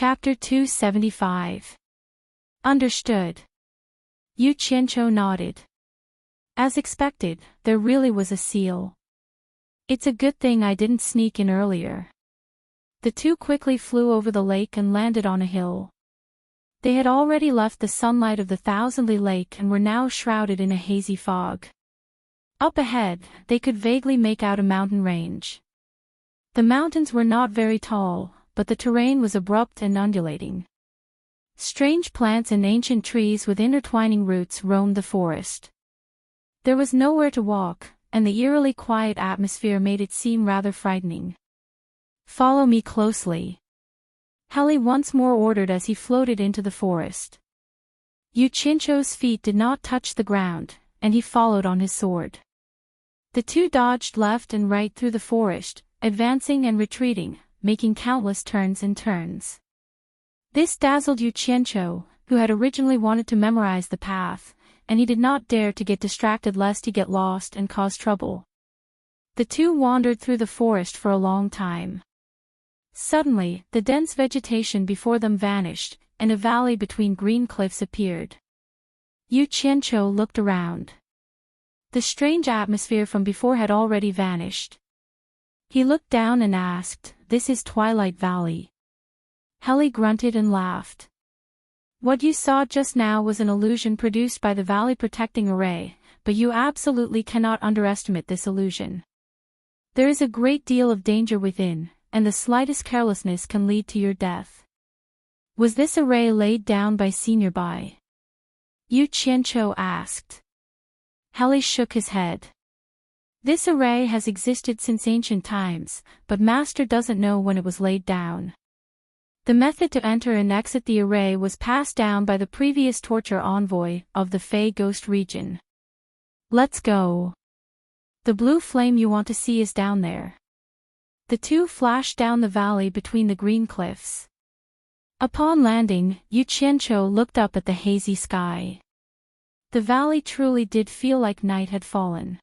Chapter 275. Understood. Yu Qianqiu nodded. As expected, there really was a seal. It's a good thing I didn't sneak in earlier. The two quickly flew over the lake and landed on a hill. They had already left the sunlight of the thousandly lake and were now shrouded in a hazy fog. Up ahead, they could vaguely make out a mountain range. The mountains were not very tall, but the terrain was abrupt and undulating. Strange plants and ancient trees with intertwining roots roamed the forest. There was nowhere to walk, and the eerily quiet atmosphere made it seem rather frightening. "Follow me closely," Heli once more ordered as he floated into the forest. Yu Qianqiu's feet did not touch the ground, and he followed on his sword. The two dodged left and right through the forest, advancing and retreating, making countless turns and turns. This dazzled Yu Qianqiu, who had originally wanted to memorize the path, and he did not dare to get distracted lest he get lost and cause trouble. The two wandered through the forest for a long time. Suddenly, the dense vegetation before them vanished, and a valley between green cliffs appeared. Yu Qianqiu looked around. The strange atmosphere from before had already vanished. He looked down and asked, "This is Twilight Valley?" Heli grunted and laughed. "What you saw just now was an illusion produced by the valley protecting array, but you absolutely cannot underestimate this illusion. There is a great deal of danger within, and the slightest carelessness can lead to your death." "Was this array laid down by Senior Bai?" Yu Qianqiu asked. Heli shook his head. "This array has existed since ancient times, but Master doesn't know when it was laid down. The method to enter and exit the array was passed down by the previous torture envoy of the Fey Ghost region. Let's go. The blue flame you want to see is down there." The two flashed down the valley between the green cliffs. Upon landing, Yu Qianqiu looked up at the hazy sky. The valley truly did feel like night had fallen.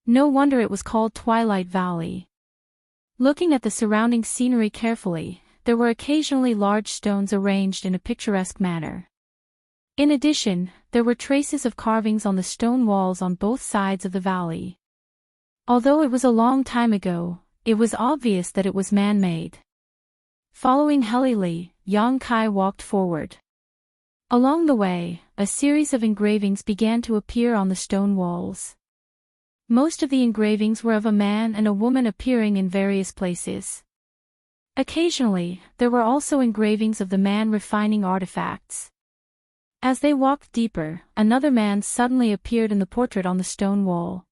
No wonder it was called Twilight Valley. Looking at the surrounding scenery carefully, there were occasionally large stones arranged in a picturesque manner. In addition, there were traces of carvings on the stone walls on both sides of the valley. Although it was a long time ago, it was obvious that it was man-made. Following Heli Li, Yang Kai walked forward. Along the way, a series of engravings began to appear on the stone walls. Most of the engravings were of a man and a woman appearing in various places. Occasionally, there were also engravings of the man refining artifacts. As they walked deeper, another man suddenly appeared in the portrait on the stone wall.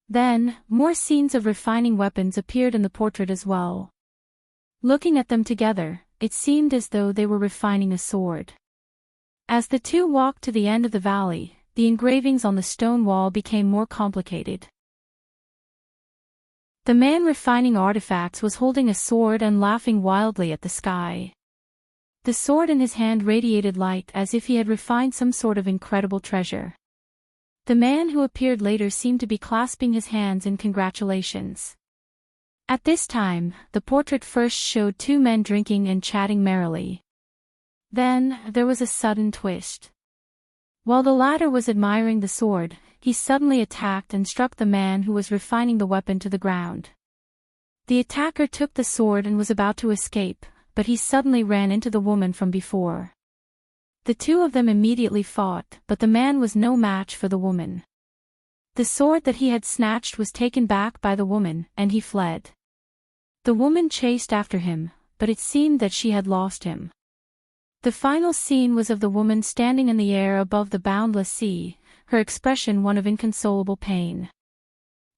Then, more scenes of refining weapons appeared in the portrait as well. Looking at them together, it seemed as though they were refining a sword. As the two walked to the end of the valley, the engravings on the stone wall became more complicated. The man refining artifacts was holding a sword and laughing wildly at the sky. The sword in his hand radiated light as if he had refined some sort of incredible treasure. The man who appeared later seemed to be clasping his hands in congratulations. At this time, the portrait first showed two men drinking and chatting merrily. Then, there was a sudden twist. While the latter was admiring the sword, he suddenly attacked and struck the man who was refining the weapon to the ground. The attacker took the sword and was about to escape, but he suddenly ran into the woman from before. The two of them immediately fought, but the man was no match for the woman. The sword that he had snatched was taken back by the woman, and he fled. The woman chased after him, but it seemed that she had lost him. The final scene was of the woman standing in the air above the boundless sea, her expression one of inconsolable pain.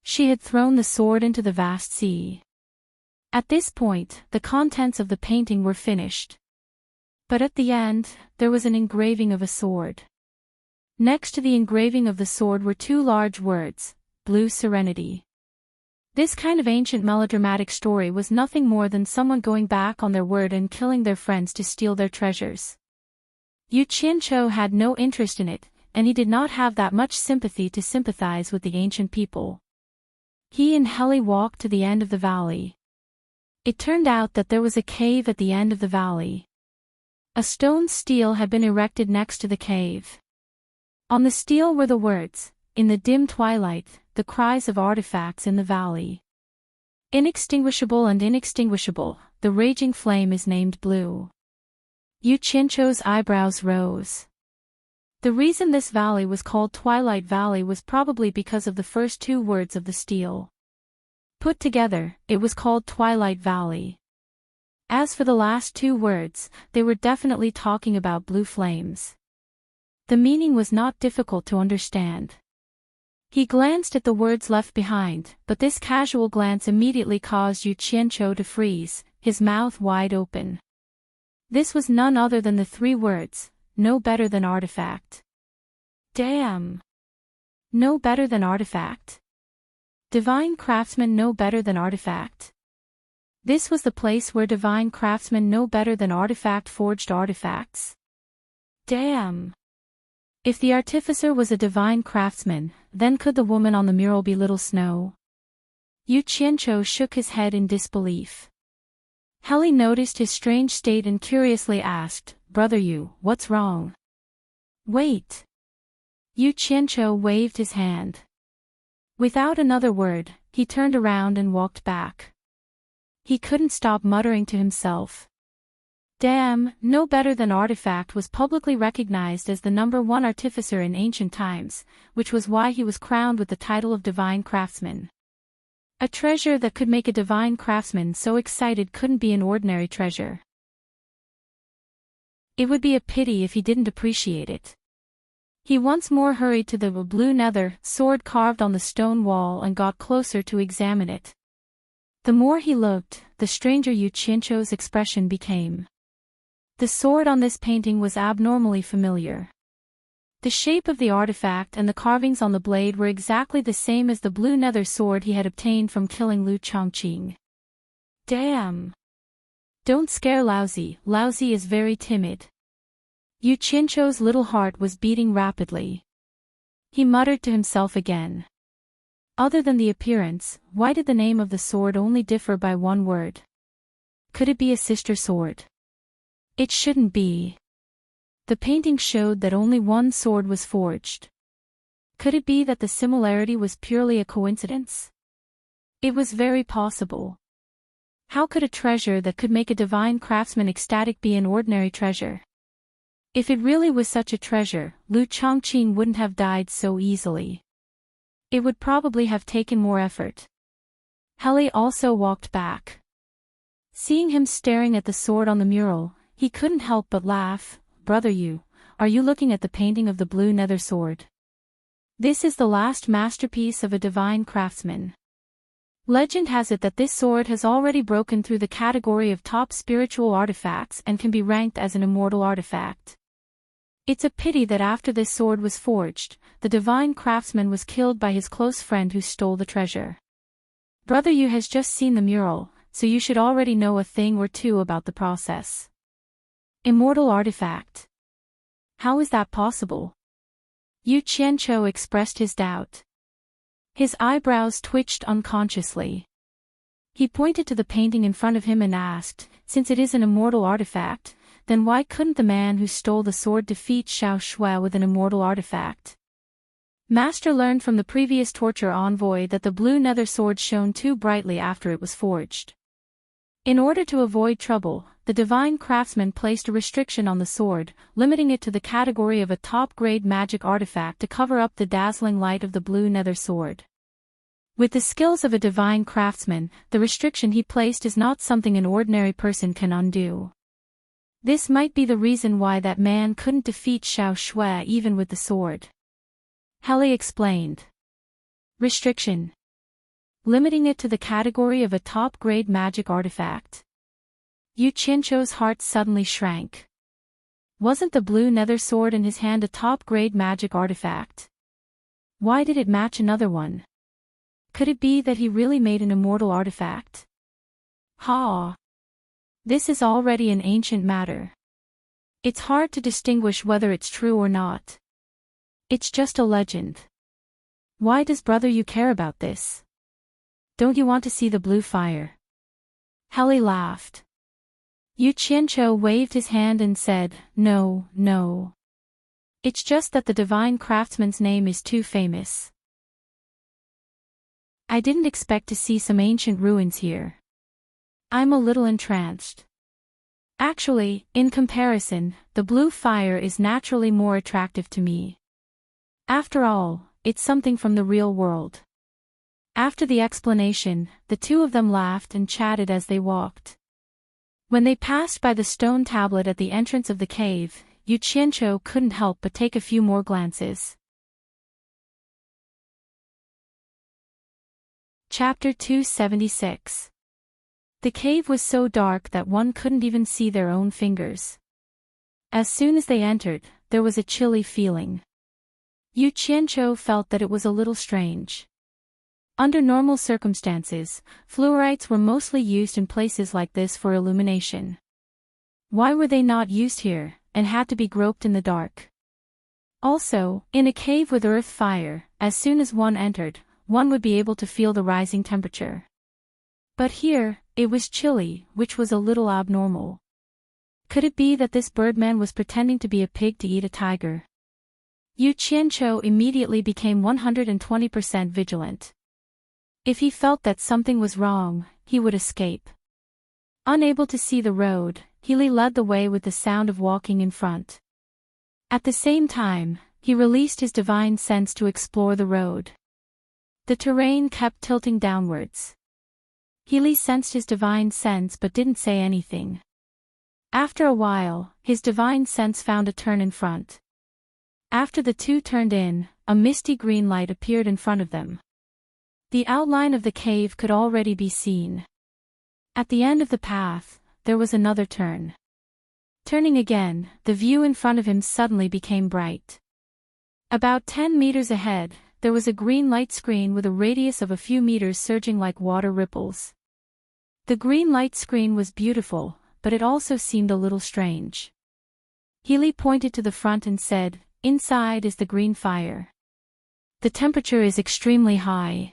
She had thrown the sword into the vast sea. At this point, the contents of the painting were finished. But at the end, there was an engraving of a sword. Next to the engraving of the sword were two large words, Blue Serenity. This kind of ancient melodramatic story was nothing more than someone going back on their word and killing their friends to steal their treasures. Yu Qianqiu had no interest in it, and he did not have that much sympathy to sympathize with the ancient people. He and Heli walked to the end of the valley. It turned out that there was a cave at the end of the valley. A stone stele had been erected next to the cave. On the stele were the words, "In the dim twilight, the cries of artifacts in the valley. Inextinguishable and inextinguishable, the raging flame is named blue." Yu Qianzhou's eyebrows rose. The reason this valley was called Twilight Valley was probably because of the first two words of the stele. Put together, it was called Twilight Valley. As for the last two words, they were definitely talking about blue flames. The meaning was not difficult to understand. He glanced at the words left behind, but this casual glance immediately caused Yu Qianzhou to freeze, his mouth wide open. This was none other than the three words, "No better than artifact." Damn! No better than artifact? Divine craftsman no better than artifact? This was the place where divine craftsmen no better than artifact forged artifacts. Damn! If the artificer was a divine craftsman, then could the woman on the mural be Little Snow? Yu Qianzhou shook his head in disbelief. Heli noticed his strange state and curiously asked, "Brother Yu, what's wrong?" "Wait." Yu Qianzhou waved his hand. Without another word, he turned around and walked back. He couldn't stop muttering to himself. Damn, no better than artifact was publicly recognized as the #1 artificer in ancient times, which was why he was crowned with the title of divine craftsman. A treasure that could make a divine craftsman so excited couldn't be an ordinary treasure. It would be a pity if he didn't appreciate it. He once more hurried to the blue nether sword carved on the stone wall and got closer to examine it. The more he looked, the stranger Yu Qianzhou's expression became. The sword on this painting was abnormally familiar. The shape of the artifact and the carvings on the blade were exactly the same as the blue nether sword he had obtained from killing Lu Chongqing. Damn! Don't scare Laozi, Laozi is very timid. Yu Qianzhou's little heart was beating rapidly. He muttered to himself again. Other than the appearance, why did the name of the sword only differ by one word? Could it be a sister sword? It shouldn't be. The painting showed that only one sword was forged. Could it be that the similarity was purely a coincidence? It was very possible. How could a treasure that could make a divine craftsman ecstatic be an ordinary treasure? If it really was such a treasure, Lu Chongqing wouldn't have died so easily. It would probably have taken more effort. Heli also walked back. Seeing him staring at the sword on the mural, he couldn't help but laugh. "Brother Yu, are you looking at the painting of the blue nether sword? This is the last masterpiece of a divine craftsman. Legend has it that this sword has already broken through the category of top spiritual artifacts and can be ranked as an immortal artifact. It's a pity that after this sword was forged, the divine craftsman was killed by his close friend who stole the treasure. Brother Yu has just seen the mural, so you should already know a thing or two about the process. Immortal artifact. How is that possible?" Yu Qianzhou expressed his doubt. His eyebrows twitched unconsciously. He pointed to the painting in front of him and asked, "Since it is an immortal artifact, then why couldn't the man who stole the sword defeat Xiao Shui with an immortal artifact?" Master learned from the previous torture envoy that the blue nether sword shone too brightly after it was forged. In order to avoid trouble, the divine craftsman placed a restriction on the sword, limiting it to the category of a top-grade magic artifact to cover up the dazzling light of the blue nether sword. With the skills of a divine craftsman, the restriction he placed is not something an ordinary person can undo. This might be the reason why that man couldn't defeat Xiao Shui even with the sword. Heli explained. Restriction. Limiting it to the category of a top-grade magic artifact. Yu Qianzhou's heart suddenly shrank. Wasn't the blue nether sword in his hand a top-grade magic artifact? Why did it match another one? Could it be that he really made an immortal artifact? Ha! This is already an ancient matter. It's hard to distinguish whether it's true or not. It's just a legend. Why does Brother Yu care about this? Don't you want to see the blue fire? Helly laughed. Yu Qianqiu waved his hand and said, "No, no. It's just that the divine craftsman's name is too famous. I didn't expect to see some ancient ruins here. I'm a little entranced. Actually, in comparison, the blue fire is naturally more attractive to me. After all, it's something from the real world." After the explanation, the two of them laughed and chatted as they walked. When they passed by the stone tablet at the entrance of the cave, Yu Qianqiu couldn't help but take a few more glances. Chapter 276. The cave was so dark that one couldn't even see their own fingers. As soon as they entered, there was a chilly feeling. Yu Qianqiu felt that it was a little strange. Under normal circumstances, fluorites were mostly used in places like this for illumination. Why were they not used here, and had to be groped in the dark? Also, in a cave with earth fire, as soon as one entered, one would be able to feel the rising temperature. But here, it was chilly, which was a little abnormal. Could it be that this birdman was pretending to be a pig to eat a tiger? Yu Qianqiu immediately became 120% vigilant. If he felt that something was wrong, he would escape. Unable to see the road, Healy led the way with the sound of walking in front. At the same time, he released his divine sense to explore the road. The terrain kept tilting downwards. Healy sensed his divine sense but didn't say anything. After a while, his divine sense found a turn in front. After the two turned in, a misty green light appeared in front of them. The outline of the cave could already be seen. At the end of the path, there was another turn. Turning again, the view in front of him suddenly became bright. About 10 meters ahead, there was a green light screen with a radius of a few meters surging like water ripples. The green light screen was beautiful, but it also seemed a little strange. Healy pointed to the front and said, "Inside is the green fire. The temperature is extremely high.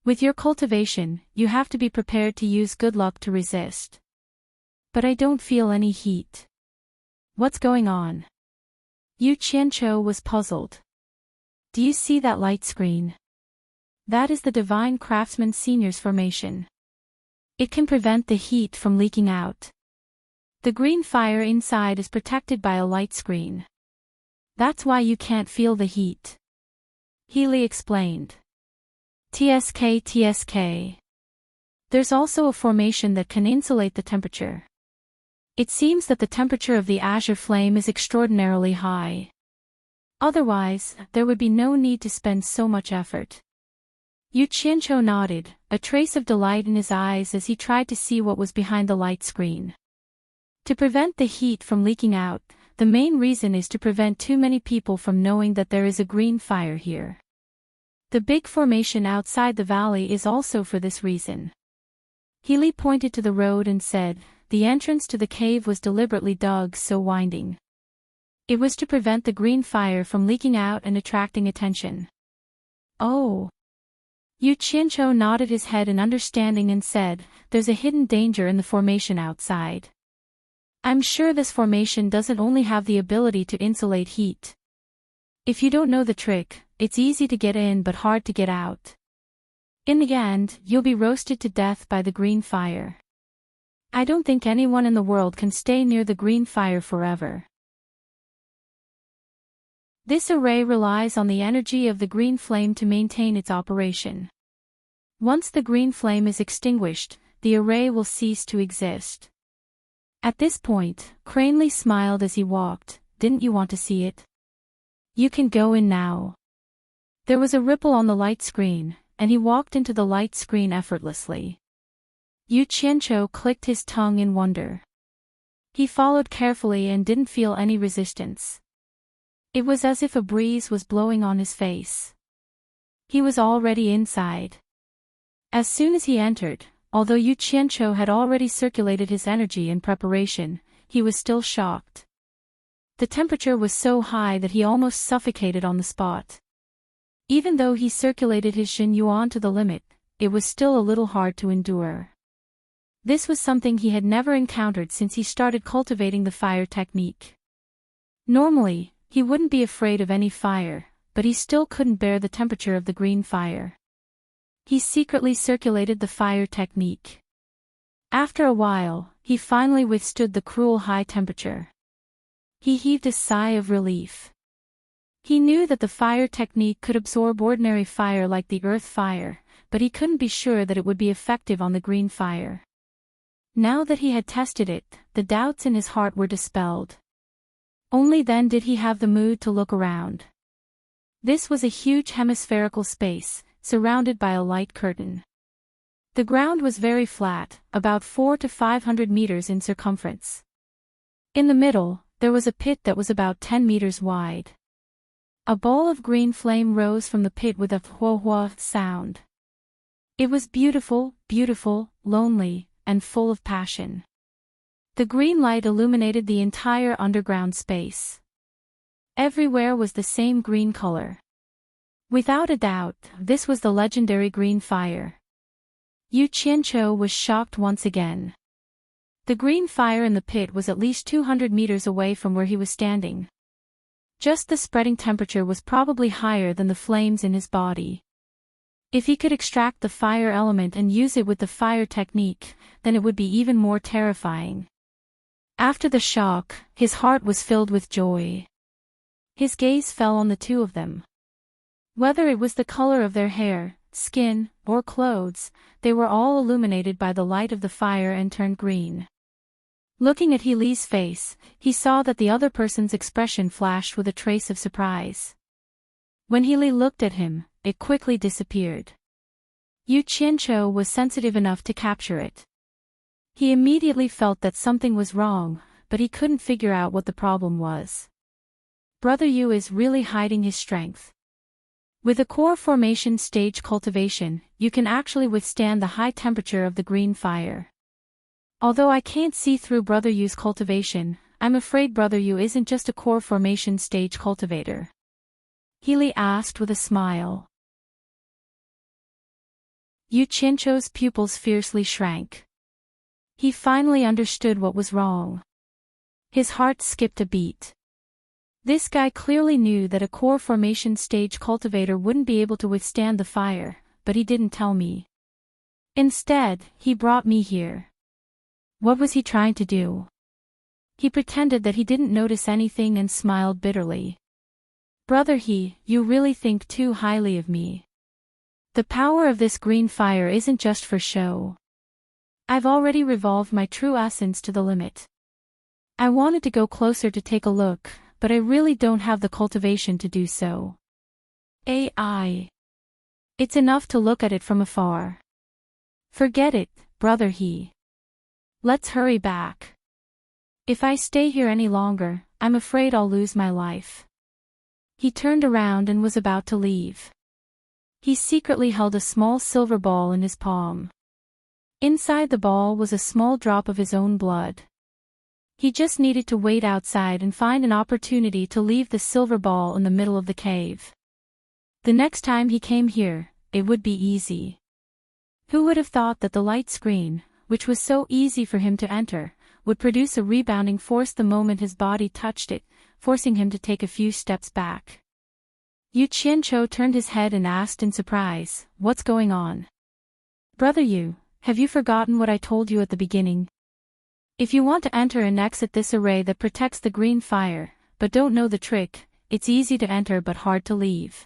With your cultivation, you have to be prepared to use good luck to resist. But I don't feel any heat. What's going on?" Yu Qianqiu was puzzled. "Do you see that light screen? That is the Divine Craftsman Senior's formation. It can prevent the heat from leaking out. The green fire inside is protected by a light screen. That's why you can't feel the heat," Healy explained. TSK. There's also a formation that can insulate the temperature. It seems that the temperature of the azure flame is extraordinarily high. Otherwise, there would be no need to spend so much effort. Yu Qianqiu nodded, a trace of delight in his eyes as he tried to see what was behind the light screen. To prevent the heat from leaking out, the main reason is to prevent too many people from knowing that there is a green fire here. The big formation outside the valley is also for this reason. Healy pointed to the road and said, "The entrance to the cave was deliberately dug so winding. It was to prevent the green fire from leaking out and attracting attention." "Oh." Yu Qianqiu nodded his head in understanding and said, "There's a hidden danger in the formation outside. I'm sure this formation doesn't only have the ability to insulate heat. If you don't know the trick, it's easy to get in but hard to get out. In the end, you'll be roasted to death by the green fire. I don't think anyone in the world can stay near the green fire forever. This array relies on the energy of the green flame to maintain its operation. Once the green flame is extinguished, the array will cease to exist." At this point, Cranley smiled as he walked. "Didn't you want to see it? You can go in now." There was a ripple on the light screen, and he walked into the light screen effortlessly. Yu Qianqiu clicked his tongue in wonder. He followed carefully and didn't feel any resistance. It was as if a breeze was blowing on his face. He was already inside. As soon as he entered, although Yu Qianqiu had already circulated his energy in preparation, he was still shocked. The temperature was so high that he almost suffocated on the spot. Even though he circulated his Xin Yuan to the limit, it was still a little hard to endure. This was something he had never encountered since he started cultivating the fire technique. Normally, he wouldn't be afraid of any fire, but he still couldn't bear the temperature of the green fire. He secretly circulated the fire technique. After a while, he finally withstood the cruel high temperature. He heaved a sigh of relief. He knew that the fire technique could absorb ordinary fire like the earth fire, but he couldn't be sure that it would be effective on the green fire. Now that he had tested it, the doubts in his heart were dispelled. Only then did he have the mood to look around. This was a huge hemispherical space, surrounded by a light curtain. The ground was very flat, about 400 to 500 meters in circumference. In the middle, there was a pit that was about 10 meters wide. A ball of green flame rose from the pit with a hua-hua sound. It was beautiful, beautiful, lonely, and full of passion. The green light illuminated the entire underground space. Everywhere was the same green color. Without a doubt, this was the legendary green fire. Yu Qianqiu was shocked once again. The green fire in the pit was at least 200 meters away from where he was standing. Just the spreading temperature was probably higher than the flames in his body. If he could extract the fire element and use it with the fire technique, then it would be even more terrifying. After the shock, his heart was filled with joy. His gaze fell on the two of them. Whether it was the color of their hair, skin, or clothes, they were all illuminated by the light of the fire and turned green. Looking at He Li's face, he saw that the other person's expression flashed with a trace of surprise. When He Li looked at him, it quickly disappeared. Yu Qianqiu was sensitive enough to capture it. He immediately felt that something was wrong, but he couldn't figure out what the problem was. Brother Yu is really hiding his strength. With a core formation stage cultivation, you can actually withstand the high temperature of the green fire. Although I can't see through Brother Yu's cultivation, I'm afraid Brother Yu isn't just a core formation stage cultivator. He Li asked with a smile. Yu Qianqiu's pupils fiercely shrank. He finally understood what was wrong. His heart skipped a beat. This guy clearly knew that a core formation stage cultivator wouldn't be able to withstand the fire, but he didn't tell me. Instead, he brought me here. What was he trying to do? He pretended that he didn't notice anything and smiled bitterly. Brother He, you really think too highly of me. The power of this green fire isn't just for show. I've already revolved my true essence to the limit. I wanted to go closer to take a look, but I really don't have the cultivation to do so. AI. It's enough to look at it from afar. Forget it, Brother He. Let's hurry back. If I stay here any longer, I'm afraid I'll lose my life. He turned around and was about to leave. He secretly held a small silver ball in his palm. Inside the ball was a small drop of his own blood. He just needed to wait outside and find an opportunity to leave the silver ball in the middle of the cave. The next time he came here, it would be easy. Who would have thought that the light screen, which was so easy for him to enter, would produce a rebounding force the moment his body touched it, forcing him to take a few steps back. Yu Qianqiu turned his head and asked in surprise, "What's going on? Brother Yu, have you forgotten what I told you at the beginning? If you want to enter and exit this array that protects the green fire, but don't know the trick, it's easy to enter but hard to leave.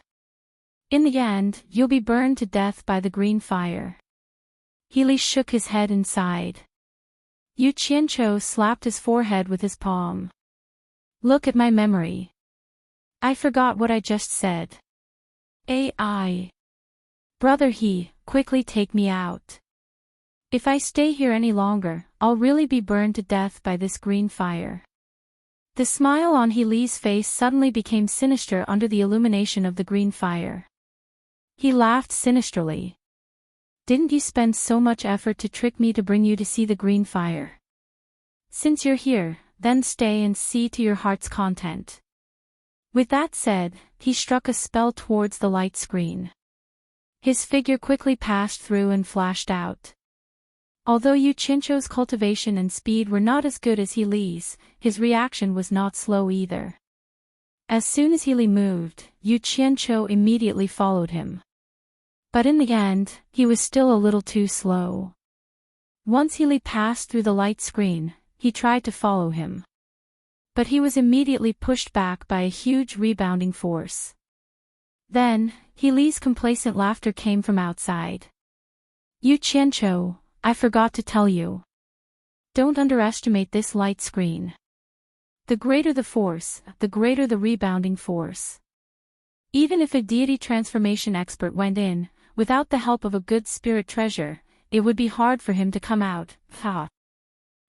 In the end, you'll be burned to death by the green fire." He Li shook his head and sighed. Yu Qianqiu slapped his forehead with his palm. Look at my memory. I forgot what I just said. AI. Brother He, quickly take me out. If I stay here any longer, I'll really be burned to death by this green fire. The smile on He Li's face suddenly became sinister under the illumination of the green fire. He laughed sinisterly. Didn't you spend so much effort to trick me to bring you to see the green fire? Since you're here, then stay and see to your heart's content. With that said, he struck a spell towards the light screen. His figure quickly passed through and flashed out. Although Yu Qianzhou's cultivation and speed were not as good as He Li's, his reaction was not slow either. As soon as He Li moved, Yu Qianzhou immediately followed him. But in the end, he was still a little too slow. Once He Li passed through the light screen, he tried to follow him. But he was immediately pushed back by a huge rebounding force. Then, He Li's complacent laughter came from outside. Yu Qianzhou, I forgot to tell you. Don't underestimate this light screen. The greater the force, the greater the rebounding force. Even if a deity transformation expert went in, without the help of a good spirit treasure, it would be hard for him to come out.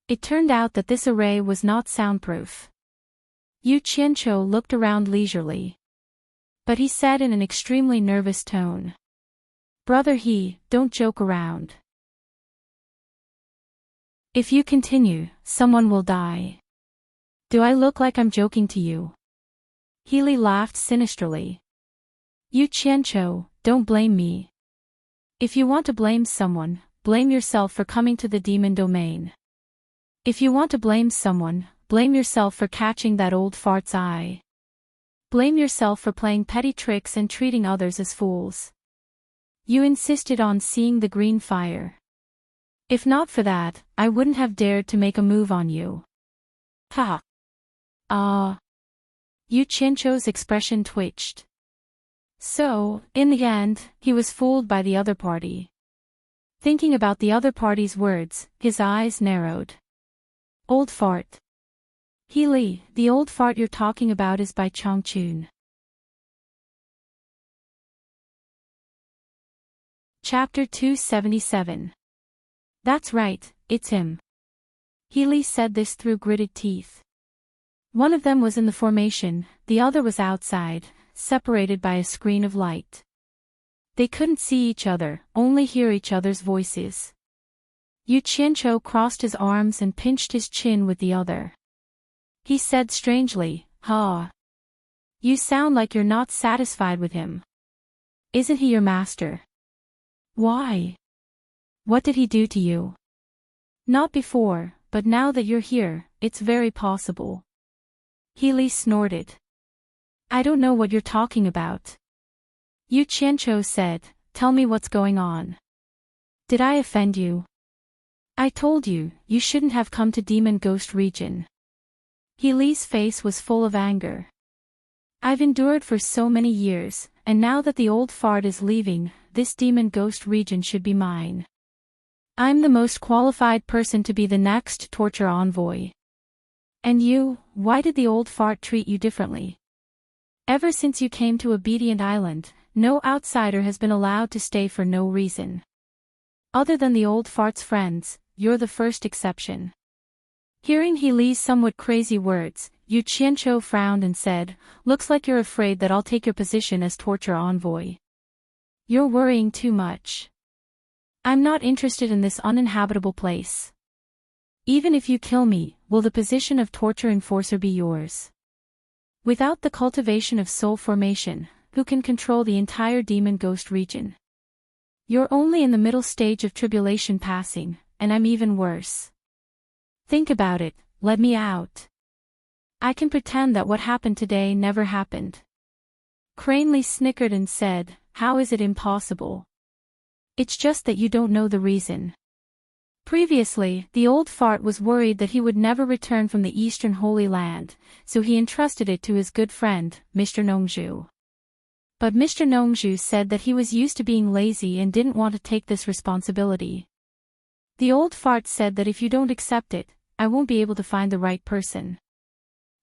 It turned out that this array was not soundproof. Yu Qianzhou looked around leisurely. But he said in an extremely nervous tone. Brother He, don't joke around. If you continue, someone will die. Do I look like I'm joking to you? He Li laughed sinisterly. Yu Qianzhou, don't blame me. If you want to blame someone, blame yourself for coming to the demon domain. If you want to blame someone, blame yourself for catching that old fart's eye. Blame yourself for playing petty tricks and treating others as fools. You insisted on seeing the green fire. If not for that, I wouldn't have dared to make a move on you. Ha! Yu Qianzhou's expression twitched. So, in the end, he was fooled by the other party. Thinking about the other party's words, his eyes narrowed. Old fart. He Li, the old fart you're talking about is by Changchun. Chapter 277. That's right, it's him. He Li said this through gritted teeth. One of them was in the formation, the other was outside, separated by a screen of light. They couldn't see each other, only hear each other's voices. Yu Qianzhou crossed his arms and pinched his chin with the other. He said strangely, You sound like you're not satisfied with him. Isn't he your master? Why? What did he do to you? Not before, but now that you're here, it's very possible. He Li snorted. I don't know what you're talking about. Yu Qianzhou said, tell me what's going on. Did I offend you? I told you, you shouldn't have come to Demon Ghost region. He Li's face was full of anger. I've endured for so many years, and now that the old fart is leaving, this Demon Ghost region should be mine. I'm the most qualified person to be the next torture envoy. And you, why did the old fart treat you differently? Ever since you came to Obedient Island, no outsider has been allowed to stay for no reason. Other than the old fart's friends, you're the first exception. Hearing He Li's somewhat crazy words, Yu Qianzhou frowned and said, looks like you're afraid that I'll take your position as torture envoy. You're worrying too much. I'm not interested in this uninhabitable place. Even if you kill me, will the position of torture enforcer be yours? Without the cultivation of soul formation, who can control the entire Demon Ghost region? You're only in the middle stage of tribulation passing, and I'm even worse. Think about it, let me out. I can pretend that what happened today never happened. Cranley snickered and said, how is it impossible? It's just that you don't know the reason. Previously, the old fart was worried that he would never return from the Eastern Holy Land, so he entrusted it to his good friend, Mr. Nongzhu. But Mr. Nongzhu said that he was used to being lazy and didn't want to take this responsibility. The old fart said that if you don't accept it, I won't be able to find the right person.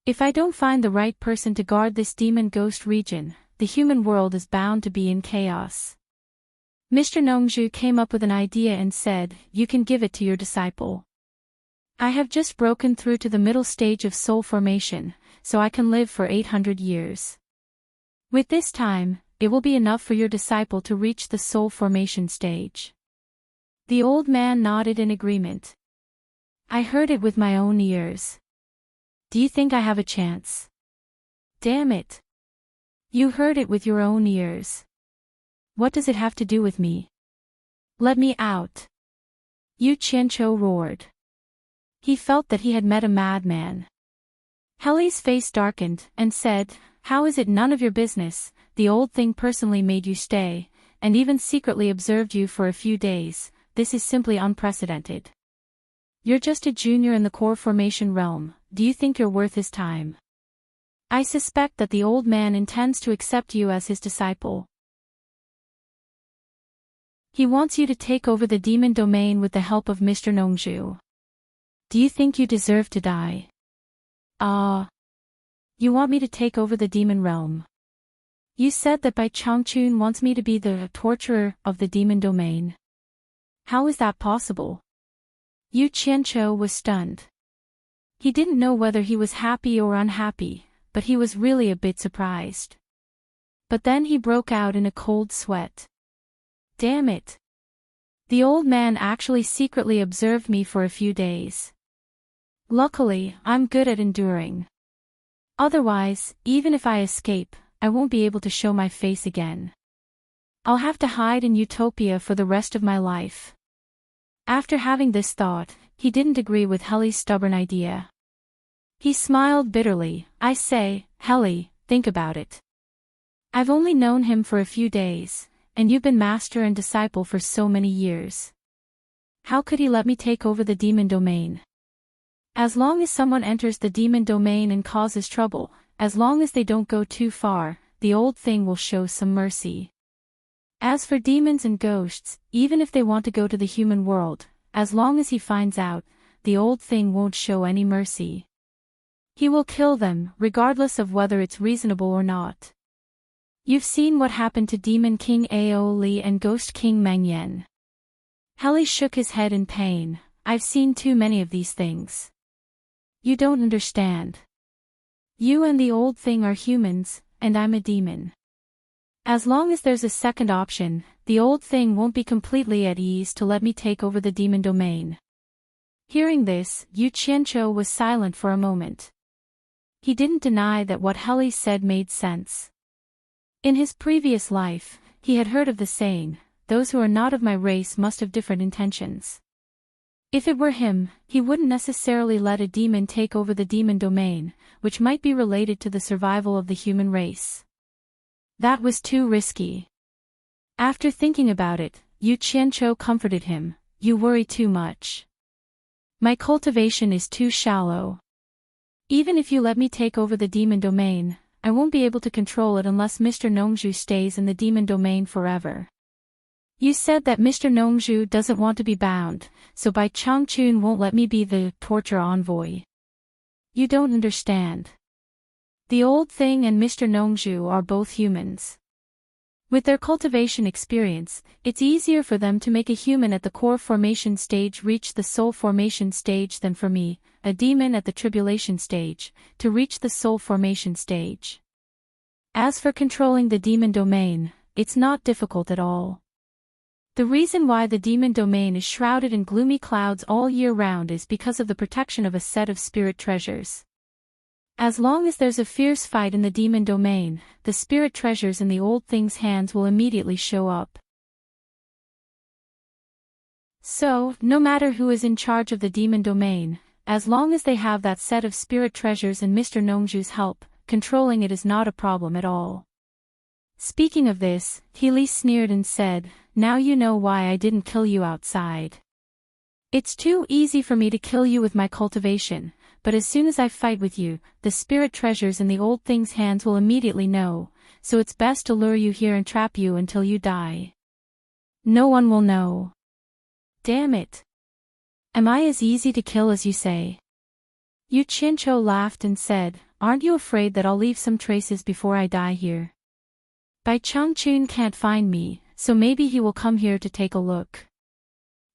If I don't find the right person to guard this Demon Ghost region, the human world is bound to be in chaos. Mr. Nongzhu came up with an idea and said, you can give it to your disciple. I have just broken through to the middle stage of soul formation, so I can live for 800 years. With this time, it will be enough for your disciple to reach the soul formation stage. The old man nodded in agreement. I heard it with my own ears. Do you think I have a chance? Damn it. You heard it with your own ears. What does it have to do with me? Let me out. Yu Qianqiu roared. He felt that he had met a madman. Heli's face darkened, and said, "How is it none of your business? The old thing personally made you stay, and even secretly observed you for a few days. This is simply unprecedented. You're just a junior in the core formation realm. Do you think you're worth his time? I suspect that the old man intends to accept you as his disciple. He wants you to take over the demon domain with the help of Mr. Nongzhu. Do you think you deserve to die? You want me to take over the demon realm? You said that Bai Changchun wants me to be the torturer of the demon domain. How is that possible?" Yu Qianqiu was stunned. He didn't know whether he was happy or unhappy, but he was really a bit surprised. But then he broke out in a cold sweat. Damn it! The old man actually secretly observed me for a few days. Luckily, I'm good at enduring. Otherwise, even if I escape, I won't be able to show my face again. I'll have to hide in Utopia for the rest of my life. After having this thought, he didn't agree with Heli's stubborn idea. He smiled bitterly. "I say, Heli, think about it. I've only known him for a few days, and you've been master and disciple for so many years. How could he let me take over the demon domain? As long as someone enters the demon domain and causes trouble, as long as they don't go too far, the old thing will show some mercy. As for demons and ghosts, even if they want to go to the human world, as long as he finds out, the old thing won't show any mercy. He will kill them, regardless of whether it's reasonable or not. You've seen what happened to Demon King Ao Li and Ghost King Meng Yan." Heli shook his head in pain. "I've seen too many of these things. You don't understand. You and the old thing are humans, and I'm a demon. As long as there's a second option, the old thing won't be completely at ease to let me take over the demon domain." Hearing this, Yu Qianqiu was silent for a moment. He didn't deny that what Heli said made sense. In his previous life, he had heard of the saying, "Those who are not of my race must have different intentions." If it were him, he wouldn't necessarily let a demon take over the demon domain, which might be related to the survival of the human race. That was too risky. After thinking about it, Yu Qianqiu comforted him. "You worry too much. My cultivation is too shallow. Even if you let me take over the demon domain, I won't be able to control it unless Mr. Nongzhu stays in the demon domain forever. You said that Mr. Nongzhu doesn't want to be bound, so Bai Changchun won't let me be the torture envoy. You don't understand. The old thing and Mr. Nongzhu are both humans. With their cultivation experience, it's easier for them to make a human at the core formation stage reach the soul formation stage than for me, a demon at the tribulation stage, to reach the soul formation stage. As for controlling the demon domain, it's not difficult at all. The reason why the demon domain is shrouded in gloomy clouds all year round is because of the protection of a set of spirit treasures. As long as there's a fierce fight in the demon domain, the spirit treasures in the old thing's hands will immediately show up. So, no matter who is in charge of the demon domain, as long as they have that set of spirit treasures and Mr. Nongzhu's help, controlling it is not a problem at all. Speaking of this, Heli sneered and said, "Now you know why I didn't kill you outside. It's too easy for me to kill you with my cultivation, but as soon as I fight with you, the spirit treasures in the old thing's hands will immediately know, so it's best to lure you here and trap you until you die. No one will know." Damn it. Am I as easy to kill as you say? Yu Qianqiu laughed and said, "Aren't you afraid that I'll leave some traces before I die here? Bai Changchun can't find me, so maybe he will come here to take a look.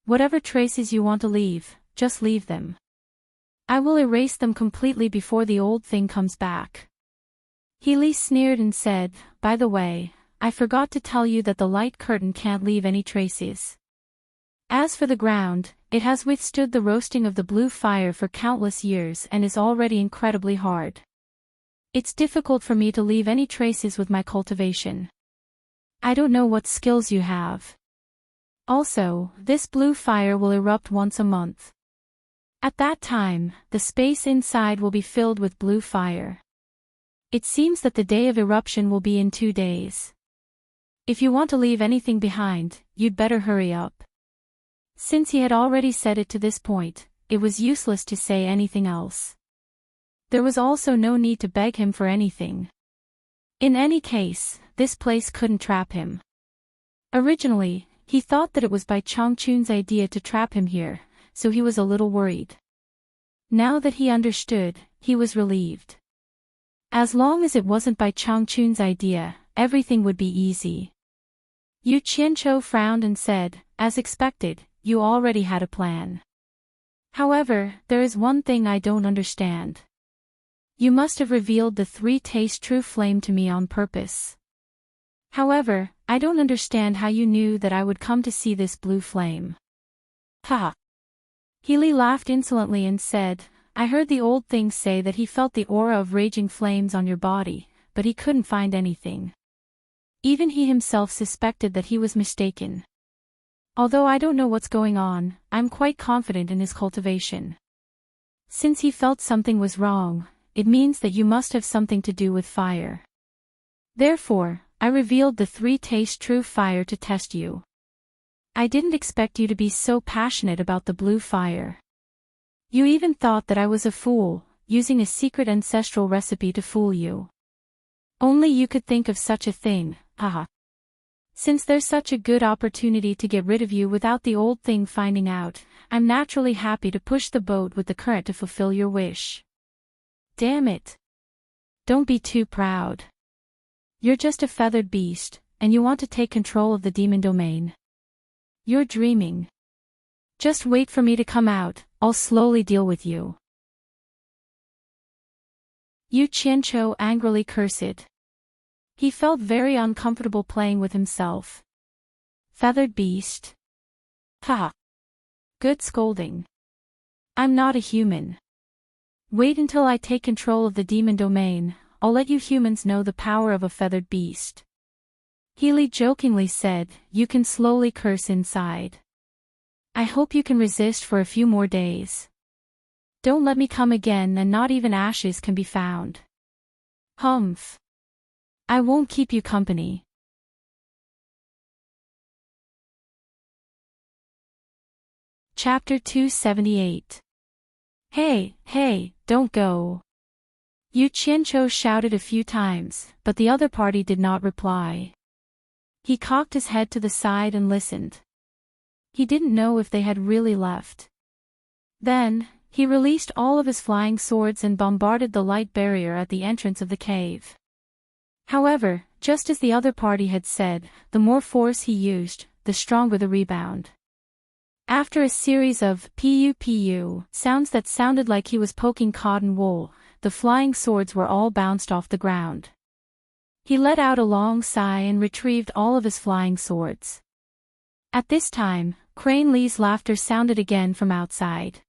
Whatever traces you want to leave, just leave them. I will erase them completely before the old thing comes back." Heli sneered and said, "By the way, I forgot to tell you that the light curtain can't leave any traces. As for the ground, it has withstood the roasting of the blue fire for countless years and is already incredibly hard. It's difficult for me to leave any traces with my cultivation. I don't know what skills you have. Also, this blue fire will erupt once a month. At that time, the space inside will be filled with blue fire. It seems that the day of eruption will be in 2 days. If you want to leave anything behind, you'd better hurry up. Since he had already said it to this point, it was useless to say anything else. There was also no need to beg him for anything. In any case, this place couldn't trap him. Originally, he thought that it was Bai Changchun's idea to trap him here, so he was a little worried. Now that he understood, he was relieved. As long as it wasn't Bai Changchun's idea, everything would be easy. Yu Qianqiu frowned and said, "As expected, you already had a plan. However, there is one thing I don't understand. You must have revealed the 3-taste true flame to me on purpose. However, I don't understand how you knew that I would come to see this blue flame." Ha! Healy laughed insolently and said, "I heard the old thing say that he felt the aura of raging flames on your body, but he couldn't find anything. Even he himself suspected that he was mistaken. Although I don't know what's going on, I'm quite confident in his cultivation. Since he felt something was wrong, it means that you must have something to do with fire. Therefore, I revealed the 3-taste true fire to test you. I didn't expect you to be so passionate about the blue fire. You even thought that I was a fool, using a secret ancestral recipe to fool you. Only you could think of such a thing, haha. Since there's such a good opportunity to get rid of you without the old thing finding out, I'm naturally happy to push the boat with the current to fulfill your wish. Damn it. Don't be too proud. You're just a feathered beast, and you want to take control of the demon domain. You're dreaming. Just wait for me to come out, I'll slowly deal with you." Yu Qianqiu angrily cursed. He felt very uncomfortable playing with himself. Feathered beast. Ha! Good scolding. I'm not a human. Wait until I take control of the demon domain, I'll let you humans know the power of a feathered beast. Healy jokingly said, "You can slowly curse inside. I hope you can resist for a few more days. Don't let me come again and not even ashes can be found. Humph. I won't keep you company." Chapter 278. Hey, don't go. Yu Qianqiu shouted a few times, but the other party did not reply. He cocked his head to the side and listened. He didn't know if they had really left. Then, he released all of his flying swords and bombarded the light barrier at the entrance of the cave. However, just as the other party had said, the more force he used, the stronger the rebound. After a series of pu sounds that sounded like he was poking cotton wool, the flying swords were all bounced off the ground. He let out a long sigh and retrieved all of his flying swords. At this time, Crane Li's laughter sounded again from outside.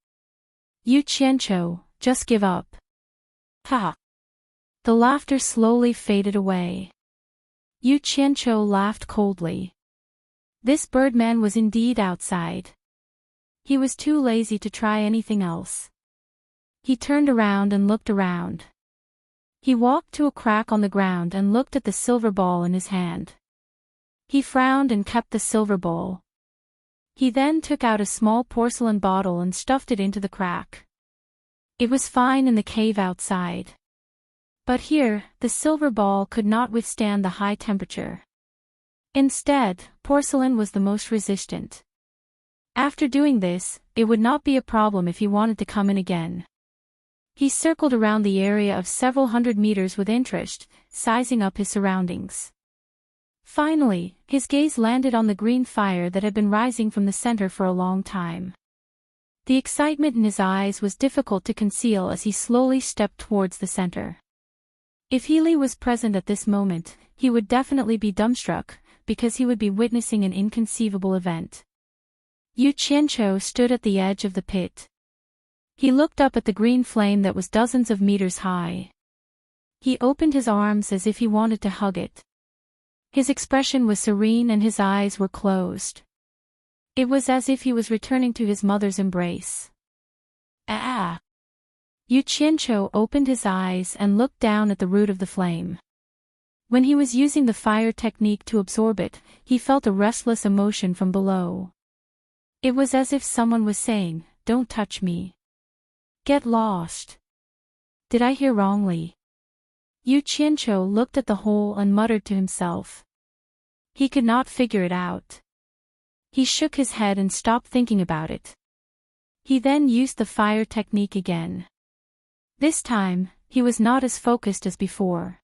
"Yu Qianqiu, just give up." Ha! The laughter slowly faded away. Yu Qianqiu laughed coldly. This birdman was indeed outside. He was too lazy to try anything else. He turned around and looked around. He walked to a crack on the ground and looked at the silver ball in his hand. He frowned and kept the silver bowl. He then took out a small porcelain bottle and stuffed it into the crack. It was fine in the cave outside. But here, the silver ball could not withstand the high temperature. Instead, porcelain was the most resistant. After doing this, it would not be a problem if he wanted to come in again. He circled around the area of several hundred meters with interest, sizing up his surroundings. Finally, his gaze landed on the green fire that had been rising from the center for a long time. The excitement in his eyes was difficult to conceal as he slowly stepped towards the center. If Healy was present at this moment, he would definitely be dumbstruck, because he would be witnessing an inconceivable event. Yu Qianqiu stood at the edge of the pit. He looked up at the green flame that was dozens of meters high. He opened his arms as if he wanted to hug it. His expression was serene and his eyes were closed. It was as if he was returning to his mother's embrace. Ah! Yu Qianqiu opened his eyes and looked down at the root of the flame. When he was using the fire technique to absorb it, he felt a restless emotion from below. It was as if someone was saying, "Don't touch me. Get lost." Did I hear wrongly? Yu Qianqiu looked at the hole and muttered to himself. He could not figure it out. He shook his head and stopped thinking about it. He then used the fire technique again. This time, he was not as focused as before.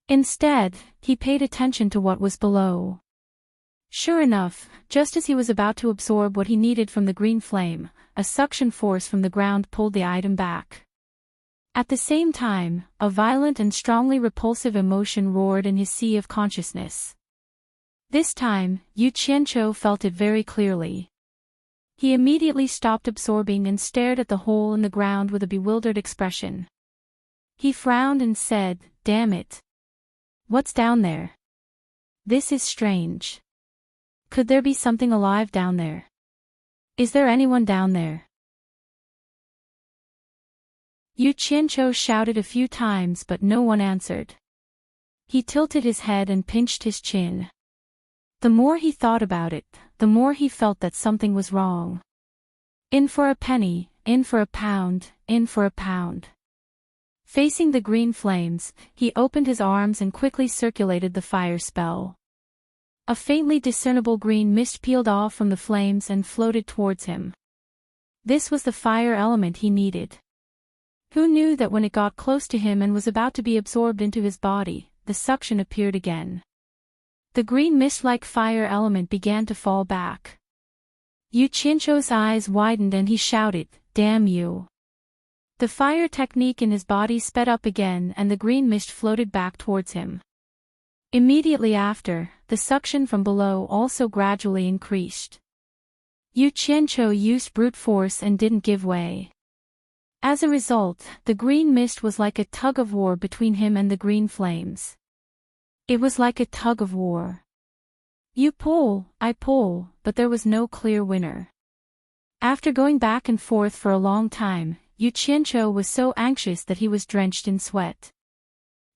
Instead, he paid attention to what was below. Sure enough, just as he was about to absorb what he needed from the green flame, a suction force from the ground pulled the item back. At the same time, a violent and strongly repulsive emotion roared in his sea of consciousness. This time, Yu Qianqiu felt it very clearly. He immediately stopped absorbing and stared at the hole in the ground with a bewildered expression. He frowned and said, "Damn it. What's down there? This is strange. Could there be something alive down there? Is there anyone down there?" Yu Qianqiu shouted a few times but no one answered. He tilted his head and pinched his chin. The more he thought about it, the more he felt that something was wrong. In for a penny, in for a pound, in for a pound. Facing the green flames, he opened his arms and quickly circulated the fire spell. A faintly discernible green mist peeled off from the flames and floated towards him. This was the fire element he needed. Who knew that when it got close to him and was about to be absorbed into his body, the suction appeared again. The green mist-like fire element began to fall back. Yu Qianqiu's eyes widened and he shouted, "Damn you!" The fire technique in his body sped up again and the green mist floated back towards him. Immediately after, the suction from below also gradually increased. Yu Qianqiu used brute force and didn't give way. As a result, the green mist was like a tug-of-war between him and the green flames. It was like a tug-of-war. You pull, I pull, but there was no clear winner. After going back and forth for a long time, Yu Qianqiu was so anxious that he was drenched in sweat.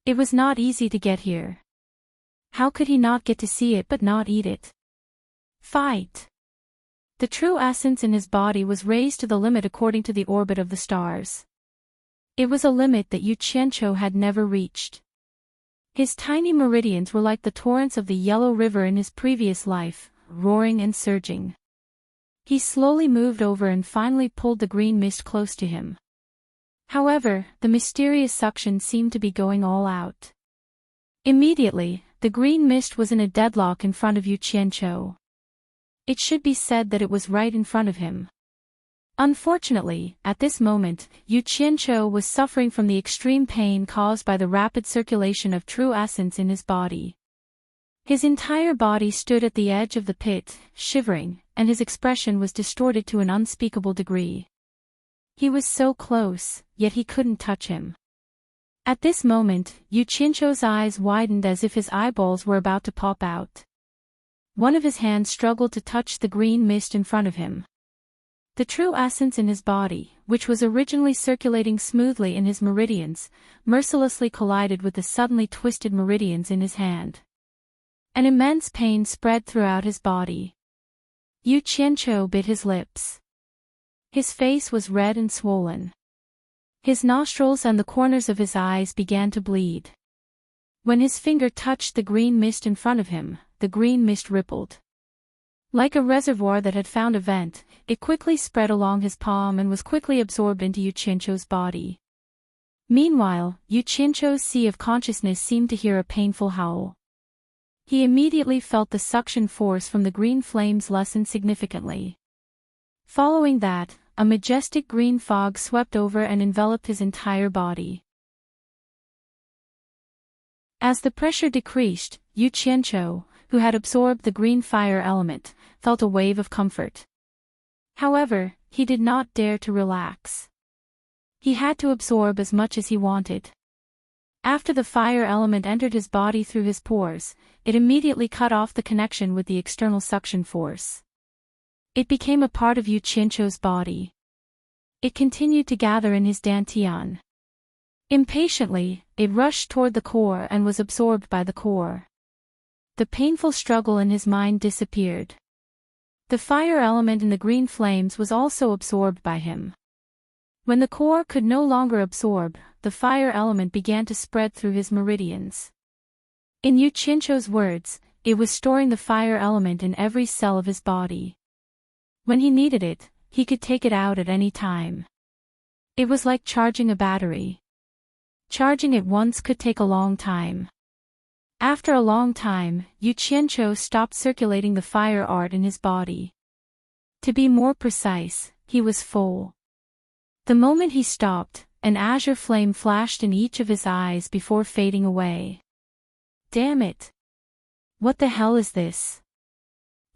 It was not easy to get here. How could he not get to see it but not eat it? Fight! The true essence in his body was raised to the limit according to the orbit of the stars. It was a limit that Yu Qianqiu had never reached. His tiny meridians were like the torrents of the Yellow River in his previous life, roaring and surging. He slowly moved over and finally pulled the green mist close to him. However, the mysterious suction seemed to be going all out. Immediately, the green mist was in a deadlock in front of Yu Qianqiu. It should be said that it was right in front of him. Unfortunately, at this moment, Yu Qianqiu was suffering from the extreme pain caused by the rapid circulation of true essence in his body. His entire body stood at the edge of the pit, shivering, and his expression was distorted to an unspeakable degree. He was so close, yet he couldn't touch him. At this moment, Yu Qianqiu's eyes widened as if his eyeballs were about to pop out. One of his hands struggled to touch the green mist in front of him. The true essence in his body, which was originally circulating smoothly in his meridians, mercilessly collided with the suddenly twisted meridians in his hand. An immense pain spread throughout his body. Yu Qianqiu bit his lips. His face was red and swollen. His nostrils and the corners of his eyes began to bleed. When his finger touched the green mist in front of him, the green mist rippled. Like a reservoir that had found a vent, it quickly spread along his palm and was quickly absorbed into Yu Qianqiu's body. Meanwhile, Yu Qianqiu's sea of consciousness seemed to hear a painful howl. He immediately felt the suction force from the green flames lessen significantly. Following that, a majestic green fog swept over and enveloped his entire body. As the pressure decreased, Yu Qianqiu, who had absorbed the green fire element, felt a wave of comfort. However, he did not dare to relax. He had to absorb as much as he wanted. After the fire element entered his body through his pores, it immediately cut off the connection with the external suction force. It became a part of Yu Qianzhou's body. It continued to gather in his dantian. Impatiently, it rushed toward the core and was absorbed by the core. The painful struggle in his mind disappeared. The fire element in the green flames was also absorbed by him. When the core could no longer absorb, the fire element began to spread through his meridians. In Yu Qianzhou's words, it was storing the fire element in every cell of his body. When he needed it, he could take it out at any time. It was like charging a battery. Charging it once could take a long time. After a long time, Yu Qianzhou stopped circulating the fire art in his body. To be more precise, he was full. The moment he stopped, an azure flame flashed in each of his eyes before fading away. Damn it! What the hell is this?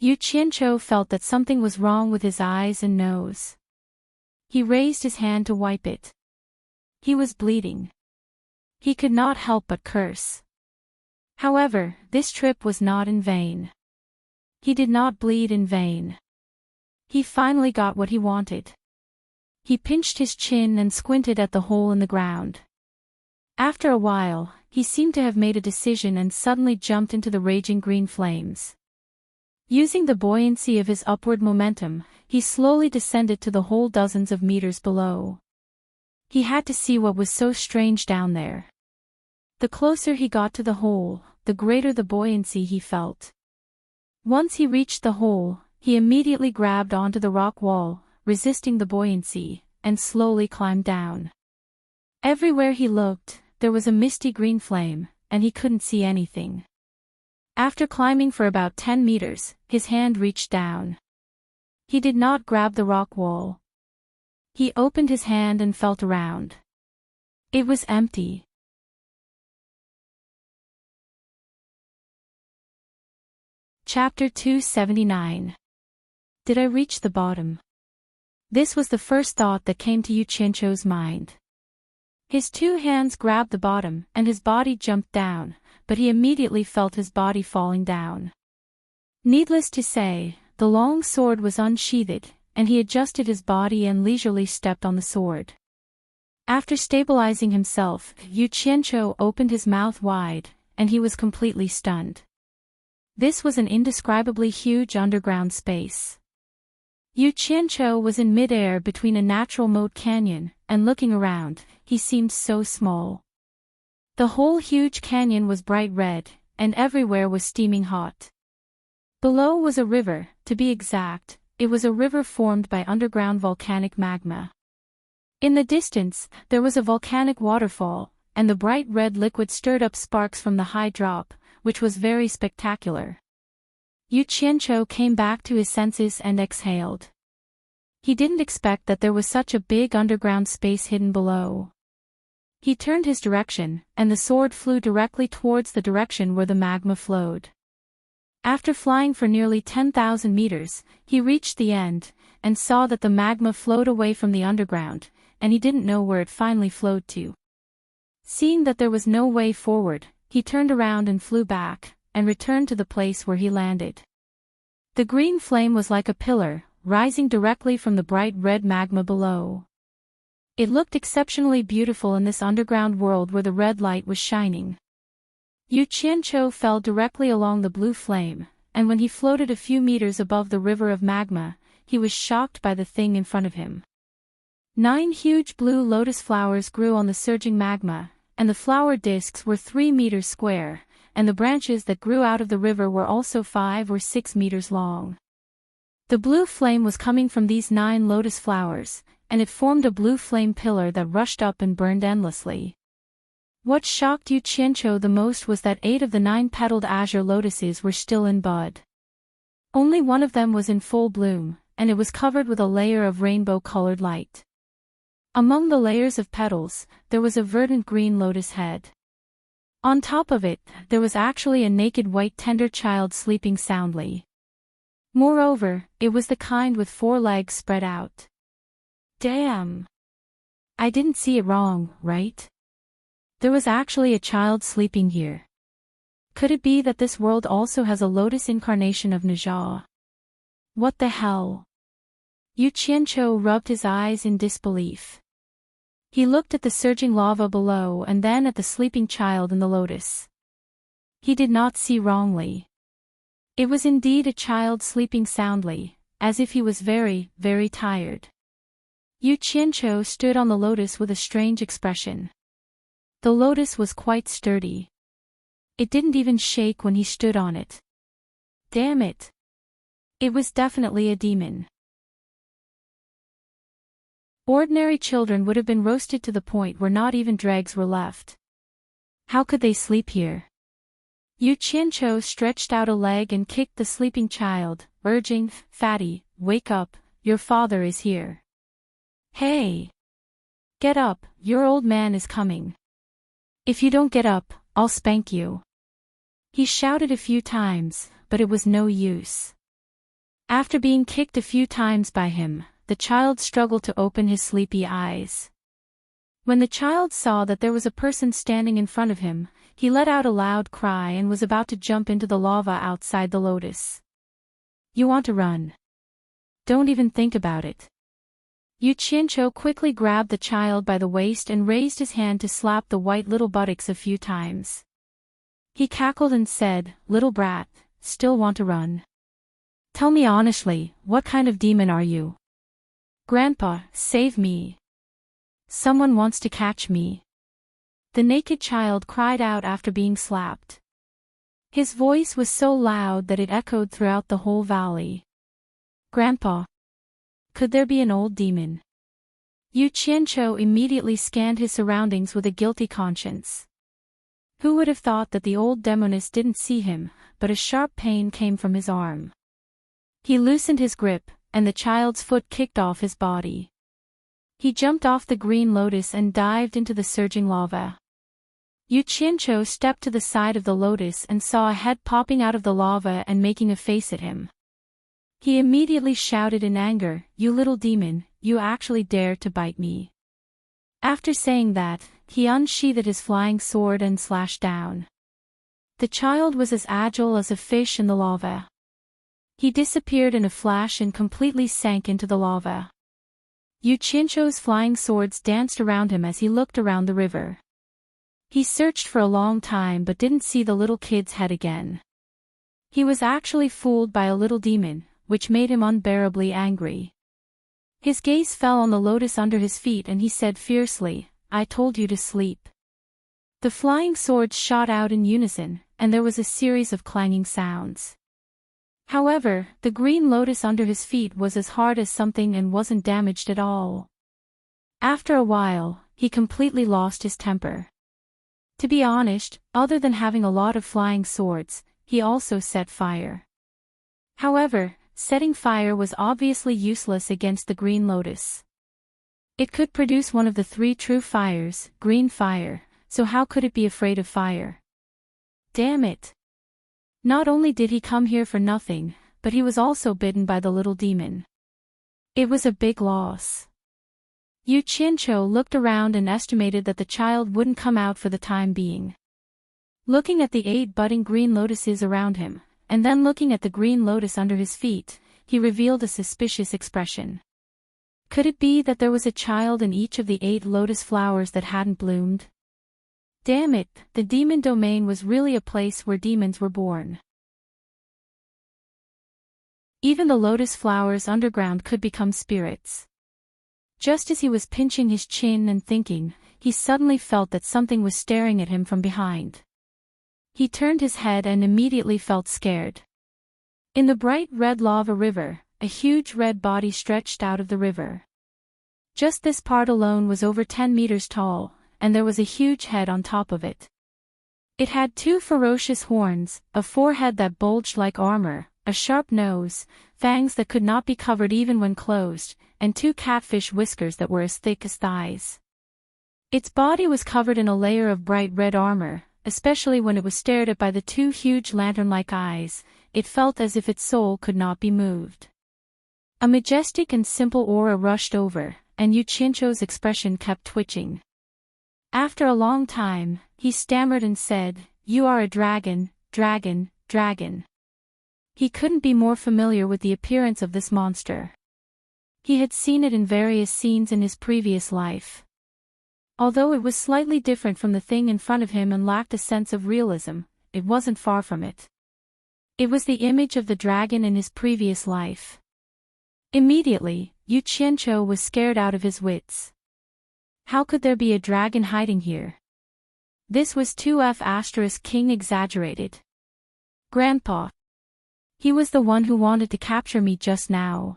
Yu Qianzhou felt that something was wrong with his eyes and nose. He raised his hand to wipe it. He was bleeding. He could not help but curse. However, this trip was not in vain. He did not bleed in vain. He finally got what he wanted. He pinched his chin and squinted at the hole in the ground. After a while, he seemed to have made a decision and suddenly jumped into the raging green flames. Using the buoyancy of his upward momentum, he slowly descended to the hole dozens of meters below. He had to see what was so strange down there. The closer he got to the hole, the greater the buoyancy he felt. Once he reached the hole, he immediately grabbed onto the rock wall, resisting the buoyancy, and slowly climbed down. Everywhere he looked, there was a misty green flame, and he couldn't see anything. After climbing for about 10 meters, his hand reached down. He did not grab the rock wall. He opened his hand and felt around. It was empty. Chapter 279. Did I reach the bottom? This was the first thought that came to Yu Qianzhou's mind. His two hands grabbed the bottom and his body jumped down, but he immediately felt his body falling down. Needless to say, the long sword was unsheathed, and he adjusted his body and leisurely stepped on the sword. After stabilizing himself, Yu Qianzhou opened his mouth wide, and he was completely stunned. This was an indescribably huge underground space. Yu Qianzhou was in midair between a natural mode canyon, and looking around, he seemed so small. The whole huge canyon was bright red, and everywhere was steaming hot. Below was a river, to be exact, it was a river formed by underground volcanic magma. In the distance, there was a volcanic waterfall, and the bright red liquid stirred up sparks from the high drop, which was very spectacular. Yu Qianzhou came back to his senses and exhaled. He didn't expect that there was such a big underground space hidden below. He turned his direction, and the sword flew directly towards the direction where the magma flowed. After flying for nearly 10,000 meters, he reached the end, and saw that the magma flowed away from the underground, and he didn't know where it finally flowed to. Seeing that there was no way forward, he turned around and flew back, and returned to the place where he landed. The green flame was like a pillar, rising directly from the bright red magma below. It looked exceptionally beautiful in this underground world where the red light was shining. Yu Qianzhou fell directly along the blue flame, and when he floated a few meters above the river of magma, he was shocked by the thing in front of him. 9 huge blue lotus flowers grew on the surging magma, and the flower discs were 3 meters square, and the branches that grew out of the river were also 5 or 6 meters long. The blue flame was coming from these 9 lotus flowers, and it formed a blue flame pillar that rushed up and burned endlessly. What shocked Yu Qianzhou the most was that 8 of the 9 petaled azure lotuses were still in bud. Only one of them was in full bloom, and it was covered with a layer of rainbow-colored light. Among the layers of petals, there was a verdant green lotus head. On top of it, there was actually a naked white tender child sleeping soundly. Moreover, it was the kind with 4 legs spread out. Damn! I didn't see it wrong, right? There was actually a child sleeping here. Could it be that this world also has a lotus incarnation of Najah? What the hell? Yu Qianqiu rubbed his eyes in disbelief. He looked at the surging lava below and then at the sleeping child in the lotus. He did not see wrongly. It was indeed a child sleeping soundly, as if he was very, very tired. Yu Qianqiu stood on the lotus with a strange expression. The lotus was quite sturdy. It didn't even shake when he stood on it. Damn it! It was definitely a demon. Ordinary children would have been roasted to the point where not even dregs were left. How could they sleep here? Yu Qianqiu stretched out a leg and kicked the sleeping child, urging, "Fatty, wake up, your father is here. Hey! Get up, your old man is coming. If you don't get up, I'll spank you." He shouted a few times, but it was no use. After being kicked a few times by him, the child struggled to open his sleepy eyes. When the child saw that there was a person standing in front of him, he let out a loud cry and was about to jump into the lava outside the lotus. "You want to run? Don't even think about it." Yu Qianqiu quickly grabbed the child by the waist and raised his hand to slap the white little buttocks a few times. He cackled and said, "Little brat, still want to run? Tell me honestly, what kind of demon are you? Grandpa, save me. Someone wants to catch me." The naked child cried out after being slapped. His voice was so loud that it echoed throughout the whole valley. "Grandpa? Could there be an old demon?" Yu Qianqiu immediately scanned his surroundings with a guilty conscience. Who would have thought that the old demoness didn't see him, but a sharp pain came from his arm. He loosened his grip, and the child's foot kicked off his body. He jumped off the green lotus and dived into the surging lava. Yu Qianqiu stepped to the side of the lotus and saw a head popping out of the lava and making a face at him. He immediately shouted in anger, "You little demon, you actually dare to bite me." After saying that, he unsheathed his flying sword and slashed down. The child was as agile as a fish in the lava. He disappeared in a flash and completely sank into the lava. Yu Qianqiu's flying swords danced around him as he looked around the river. He searched for a long time but didn't see the little kid's head again. He was actually fooled by a little demon, which made him unbearably angry. His gaze fell on the lotus under his feet and he said fiercely, "I told you to sleep." The flying swords shot out in unison, and there was a series of clanging sounds. However, the green lotus under his feet was as hard as something and wasn't damaged at all. After a while, he completely lost his temper. To be honest, other than having a lot of flying swords, he also set fire. However, setting fire was obviously useless against the green lotus. It could produce one of the three true fires, green fire, so how could it be afraid of fire? Damn it! Not only did he come here for nothing, but he was also bitten by the little demon. It was a big loss. Yu Qianqiu looked around and estimated that the child wouldn't come out for the time being. Looking at the 8 budding green lotuses around him, and then looking at the green lotus under his feet, he revealed a suspicious expression. Could it be that there was a child in each of the 8 lotus flowers that hadn't bloomed? Damn it, the demon domain was really a place where demons were born. Even the lotus flowers underground could become spirits. Just as he was pinching his chin and thinking, he suddenly felt that something was staring at him from behind. He turned his head and immediately felt scared. In the bright red lava river, a huge red body stretched out of the river. Just this part alone was over 10 meters tall, and there was a huge head on top of it. It had 2 ferocious horns, a forehead that bulged like armor, a sharp nose, fangs that could not be covered even when closed, and 2 catfish whiskers that were as thick as thighs. Its body was covered in a layer of bright red armor, especially when it was stared at by the 2 huge lantern-like eyes. It felt as if its soul could not be moved. A majestic and simple aura rushed over, and Yu Qianqiu's expression kept twitching. After a long time, he stammered and said, "You are a dragon, dragon, dragon." He couldn't be more familiar with the appearance of this monster. He had seen it in various scenes in his previous life. Although it was slightly different from the thing in front of him and lacked a sense of realism, it wasn't far from it. It was the image of the dragon in his previous life. Immediately, Yu Qianqiu was scared out of his wits. How could there be a dragon hiding here? This was 2F** King exaggerated. Grandpa. He was the one who wanted to capture me just now.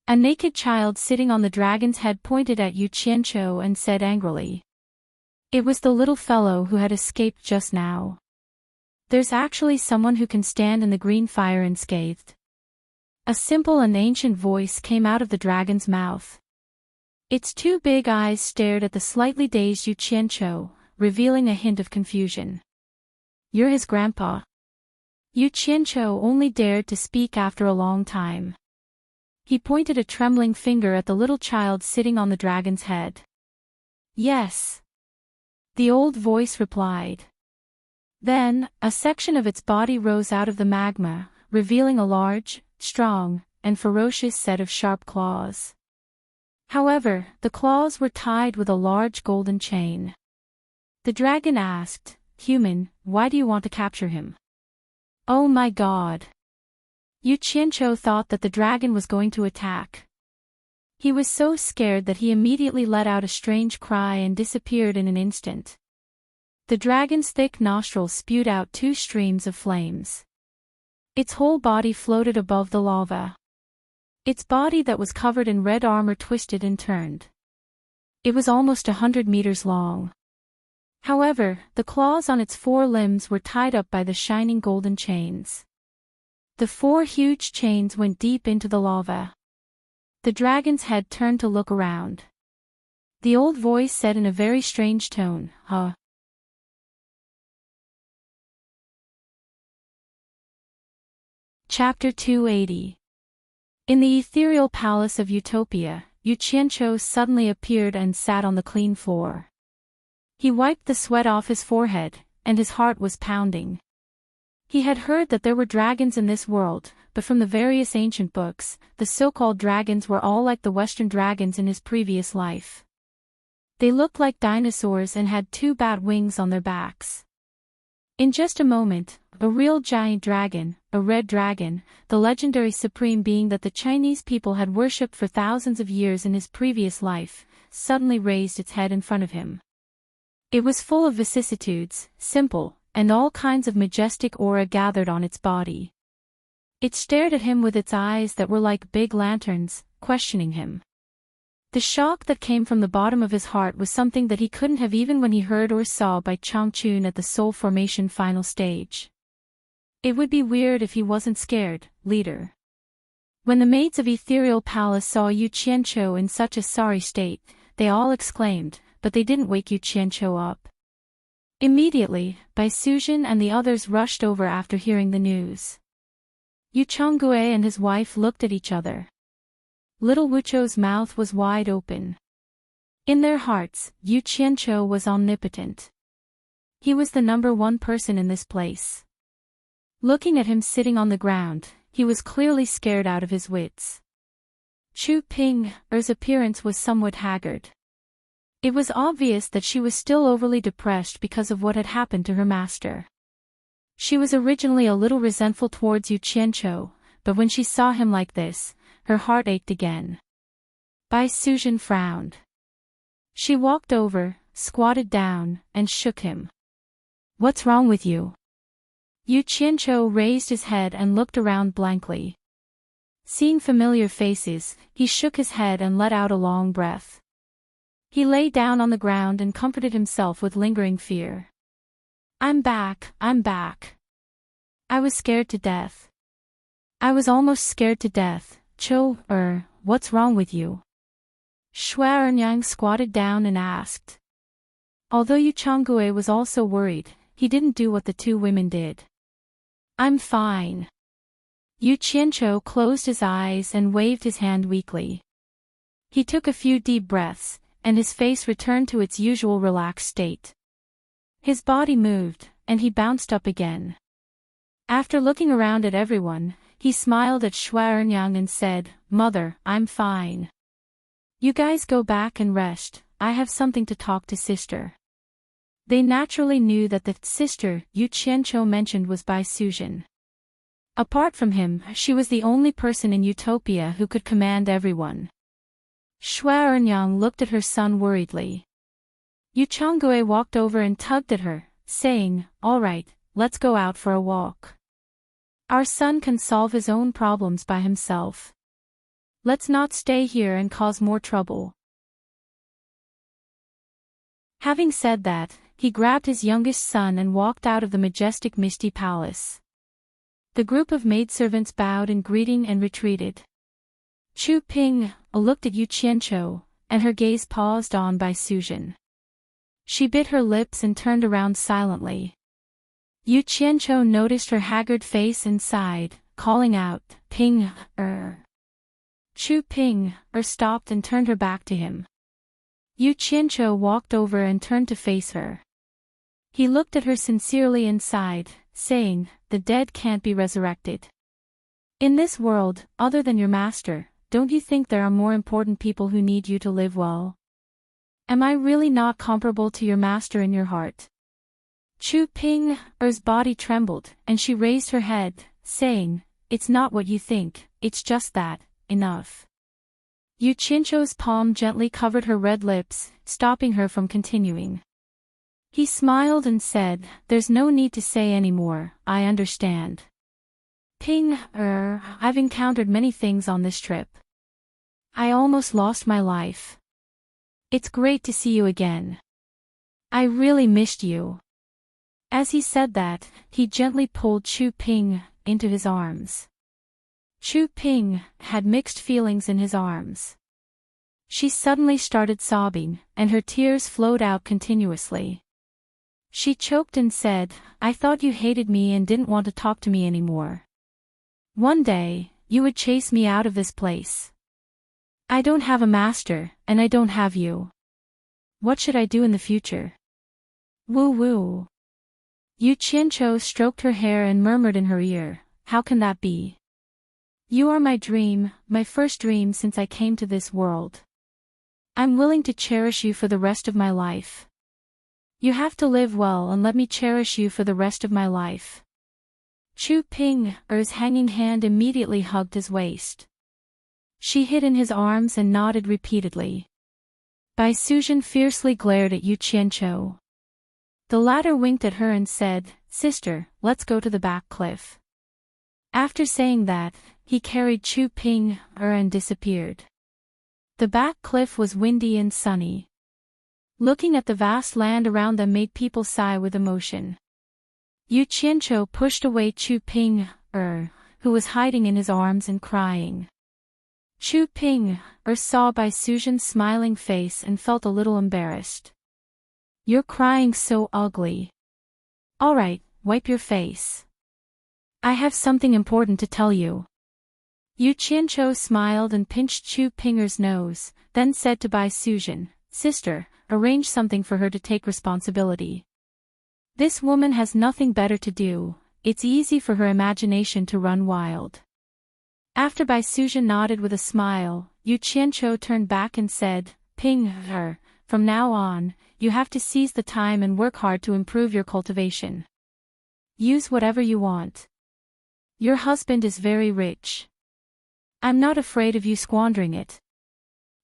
A naked child sitting on the dragon's head pointed at Yu Qianqiu and said angrily. It was the little fellow who had escaped just now. There's actually someone who can stand in the green fire unscathed. A simple and ancient voice came out of the dragon's mouth. Its two big eyes stared at the slightly dazed Yu Qianqiu, revealing a hint of confusion. You're his grandpa? Yu Qianqiu only dared to speak after a long time. He pointed a trembling finger at the little child sitting on the dragon's head. Yes. The old voice replied. Then, a section of its body rose out of the magma, revealing a large, strong, and ferocious set of sharp claws. However, the claws were tied with a large golden chain. The dragon asked, Human, why do you want to capture him? Oh my god! Yu Qianqiu thought that the dragon was going to attack. He was so scared that he immediately let out a strange cry and disappeared in an instant. The dragon's thick nostrils spewed out two streams of flames. Its whole body floated above the lava. Its body that was covered in red armor twisted and turned. It was almost 100 meters long. However, the claws on its four limbs were tied up by the shining golden chains. The four huge chains went deep into the lava. The dragon's head turned to look around. The old voice said in a very strange tone, Huh? Chapter 280. In the ethereal palace of Utopia, Yu Qianqiu suddenly appeared and sat on the clean floor. He wiped the sweat off his forehead, and his heart was pounding. He had heard that there were dragons in this world, but from the various ancient books, the so-called dragons were all like the Western dragons in his previous life. They looked like dinosaurs and had two bat wings on their backs. In just a moment, a real giant dragon, a red dragon, the legendary supreme being that the Chinese people had worshipped for thousands of years in his previous life, suddenly raised its head in front of him. It was full of vicissitudes, simple, and all kinds of majestic aura gathered on its body. It stared at him with its eyes that were like big lanterns, questioning him. The shock that came from the bottom of his heart was something that he couldn't have even when he heard or saw by Changchun at the Soul Formation final stage. It would be weird if he wasn't scared, leader. When the maids of Ethereal Palace saw Yu Qianqiu in such a sorry state, they all exclaimed, but they didn't wake Yu Qianqiu up. Immediately, Bai Suzhen and the others rushed over after hearing the news. Yu Changgue and his wife looked at each other. Little Wuchou's mouth was wide open. In their hearts, Yu Qianqiu was omnipotent. He was the number one person in this place. Looking at him sitting on the ground, he was clearly scared out of his wits. Chu Ping's appearance was somewhat haggard. It was obvious that she was still overly depressed because of what had happened to her master. She was originally a little resentful towards Yu Qianqiu, but when she saw him like this, her heart ached again. Bai Suzhen frowned. She walked over, squatted down, and shook him. What's wrong with you? Yu Qianqiu raised his head and looked around blankly. Seeing familiar faces, he shook his head and let out a long breath. He lay down on the ground and comforted himself with lingering fear. I'm back. I was scared to death. I was almost scared to death. What's wrong with you? Shui Ernyang squatted down and asked. Although Yu Changgue was also worried, he didn't do what the two women did. I'm fine. Yu Qianqiu closed his eyes and waved his hand weakly. He took a few deep breaths, and his face returned to its usual relaxed state. His body moved, and he bounced up again. After looking around at everyone, He smiled at Xuanyang and said, "Mother, I'm fine. You guys go back and rest, I have something to talk to sister." They naturally knew that the sister Yu Qianqiu mentioned was Bai Suzhen. Apart from him, she was the only person in Utopia who could command everyone. Xuanyang looked at her son worriedly. Yu Changui walked over and tugged at her, saying, "All right, let's go out for a walk. Our son can solve his own problems by himself. Let's not stay here and cause more trouble." Having said that, he grabbed his youngest son and walked out of the majestic Misty Palace. The group of maidservants bowed in greeting and retreated. Chu Ping looked at Yu Qianqiu, and her gaze paused on Bai Suzhen. She bit her lips and turned around silently. Yu Qianqiu noticed her haggard face and sighed, calling out, "Ping, Chu Ping stopped and turned her back to him. Yu Qianqiu walked over and turned to face her. He looked at her sincerely and sighed, saying, "The dead can't be resurrected. In this world, other than your master, don't you think there are more important people who need you to live well? Am I really not comparable to your master in your heart?" Chu Ping's body trembled, and she raised her head, saying, "It's not what you think, it's just that, enough." Yu Qianqiu's palm gently covered her red lips, stopping her from continuing. He smiled and said, "There's no need to say any more, I understand. Ping, I've encountered many things on this trip. I almost lost my life. It's great to see you again. I really missed you." As he said that, he gently pulled Chu Ping into his arms. Chu Ping had mixed feelings in his arms. She suddenly started sobbing, and her tears flowed out continuously. She choked and said, "I thought you hated me and didn't want to talk to me anymore. One day, you would chase me out of this place. I don't have a master, and I don't have you. What should I do in the future?" "Woo woo." Yu Qianqiu stroked her hair and murmured in her ear, "How can that be? You are my dream, my first dream since I came to this world. I'm willing to cherish you for the rest of my life. You have to live well and let me cherish you for the rest of my life." Chu Ping's hanging hand immediately hugged his waist. She hid in his arms and nodded repeatedly. Bai Suzhen fiercely glared at Yu Qianqiu. The latter winked at her and said, "Sister, let's go to the back cliff." After saying that, he carried Chu Ping and disappeared. The back cliff was windy and sunny. Looking at the vast land around them made people sigh with emotion. Yu Qianqiu pushed away Chu Ping, who was hiding in his arms and crying. Chu Ping saw Bai Suzhen's smiling face and felt a little embarrassed. "You're crying so ugly. All right, wipe your face. I have something important to tell you." Yu Qianqiu smiled and pinched Chu Ping's nose, then said to Bai Suzhen, "Sister, arrange something for her to take responsibility. This woman has nothing better to do, it's easy for her imagination to run wild." After Bai Suzhen nodded with a smile, Yu Qianqiu turned back and said, "Ping, from now on, you have to seize the time and work hard to improve your cultivation. Use whatever you want. Your husband is very rich. I'm not afraid of you squandering it.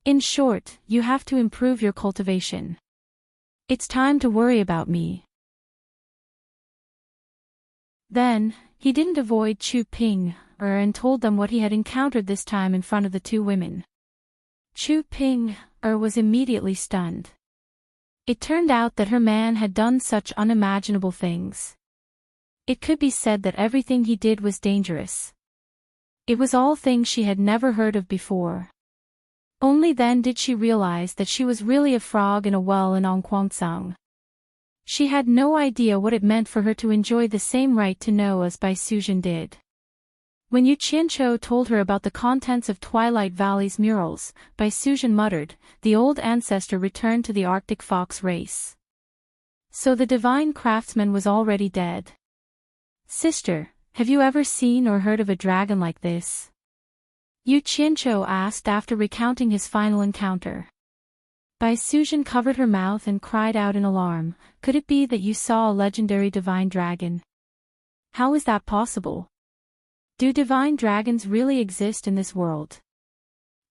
In short, you have to improve your cultivation. It's time to worry about me." Then, he didn't avoid Chu Ping and told them what he had encountered this time in front of the two women. Chu Ping was immediately stunned. It turned out that her man had done such unimaginable things. It could be said that everything he did was dangerous. It was all things she had never heard of before. Only then did she realize that she was really a frog in a well in Ongquangsang. She had no idea what it meant for her to enjoy the same right to know as Bai Suzhen did. When Yu Qianqiu told her about the contents of Twilight Valley's murals, Bai Suzhen muttered, "The old ancestor returned to the Arctic fox race. So the divine craftsman was already dead." "Sister, Have you ever seen or heard of a dragon like this? Yu Qianqiu asked after recounting his final encounter. Bai Suzhen covered her mouth and cried out in alarm. Could it be that you saw a legendary divine dragon? How is that possible? Do divine dragons really exist in this world?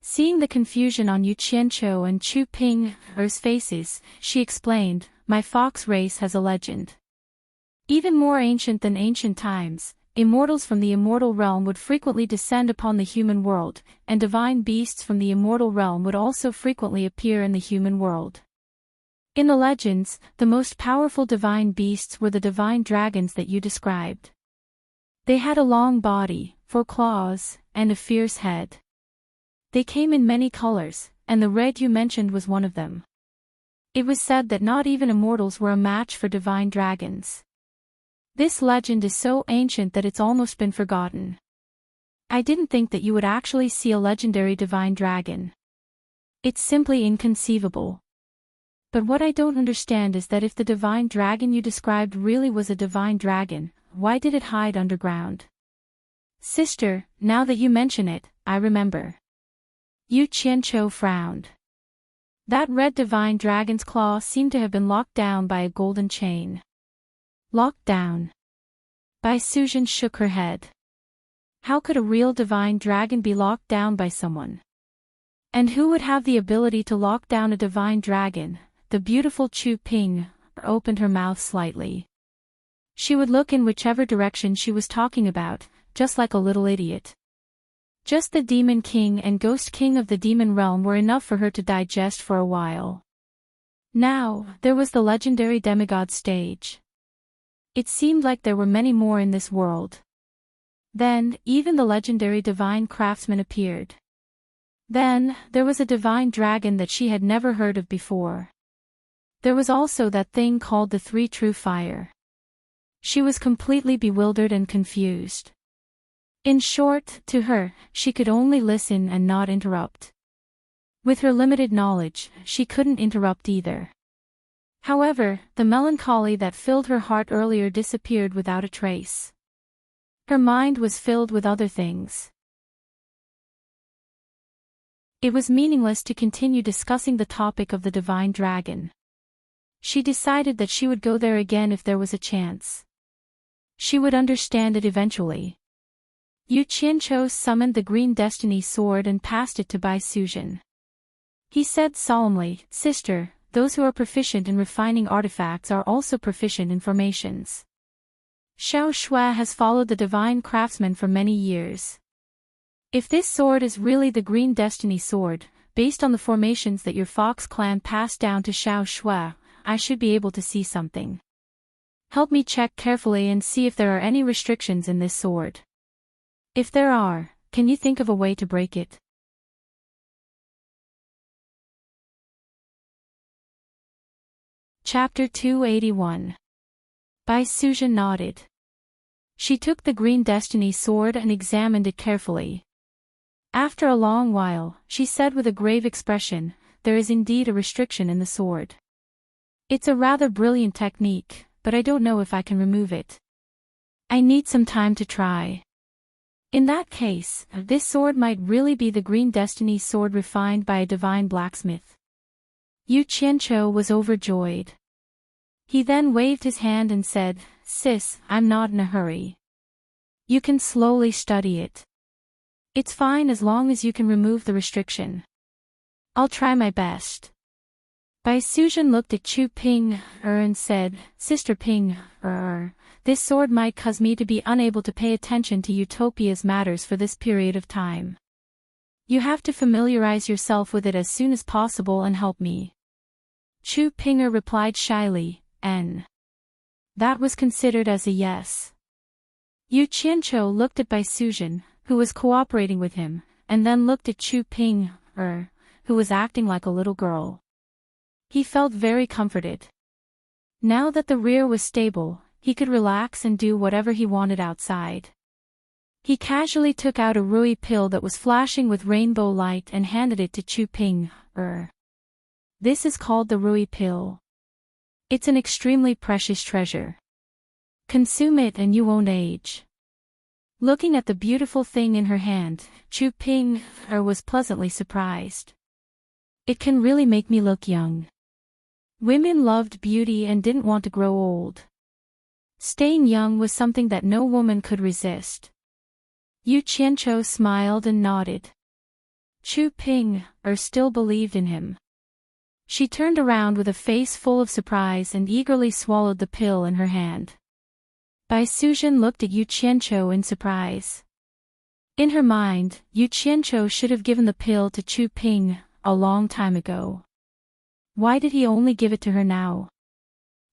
Seeing the confusion on Yu Qianqiu and Chu Ping's faces, she explained, my fox race has a legend. Even more ancient than ancient times, immortals from the immortal realm would frequently descend upon the human world, and divine beasts from the immortal realm would also frequently appear in the human world. In the legends, the most powerful divine beasts were the divine dragons that you described. They had a long body, 4 claws, and a fierce head. They came in many colors, and the red you mentioned was one of them. It was said that not even immortals were a match for divine dragons. This legend is so ancient that it's almost been forgotten. I didn't think that you would actually see a legendary divine dragon. It's simply inconceivable. But what I don't understand is that if the divine dragon you described really was a divine dragon, why did it hide underground? Sister, now that you mention it, I remember. Yu Qianqiu frowned. That red divine dragon's claw seemed to have been locked down by a golden chain. Locked down. Bai Suzhen shook her head. How could a real divine dragon be locked down by someone? And who would have the ability to lock down a divine dragon? The beautiful Chu Ping opened her mouth slightly. She would look in whichever direction she was talking about, just like a little idiot. Just the Demon King and Ghost King of the Demon Realm were enough for her to digest for a while. Now, there was the legendary demigod stage. It seemed like there were many more in this world. Then, even the legendary divine craftsman appeared. Then, there was a divine dragon that she had never heard of before. There was also that thing called the 3 True Fire. She was completely bewildered and confused. In short, to her, she could only listen and not interrupt. With her limited knowledge, she couldn't interrupt either. However, the melancholy that filled her heart earlier disappeared without a trace. Her mind was filled with other things. It was meaningless to continue discussing the topic of the divine dragon. She decided that she would go there again if there was a chance. She would understand it eventually. Yu Qianqiu summoned the Green Destiny sword and passed it to Bai Suzhen. He said solemnly, Sister, those who are proficient in refining artifacts are also proficient in formations. Xiao Shui has followed the divine craftsman for many years. If this sword is really the Green Destiny sword, based on the formations that your Fox clan passed down to Xiao Shui, I should be able to see something. Help me check carefully and see if there are any restrictions in this sword. If there are, can you think of a way to break it? Chapter 281. Bai Suzhen nodded. She took the Green Destiny sword and examined it carefully. After a long while, she said with a grave expression, there is indeed a restriction in the sword. It's a rather brilliant technique, but I don't know if I can remove it. I need some time to try. In that case, this sword might really be the Green Destiny sword refined by a divine blacksmith. Yu Qianqiu was overjoyed. He then waved his hand and said, Sis, I'm not in a hurry. You can slowly study it. It's fine as long as you can remove the restriction. I'll try my best. Bai Suzhen looked at Chu Ping and said, Sister Ping, this sword might cause me to be unable to pay attention to Utopia's matters for this period of time. You have to familiarize yourself with it as soon as possible and help me. Chu Pinger replied shyly, N. That was considered as a yes. Yu Qianqiu looked at Bai Suzhen, who was cooperating with him, and then looked at Chu Ping, who was acting like a little girl. He felt very comforted. Now that the rear was stable, he could relax and do whatever he wanted outside. He casually took out a Rui pill that was flashing with rainbow light and handed it to Chu Ping. This is called the Rui pill. It's an extremely precious treasure. Consume it and you won't age. Looking at the beautiful thing in her hand, Chu Ping was pleasantly surprised. It can really make me look young. Women loved beauty and didn't want to grow old. Staying young was something that no woman could resist. Yu Qianqiu smiled and nodded. Chu Ping still believed in him. She turned around with a face full of surprise and eagerly swallowed the pill in her hand. Bai Suzhen looked at Yu Qianqiu in surprise. In her mind, Yu Qianqiu should have given the pill to Chu Ping a long time ago. Why did he only give it to her now?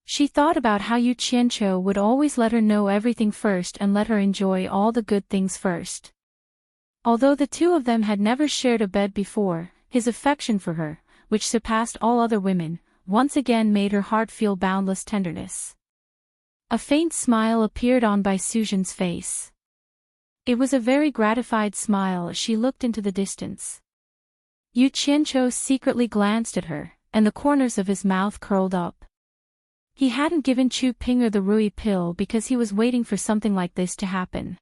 She thought about how Yu Qianqiu would always let her know everything first and let her enjoy all the good things first. Although the two of them had never shared a bed before, his affection for her, which surpassed all other women, once again made her heart feel boundless tenderness. A faint smile appeared on Bai Suzhen's face. It was a very gratified smile as she looked into the distance. Yu Qianqiu secretly glanced at her, and the corners of his mouth curled up. He hadn't given Chu Ping the Rui pill because he was waiting for something like this to happen.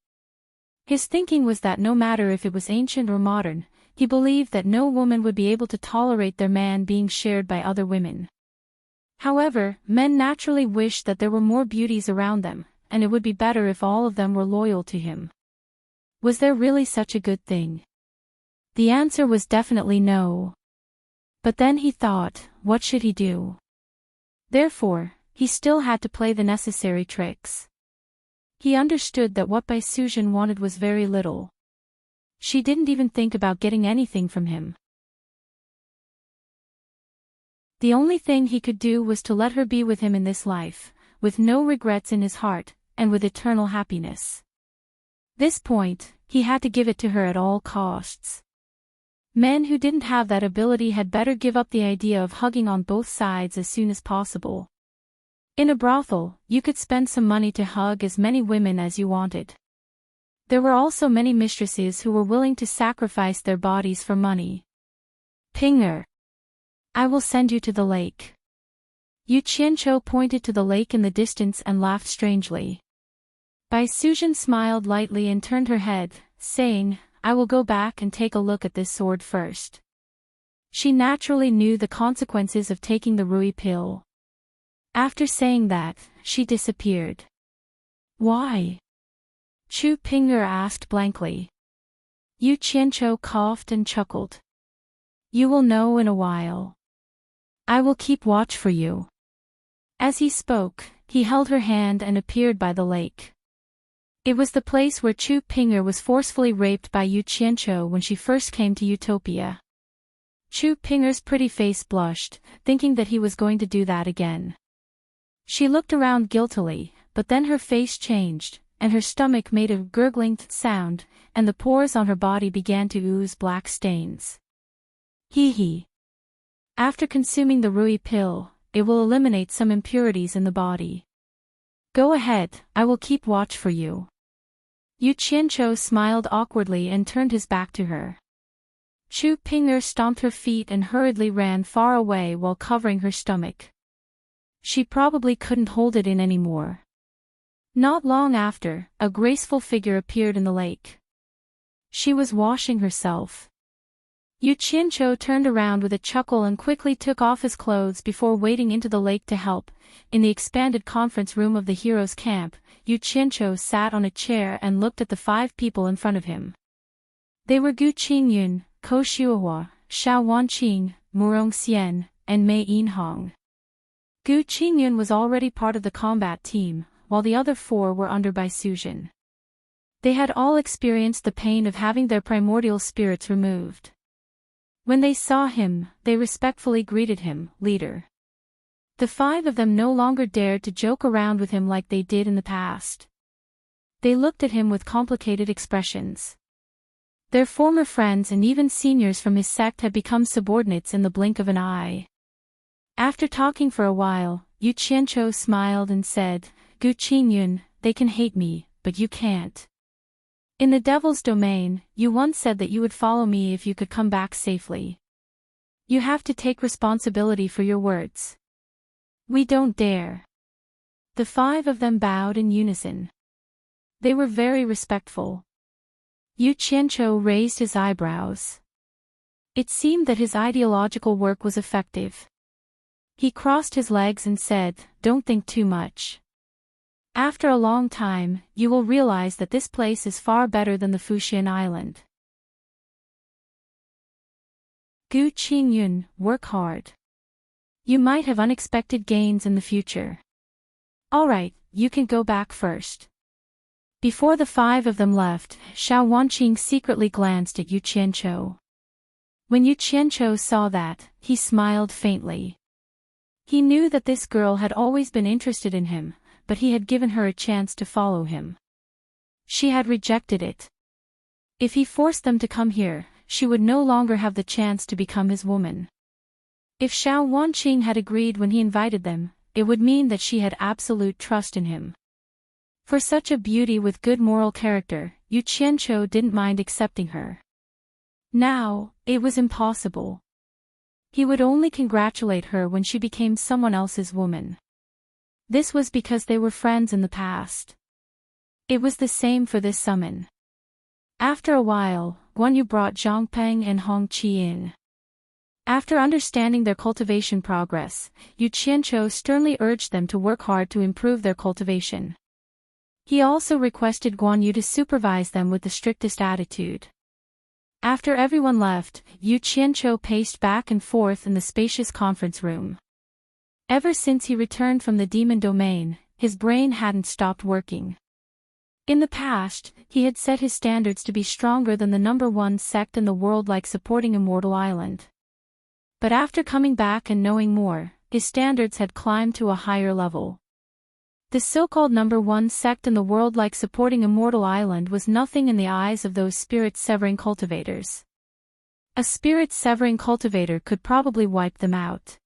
His thinking was that no matter if it was ancient or modern, he believed that no woman would be able to tolerate their man being shared by other women. However, men naturally wished that there were more beauties around them, and it would be better if all of them were loyal to him. Was there really such a good thing? The answer was definitely no. But then he thought, what should he do? Therefore, he still had to play the necessary tricks. He understood that what Bai Suzhen wanted was very little. She didn't even think about getting anything from him. The only thing he could do was to let her be with him in this life, with no regrets in his heart, and with eternal happiness. This point, he had to give it to her at all costs. Men who didn't have that ability had better give up the idea of hugging on both sides as soon as possible. In a brothel, you could spend some money to hug as many women as you wanted. There were also many mistresses who were willing to sacrifice their bodies for money. Pinger. I will send you to the lake. Yu Qianqiu pointed to the lake in the distance and laughed strangely. Bai Suzhen smiled lightly and turned her head, saying, I will go back and take a look at this sword first. She naturally knew the consequences of taking the Rui pill. After saying that, she disappeared. Why? Chu Pinger asked blankly. Yu Qianqiu coughed and chuckled. You will know in a while. I will keep watch for you. As he spoke, he held her hand and appeared by the lake. It was the place where Chu Pinger was forcefully raped by Yu Qianqiu when she first came to Utopia. Chu Pinger's pretty face blushed, thinking that he was going to do that again. She looked around guiltily, but then her face changed, and her stomach made a gurgling sound, and the pores on her body began to ooze black stains. Hee hee. After consuming the Rui pill, it will eliminate some impurities in the body. Go ahead, I will keep watch for you. Yu Qianqiu smiled awkwardly and turned his back to her. Chu Pinger stomped her feet and hurriedly ran far away while covering her stomach. She probably couldn't hold it in anymore. Not long after, a graceful figure appeared in the lake. She was washing herself. Yu Qianqiu turned around with a chuckle and quickly took off his clothes before wading into the lake to help. In the expanded conference room of the heroes' camp, Yu Qianqiu sat on a chair and looked at the 5 people in front of him. They were Gu Qingyun, Ko Shuahua, Xiao Wanqing, Murong Xian, and Mei Yinhong. Gu Qingyun was already part of the combat team, while the other 4 were under Bai Suzhen. They had all experienced the pain of having their primordial spirits removed. When they saw him, they respectfully greeted him, leader. The 5 of them no longer dared to joke around with him like they did in the past. They looked at him with complicated expressions. Their former friends and even seniors from his sect had become subordinates in the blink of an eye. After talking for a while, Yu Qianqiu smiled and said, Gu Qingyun, they can hate me, but you can't. In the devil's domain, you once said that you would follow me if you could come back safely. You have to take responsibility for your words. We don't dare. The 5 of them bowed in unison. They were very respectful. Yu Qianqiu raised his eyebrows. It seemed that his ideological work was effective. He crossed his legs and said, "Don't think too much. After a long time, you will realize that this place is far better than the Fuxian Island." Gu Qingyun, work hard. You might have unexpected gains in the future. Alright, you can go back first. Before the five of them left, Xiao Wanqing secretly glanced at Yu Qianqiu. When Yu Qianqiu saw that, he smiled faintly. He knew that this girl had always been interested in him, but he had given her a chance to follow him. She had rejected it. If he forced them to come here, she would no longer have the chance to become his woman. If Xiao Wanqing had agreed when he invited them, it would mean that she had absolute trust in him. For such a beauty with good moral character, Yu Qianqiu didn't mind accepting her. Now, it was impossible. He would only congratulate her when she became someone else's woman. This was because they were friends in the past. It was the same for this summon. After a while, Guan Yu brought Zhang Peng and Hong Qi in. After understanding their cultivation progress, Yu Qianqiu sternly urged them to work hard to improve their cultivation. He also requested Guan Yu to supervise them with the strictest attitude. After everyone left, Yu Qianqiu paced back and forth in the spacious conference room. Ever since he returned from the demon domain, his brain hadn't stopped working. In the past, he had set his standards to be stronger than the #1 sect in the world, like supporting Immortal Island. But after coming back and knowing more, his standards had climbed to a higher level. The so-called #1 sect in the world, like supporting Immortal Island, was nothing in the eyes of those spirit-severing cultivators. A spirit-severing cultivator could probably wipe them out.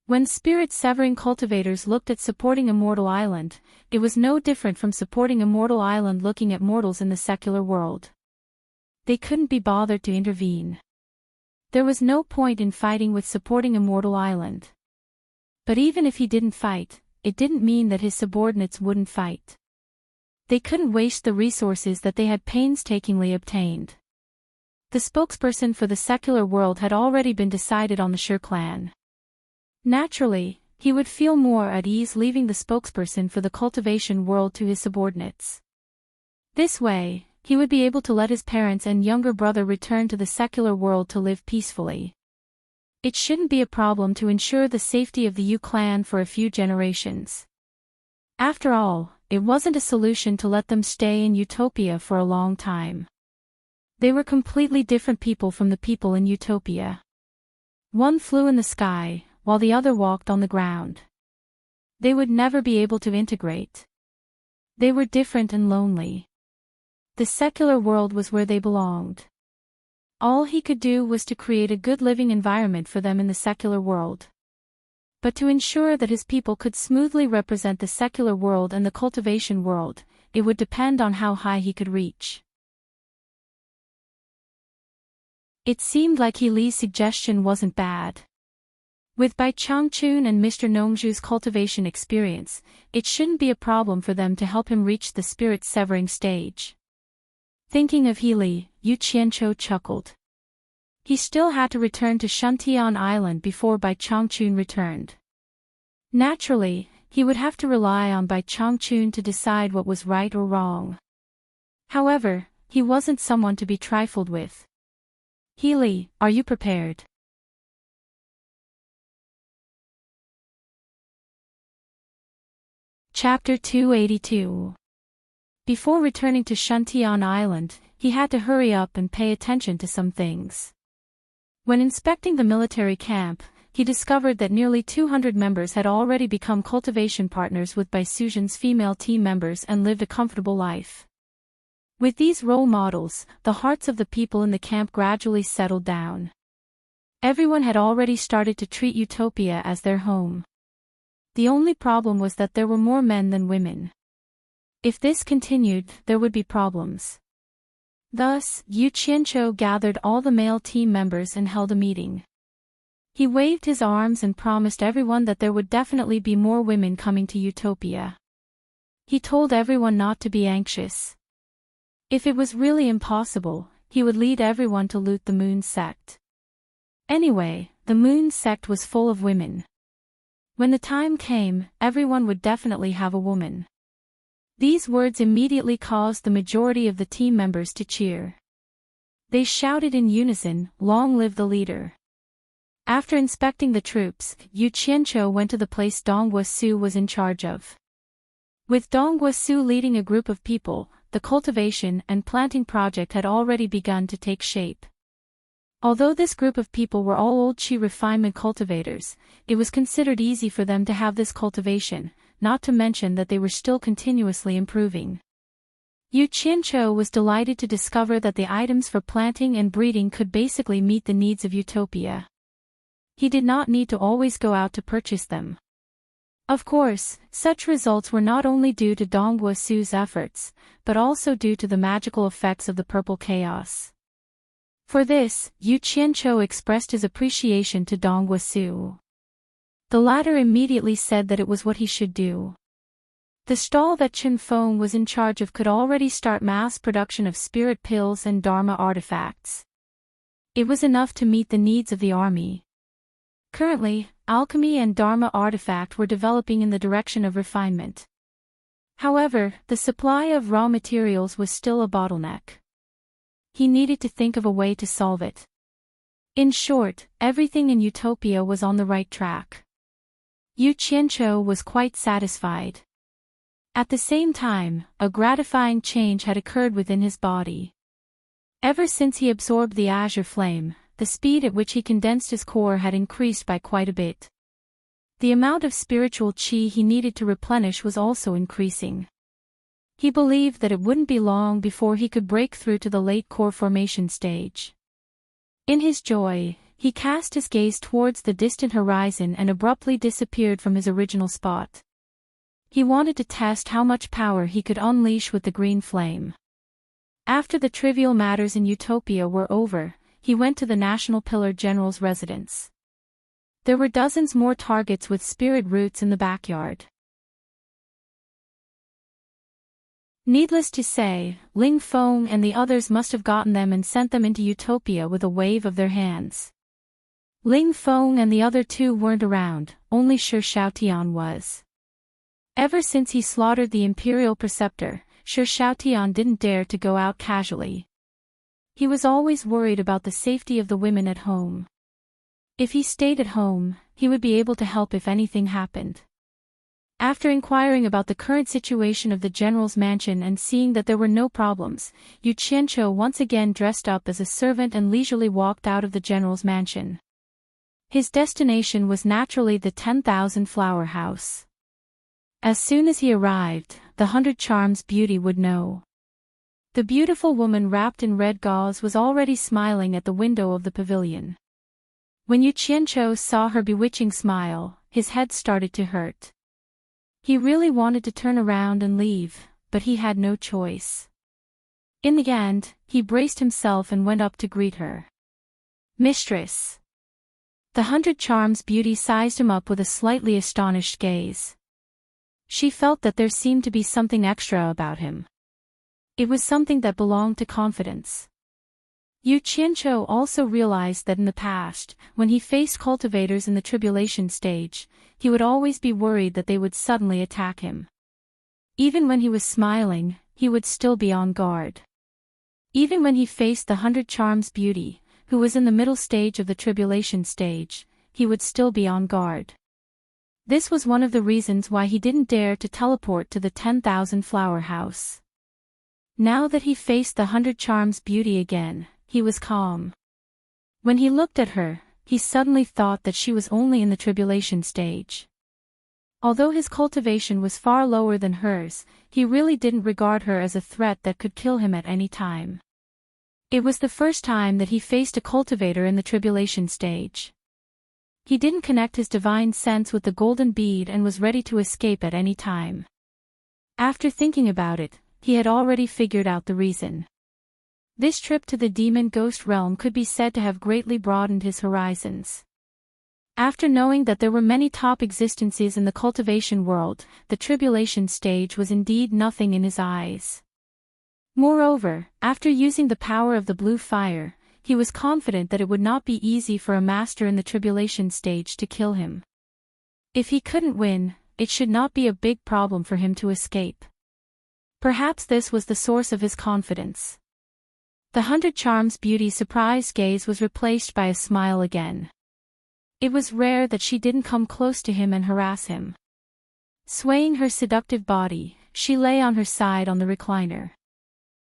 When spirit-severing cultivators looked at supporting Immortal Island, it was no different from supporting Immortal Island looking at mortals in the secular world. They couldn't be bothered to intervene. There was no point in fighting with supporting Immortal Island. But even if he didn't fight, it didn't mean that his subordinates wouldn't fight. They couldn't waste the resources that they had painstakingly obtained. The spokesperson for the secular world had already been decided on the Shi clan. Naturally, he would feel more at ease leaving the spokesperson for the cultivation world to his subordinates. This way, he would be able to let his parents and younger brother return to the secular world to live peacefully. It shouldn't be a problem to ensure the safety of the Yu clan for a few generations. After all, it wasn't a solution to let them stay in Utopia for a long time. They were completely different people from the people in Utopia. One flew in the sky, while the other walked on the ground. They would never be able to integrate. They were different and lonely. The secular world was where they belonged. All he could do was to create a good living environment for them in the secular world. But to ensure that his people could smoothly represent the secular world and the cultivation world, it would depend on how high he could reach. It seemed like He Li's suggestion wasn't bad. With Bai Changchun and Mr. Nongzhu's cultivation experience, it shouldn't be a problem for them to help him reach the spirit-severing stage. Thinking of He Li, Yu Qianqiu chuckled. He still had to return to Shuntian Island before Bai Changchun returned. Naturally, he would have to rely on Bai Changchun to decide what was right or wrong. However, he wasn't someone to be trifled with. He Li, are you prepared? Chapter 282. Before returning to Shuntian Island, he had to hurry up and pay attention to some things. When inspecting the military camp, he discovered that nearly 200 members had already become cultivation partners with Bai Suzhen's female team members and lived a comfortable life. With these role models, the hearts of the people in the camp gradually settled down. Everyone had already started to treat Utopia as their home. The only problem was that there were more men than women. If this continued, there would be problems. Thus, Yu Qianqiu gathered all the male team members and held a meeting. He waved his arms and promised everyone that there would definitely be more women coming to Utopia. He told everyone not to be anxious. If it was really impossible, he would lead everyone to loot the Moon sect. Anyway, the Moon sect was full of women. When the time came, everyone would definitely have a woman. These words immediately caused the majority of the team members to cheer. They shouted in unison, "Long live the leader." After inspecting the troops, Yu Qianqiu went to the place Dong Guosu was in charge of. With Dong Guosu leading a group of people, the cultivation and planting project had already begun to take shape. Although this group of people were all old qi refinement cultivators, it was considered easy for them to have this cultivation, not to mention that they were still continuously improving. Yu Qianqiu was delighted to discover that the items for planting and breeding could basically meet the needs of Utopia. He did not need to always go out to purchase them. Of course, such results were not only due to Dong Guosu's efforts, but also due to the magical effects of the purple chaos. For this, Yu Qianqiu expressed his appreciation to Dong Guosu. The latter immediately said that it was what he should do. The stall that Chen Feng was in charge of could already start mass production of spirit pills and Dharma artifacts. It was enough to meet the needs of the army. Currently, alchemy and Dharma artifact were developing in the direction of refinement. However, the supply of raw materials was still a bottleneck. He needed to think of a way to solve it. In short, everything in Utopia was on the right track. Yu Qianqiu was quite satisfied. At the same time, a gratifying change had occurred within his body. Ever since he absorbed the azure flame, the speed at which he condensed his core had increased by quite a bit. The amount of spiritual qi he needed to replenish was also increasing. He believed that it wouldn't be long before he could break through to the late core formation stage. In his joy, he cast his gaze towards the distant horizon and abruptly disappeared from his original spot. He wanted to test how much power he could unleash with the green flame. After the trivial matters in Utopia were over, he went to the National Pillar General's residence. There were dozens more targets with spirit roots in the backyard. Needless to say, Ling Feng and the others must have gotten them and sent them into Utopia with a wave of their hands. Ling Feng and the other two weren't around, only Shi Shaotian was. Ever since he slaughtered the Imperial Preceptor, Shi Shaotian didn't dare to go out casually. He was always worried about the safety of the women at home. If he stayed at home, he would be able to help if anything happened. After inquiring about the current situation of the general's mansion and seeing that there were no problems, Yu Qianqiu once again dressed up as a servant and leisurely walked out of the general's mansion. His destination was naturally the 10,000 flower house. As soon as he arrived, the 100 Charms beauty would know. The beautiful woman wrapped in red gauze was already smiling at the window of the pavilion. When Yu Qianqiu saw her bewitching smile, his head started to hurt. He really wanted to turn around and leave, but he had no choice. In the end, he braced himself and went up to greet her. "Mistress." The 100 Charms beauty sized him up with a slightly astonished gaze. She felt that there seemed to be something extra about him. It was something that belonged to confidence. Yu Qianqiu also realized that in the past, when he faced cultivators in the tribulation stage, he would always be worried that they would suddenly attack him. Even when he was smiling, he would still be on guard. Even when he faced the 100 Charms beauty, who was in the middle stage of the tribulation stage, he would still be on guard. This was one of the reasons why he didn't dare to teleport to the 10,000 flower house. Now that he faced the 100 Charms beauty again, he was calm. When he looked at her, he suddenly thought that she was only in the tribulation stage. Although his cultivation was far lower than hers, he really didn't regard her as a threat that could kill him at any time. It was the first time that he faced a cultivator in the tribulation stage. He didn't connect his divine sense with the golden bead and was ready to escape at any time. After thinking about it, he had already figured out the reason. This trip to the demon ghost realm could be said to have greatly broadened his horizons. After knowing that there were many top existences in the cultivation world, the tribulation stage was indeed nothing in his eyes. Moreover, after using the power of the blue fire, he was confident that it would not be easy for a master in the tribulation stage to kill him. If he couldn't win, it should not be a big problem for him to escape. Perhaps this was the source of his confidence. The 100 Charms Beauty's surprised gaze was replaced by a smile again. It was rare that she didn't come close to him and harass him. Swaying her seductive body, she lay on her side on the recliner.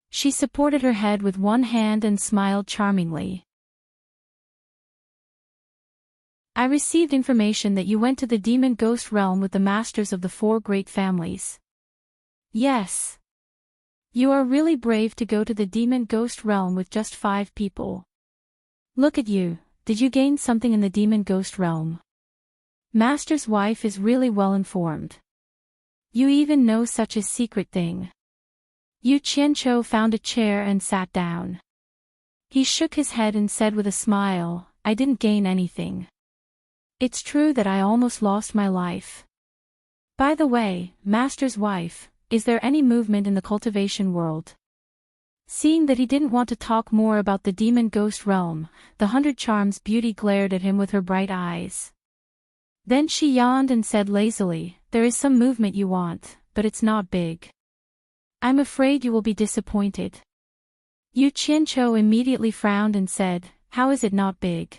She supported her head with one hand and smiled charmingly. I received information that you went to the demon ghost realm with the masters of the 4 great families. Yes. You are really brave to go to the demon ghost realm with just 5 people. Look at you. Did you gain something in the demon ghost realm? Master's wife is really well informed. You even know such a secret thing. Yu Qianqiu found a chair and sat down. He shook his head and said with a smile, I didn't gain anything. It's true that I almost lost my life. By the way, Master's wife, is there any movement in the cultivation world? Seeing that he didn't want to talk more about the demon ghost realm, the 100 Charms Beauty glared at him with her bright eyes. Then she yawned and said lazily, there is some movement you want, but it's not big. I'm afraid you will be disappointed. Yu Qianqiu immediately frowned and said, how is it not big?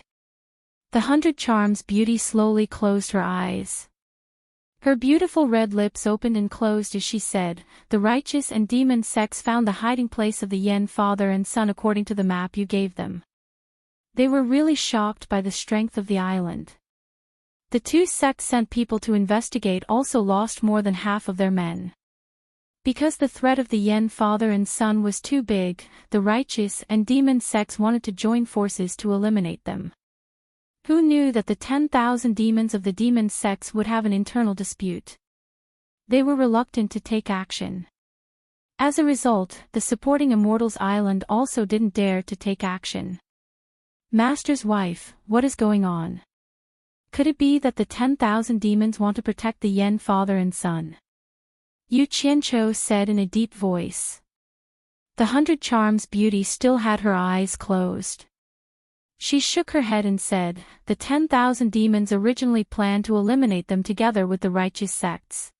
The 100 Charms Beauty slowly closed her eyes. Her beautiful red lips opened and closed as she said, the righteous and demon sects found the hiding place of the Yen father and son according to the map you gave them. They were really shocked by the strength of the island. The 2 sects sent people to investigate also lost more than half of their men. Because the threat of the Yen father and son was too big, the righteous and demon sects wanted to join forces to eliminate them. Who knew that the 10,000 demons of the demon sects would have an internal dispute? They were reluctant to take action. As a result, the supporting Immortals Island also didn't dare to take action. Master's wife, what is going on? Could it be that the 10,000 demons want to protect the Yen father and son? Yu Qianqiu said in a deep voice. The 100 Charms Beauty still had her eyes closed. She shook her head and said, the 10,000 demons originally planned to eliminate them together with the righteous sects.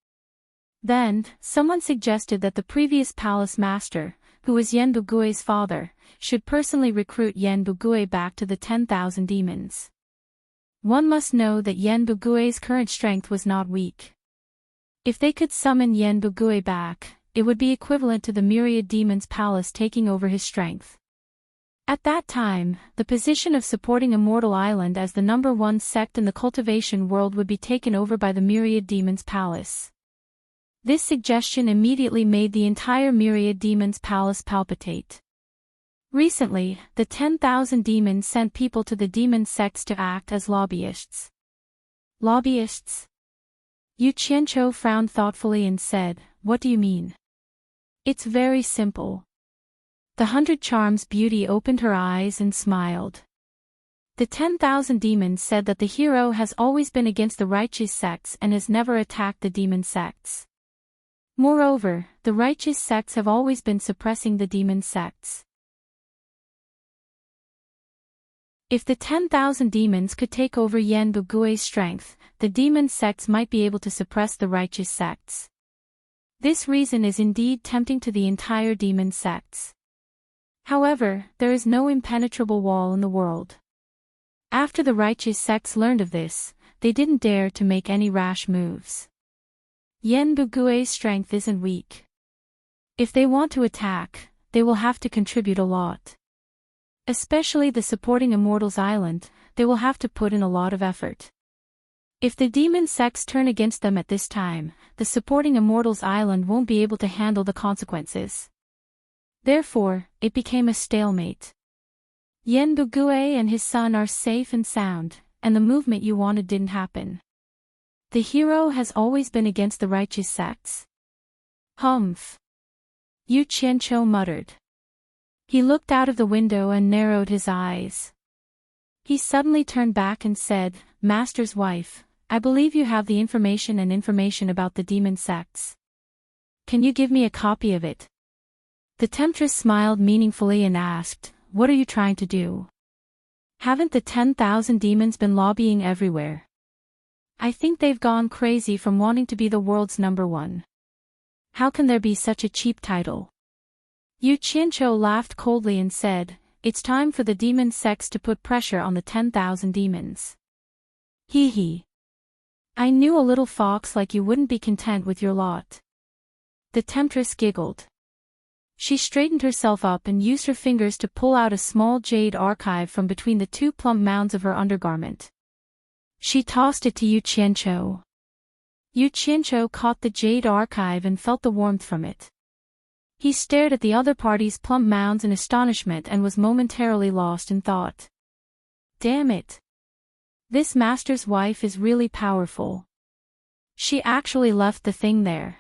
Then, someone suggested that the previous palace master, who was Yen Bugui's father, should personally recruit Yen Bugui back to the 10,000 demons. One must know that Yen Bugui's current strength was not weak. If they could summon Yen Bugui back, it would be equivalent to the myriad demons' palace taking over his strength. At that time, the position of supporting Immortal Island as the #1 sect in the cultivation world would be taken over by the Myriad Demons Palace. This suggestion immediately made the entire Myriad Demons Palace palpitate. Recently, the 10,000 demons sent people to the demon sects to act as lobbyists. Lobbyists? Yu Qianqiu frowned thoughtfully and said, what do you mean? It's very simple. The 100 Charms Beauty opened her eyes and smiled. The 10,000 demons said that the hero has always been against the righteous sects and has never attacked the demon sects. Moreover, the righteous sects have always been suppressing the demon sects. If the 10,000 demons could take over Yen Bugui's strength, the demon sects might be able to suppress the righteous sects. This reason is indeed tempting to the entire demon sects. However, there is no impenetrable wall in the world. After the righteous sects learned of this, they didn't dare to make any rash moves. Yen Bugui's strength isn't weak. If they want to attack, they will have to contribute a lot. Especially the supporting Immortals Island, they will have to put in a lot of effort. If the demon sects turn against them at this time, the supporting Immortals Island won't be able to handle the consequences. Therefore, it became a stalemate. Yen Bugui and his son are safe and sound, and the movement you wanted didn't happen. The hero has always been against the righteous sects. Humph. Yu Qianqiu muttered. He looked out of the window and narrowed his eyes. He suddenly turned back and said, "Master's wife, I believe you have the information about the demon sects. Can you give me a copy of it?" The temptress smiled meaningfully and asked, "What are you trying to do? Haven't the 10,000 demons been lobbying everywhere? I think they've gone crazy from wanting to be the world's #1. How can there be such a cheap title?" Yu Qianqiu laughed coldly and said, "It's time for the demon sects to put pressure on the 10,000 demons. Hee hee. I knew a little fox like you wouldn't be content with your lot." The temptress giggled. She straightened herself up and used her fingers to pull out a small jade archive from between the two plump mounds of her undergarment. She tossed it to Yu Qianqiu. Yu Qianqiu caught the jade archive and felt the warmth from it. He stared at the other party's plump mounds in astonishment and was momentarily lost in thought. Damn it! This master's wife is really powerful. She actually left the thing there.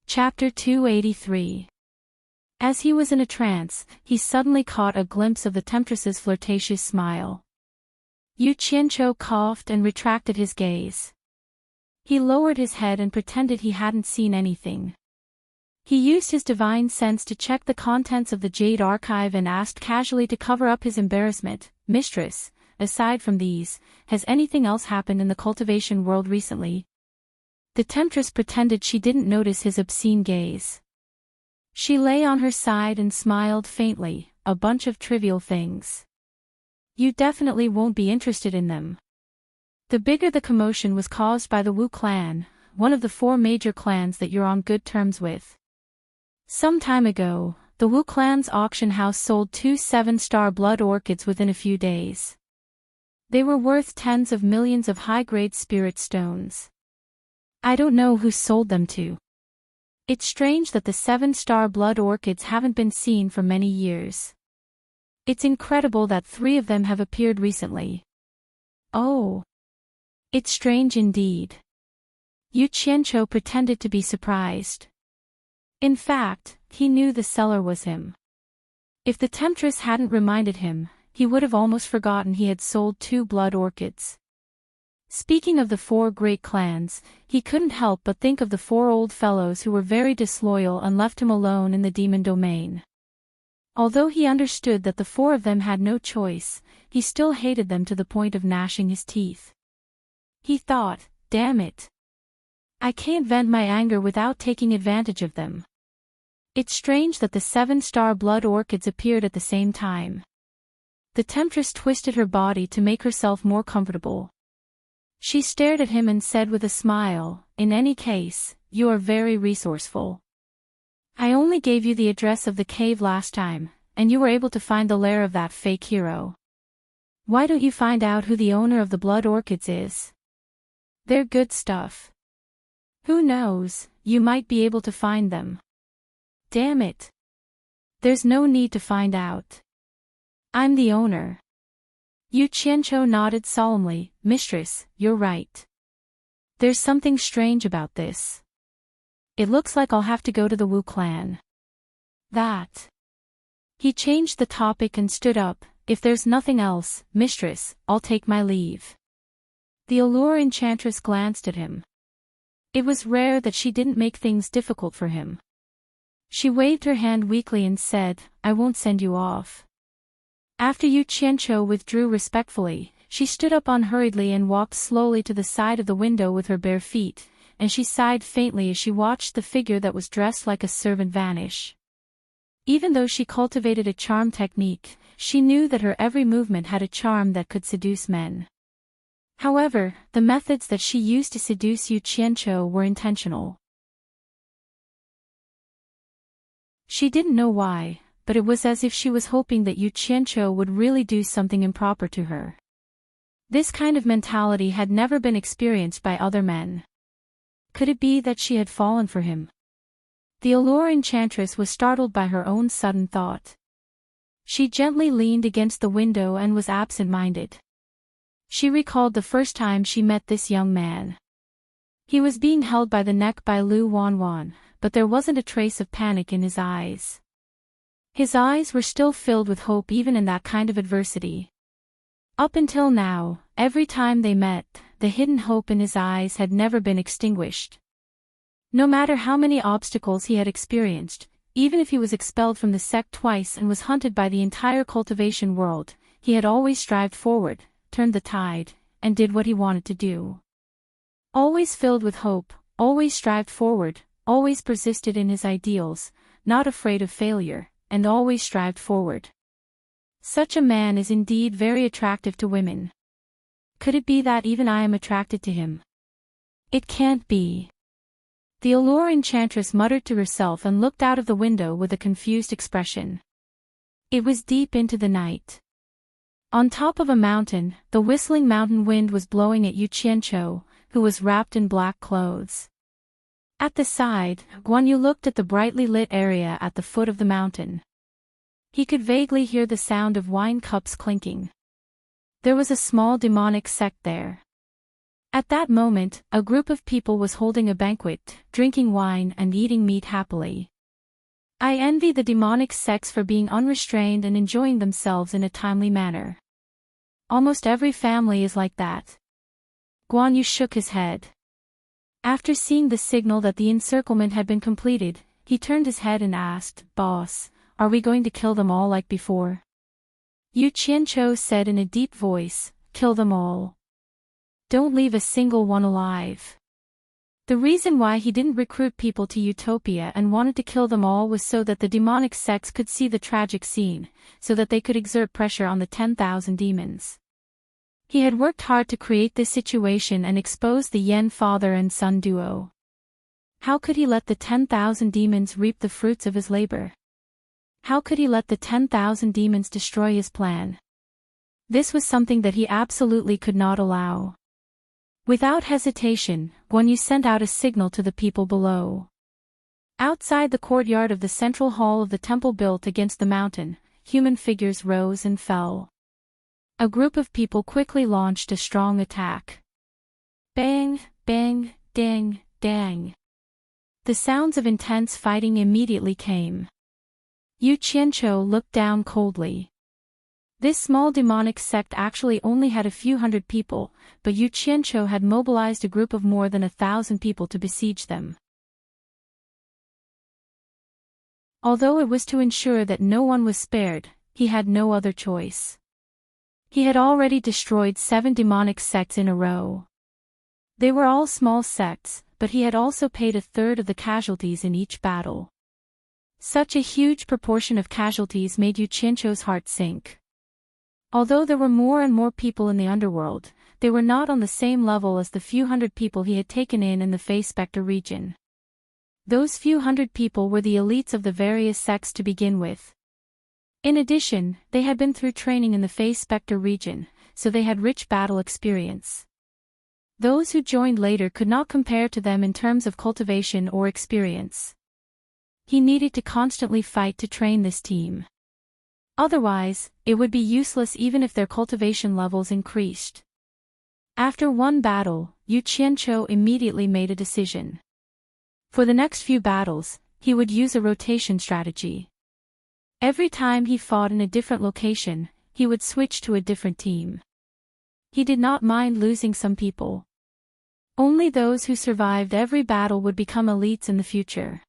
Chapter 283. As he was in a trance, he suddenly caught a glimpse of the temptress's flirtatious smile. Yu Qianqiu coughed and retracted his gaze. He lowered his head and pretended he hadn't seen anything. He used his divine sense to check the contents of the jade archive and asked casually to cover up his embarrassment, "Mistress, aside from these, has anything else happened in the cultivation world recently?" The temptress pretended she didn't notice his obscene gaze. She lay on her side and smiled faintly, "A bunch of trivial things. You definitely won't be interested in them." The bigger the commotion was caused by the Wu clan, one of the 4 major clans that you're on good terms with. Some time ago, the Wu clan's auction house sold 2 7-star blood orchids within a few days. They were worth tens of millions of high-grade spirit stones. I don't know who sold them to. It's strange that the 7-star blood orchids haven't been seen for many years. It's incredible that 3 of them have appeared recently. Oh. It's strange indeed. Yu Qianqiu pretended to be surprised. In fact, he knew the seller was him. If the temptress hadn't reminded him, he would have almost forgotten he had sold 2 blood orchids. Speaking of the 4 great clans, he couldn't help but think of the 4 old fellows who were very disloyal and left him alone in the demon domain. Although he understood that the 4 of them had no choice, he still hated them to the point of gnashing his teeth. He thought, "Damn it. I can't vent my anger without taking advantage of them." It's strange that the 7-star blood orchids appeared at the same time. The temptress twisted her body to make herself more comfortable. She stared at him and said with a smile, "In any case, you are very resourceful. I only gave you the address of the cave last time, and you were able to find the lair of that fake hero. Why don't you find out who the owner of the blood orchids is? They're good stuff. Who knows, you might be able to find them." Damn it. There's no need to find out. I'm the owner. Yu Qianqiu nodded solemnly, "Mistress, you're right. There's something strange about this. It looks like I'll have to go to the Wu clan." That. He changed the topic and stood up, "If there's nothing else, mistress, I'll take my leave." The allure enchantress glanced at him. It was rare that she didn't make things difficult for him. She waved her hand weakly and said, "I won't send you off." After Yu Qianqiu withdrew respectfully, she stood up unhurriedly and walked slowly to the side of the window with her bare feet, and she sighed faintly as she watched the figure that was dressed like a servant vanish. Even though she cultivated a charm technique, she knew that her every movement had a charm that could seduce men. However, the methods that she used to seduce Yu Qianqiu were intentional. She didn't know why, but it was as if she was hoping that Yu Qianqiu would really do something improper to her. This kind of mentality had never been experienced by other men. Could it be that she had fallen for him? The allure enchantress was startled by her own sudden thought. She gently leaned against the window and was absent-minded. She recalled the first time she met this young man. He was being held by the neck by Lu Wanwan, but there wasn't a trace of panic in his eyes. His eyes were still filled with hope even in that kind of adversity. Up until now, every time they met, the hidden hope in his eyes had never been extinguished. No matter how many obstacles he had experienced, even if he was expelled from the sect twice and was hunted by the entire cultivation world, he had always strived forward, turned the tide, and did what he wanted to do. Always filled with hope, always strived forward, always persisted in his ideals, not afraid of failure, and always strived forward. Such a man is indeed very attractive to women. Could it be that even I am attracted to him? It can't be. The allure enchantress muttered to herself and looked out of the window with a confused expression. It was deep into the night. On top of a mountain, the whistling mountain wind was blowing at Yu Qianqiu, who was wrapped in black clothes. At the side, Guan Yu looked at the brightly lit area at the foot of the mountain. He could vaguely hear the sound of wine cups clinking. There was a small demonic sect there. At that moment, a group of people was holding a banquet, drinking wine and eating meat happily. I envy the demonic sects for being unrestrained and enjoying themselves in a timely manner. Almost every family is like that. Guan Yu shook his head. After seeing the signal that the encirclement had been completed, he turned his head and asked, "Boss, are we going to kill them all like before?" Yu Qianqiu said in a deep voice, "Kill them all. Don't leave a single one alive." The reason why he didn't recruit people to Utopia and wanted to kill them all was so that the demonic sects could see the tragic scene, so that they could exert pressure on the 10,000 demons. He had worked hard to create this situation and expose the Yen father and son duo. How could he let the 10,000 demons reap the fruits of his labor? How could he let the 10,000 demons destroy his plan? This was something that he absolutely could not allow. Without hesitation, Guan Yu sent out a signal to the people below. Outside the courtyard of the central hall of the temple built against the mountain, human figures rose and fell. A group of people quickly launched a strong attack. Bang, bang, dang, dang. The sounds of intense fighting immediately came. Yu Qianqiu looked down coldly. This small demonic sect actually only had a few hundred people, but Yu Qianqiu had mobilized a group of more than 1,000 people to besiege them. Although it was to ensure that no one was spared, he had no other choice. He had already destroyed 7 demonic sects in a row. They were all small sects, but he had also paid a third of the casualties in each battle. Such a huge proportion of casualties made Yu Qianqiu's heart sink. Although there were more and more people in the underworld, they were not on the same level as the few hundred people he had taken in the Face Spectre region. Those few hundred people were the elites of the various sects to begin with. In addition, they had been through training in the Face Spectre region, so they had rich battle experience. Those who joined later could not compare to them in terms of cultivation or experience. He needed to constantly fight to train this team. Otherwise, it would be useless even if their cultivation levels increased. After one battle, Yu Qianqiu immediately made a decision. For the next few battles, he would use a rotation strategy. Every time he fought in a different location, he would switch to a different team. He did not mind losing some people. Only those who survived every battle would become elites in the future.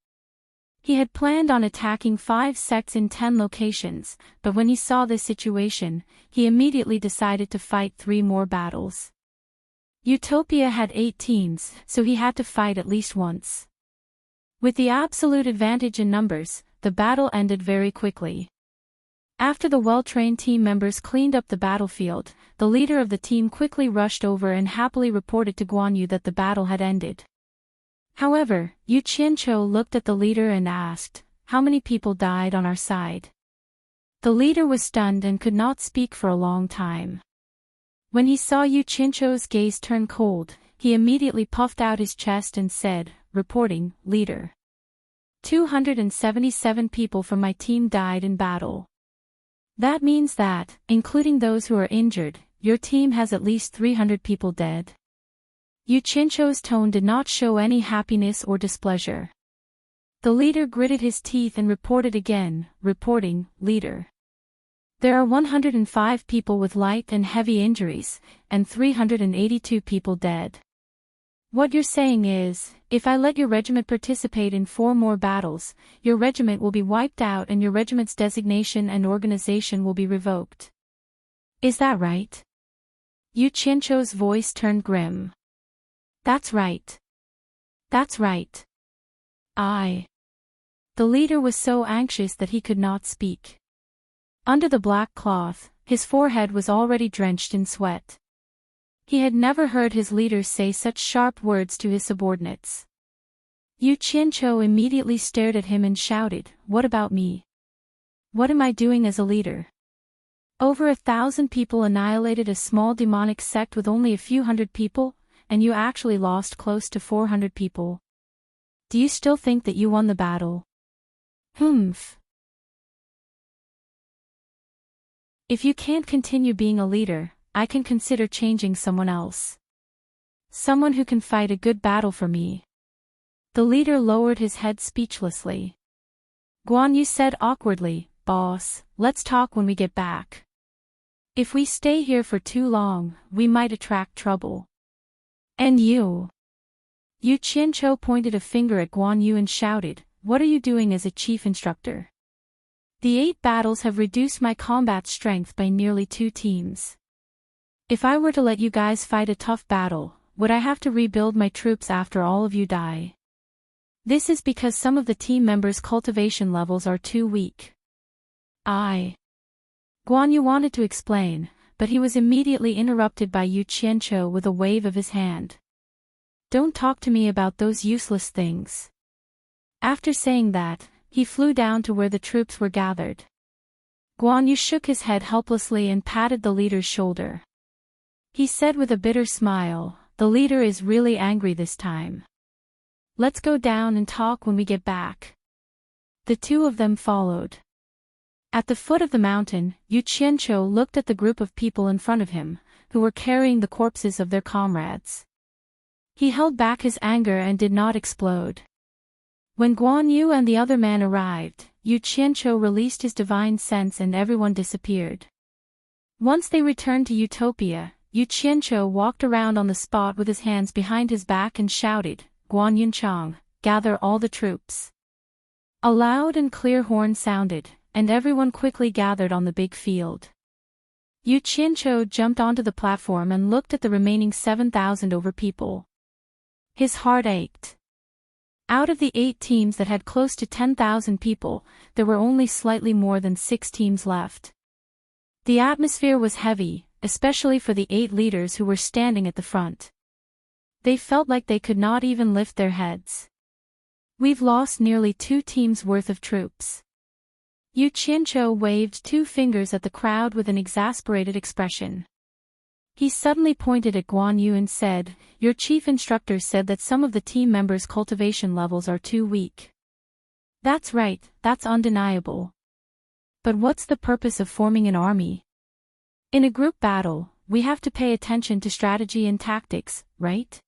He had planned on attacking 5 sects in 10 locations, but when he saw this situation, he immediately decided to fight 3 more battles. Utopia had 8 teams, so he had to fight at least once. With the absolute advantage in numbers, the battle ended very quickly. After the well-trained team members cleaned up the battlefield, the leader of the team quickly rushed over and happily reported to Guan Yu that the battle had ended. However, Yu Qianqiu looked at the leader and asked, "How many people died on our side?" The leader was stunned and could not speak for a long time. When he saw Yu Qianqiu's gaze turn cold, he immediately puffed out his chest and said, reporting, "Leader. 277 people from my team died in battle. That means that, including those who are injured, your team has at least 300 people dead." Yu Qianzhou's tone did not show any happiness or displeasure. The leader gritted his teeth and reported again, reporting, "Leader. There are 105 people with light and heavy injuries, and 382 people dead. What you're saying is, if I let your regiment participate in 4 more battles, your regiment will be wiped out and your regiment's designation and organization will be revoked. Is that right?" Yu Qianzhou's voice turned grim. "That's right. That's right. The leader was so anxious that he could not speak. Under the black cloth, his forehead was already drenched in sweat. He had never heard his leader say such sharp words to his subordinates. Yu Qianzhou immediately stared at him and shouted, "What about me? What am I doing as a leader? Over 1,000 people annihilated a small demonic sect with only a few hundred people, and you actually lost close to 400 people. Do you still think that you won the battle? Humph. If you can't continue being a leader, I can consider changing someone else. Someone who can fight a good battle for me." The leader lowered his head speechlessly. Guan Yu said awkwardly, "Boss, let's talk when we get back. If we stay here for too long, we might attract trouble." "And you?" Yu Qianzhou pointed a finger at Guan Yu and shouted, "What are you doing as a chief instructor? The 8 battles have reduced my combat strength by nearly 2 teams. If I were to let you guys fight a tough battle, would I have to rebuild my troops after all of you die? This is because some of the team members' cultivation levels are too weak." Guan Yu wanted to explain, but he was immediately interrupted by Yu Qianzhou with a wave of his hand. "Don't talk to me about those useless things." After saying that, he flew down to where the troops were gathered. Guan Yu shook his head helplessly and patted the leader's shoulder. He said with a bitter smile, "The leader is really angry this time. Let's go down and talk when we get back." The two of them followed. At the foot of the mountain, Yu Qianzhou looked at the group of people in front of him, who were carrying the corpses of their comrades. He held back his anger and did not explode. When Guan Yu and the other man arrived, Yu Qianzhou released his divine sense and everyone disappeared. Once they returned to Utopia, Yu Qianzhou walked around on the spot with his hands behind his back and shouted, "Guan Yunchang, gather all the troops." A loud and clear horn sounded, and everyone quickly gathered on the big field. Yu Qianzhou jumped onto the platform and looked at the remaining 7,000 over people. His heart ached. Out of the 8 teams that had close to 10,000 people, there were only slightly more than 6 teams left. The atmosphere was heavy, especially for the 8 leaders who were standing at the front. They felt like they could not even lift their heads. "We've lost nearly 2 teams' worth of troops." Yu Qianzhou waved 2 fingers at the crowd with an exasperated expression. He suddenly pointed at Guan Yu and said, "Your chief instructor said that some of the team members' cultivation levels are too weak." "That's right, that's undeniable. But what's the purpose of forming an army? In a group battle, we have to pay attention to strategy and tactics, right?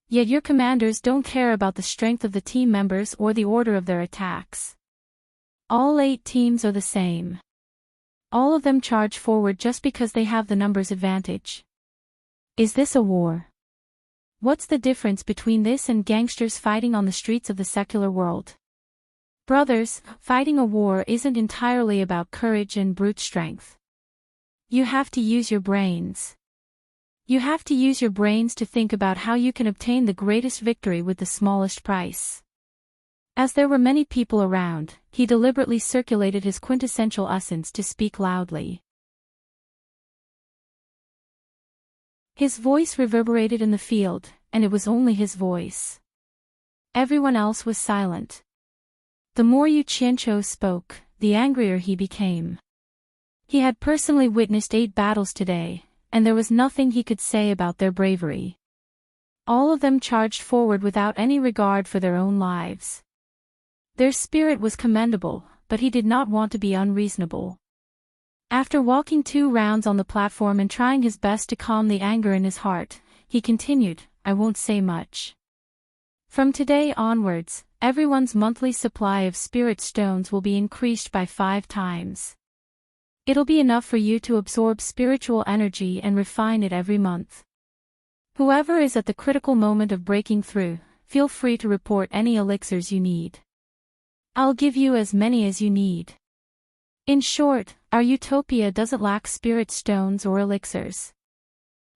Yet your commanders don't care about the strength of the team members or the order of their attacks. All 8 teams are the same. All of them charge forward just because they have the numbers advantage. Is this a war? What's the difference between this and gangsters fighting on the streets of the secular world? Brothers, fighting a war isn't entirely about courage and brute strength. You have to use your brains. You have to use your brains to think about how you can obtain the greatest victory with the smallest price." As there were many people around, he deliberately circulated his quintessential essence to speak loudly. His voice reverberated in the field, and it was only his voice. Everyone else was silent. The more Yu Qianzhou spoke, the angrier he became. He had personally witnessed 8 battles today, and there was nothing he could say about their bravery. All of them charged forward without any regard for their own lives. Their spirit was commendable, but he did not want to be unreasonable. After walking 2 rounds on the platform and trying his best to calm the anger in his heart, he continued, I won't say much. From today onwards, everyone's monthly supply of spirit stones will be increased by 5 times. It'll be enough for you to absorb spiritual energy and refine it every month. Whoever is at the critical moment of breaking through, feel free to report any elixirs you need. I'll give you as many as you need. In short, our utopia doesn't lack spirit stones or elixirs.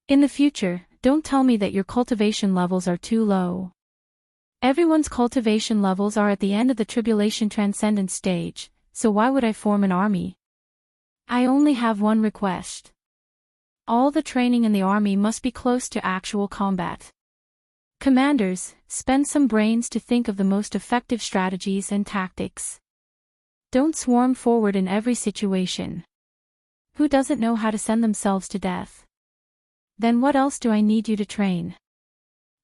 In the future, don't tell me that your cultivation levels are too low. Everyone's cultivation levels are at the end of the tribulation transcendence stage, so why would I form an army? I only have one request. All the training in the army must be close to actual combat. Commanders, spend some brains to think of the most effective strategies and tactics. Don't swarm forward in every situation. Who doesn't know how to send themselves to death? Then what else do I need you to train?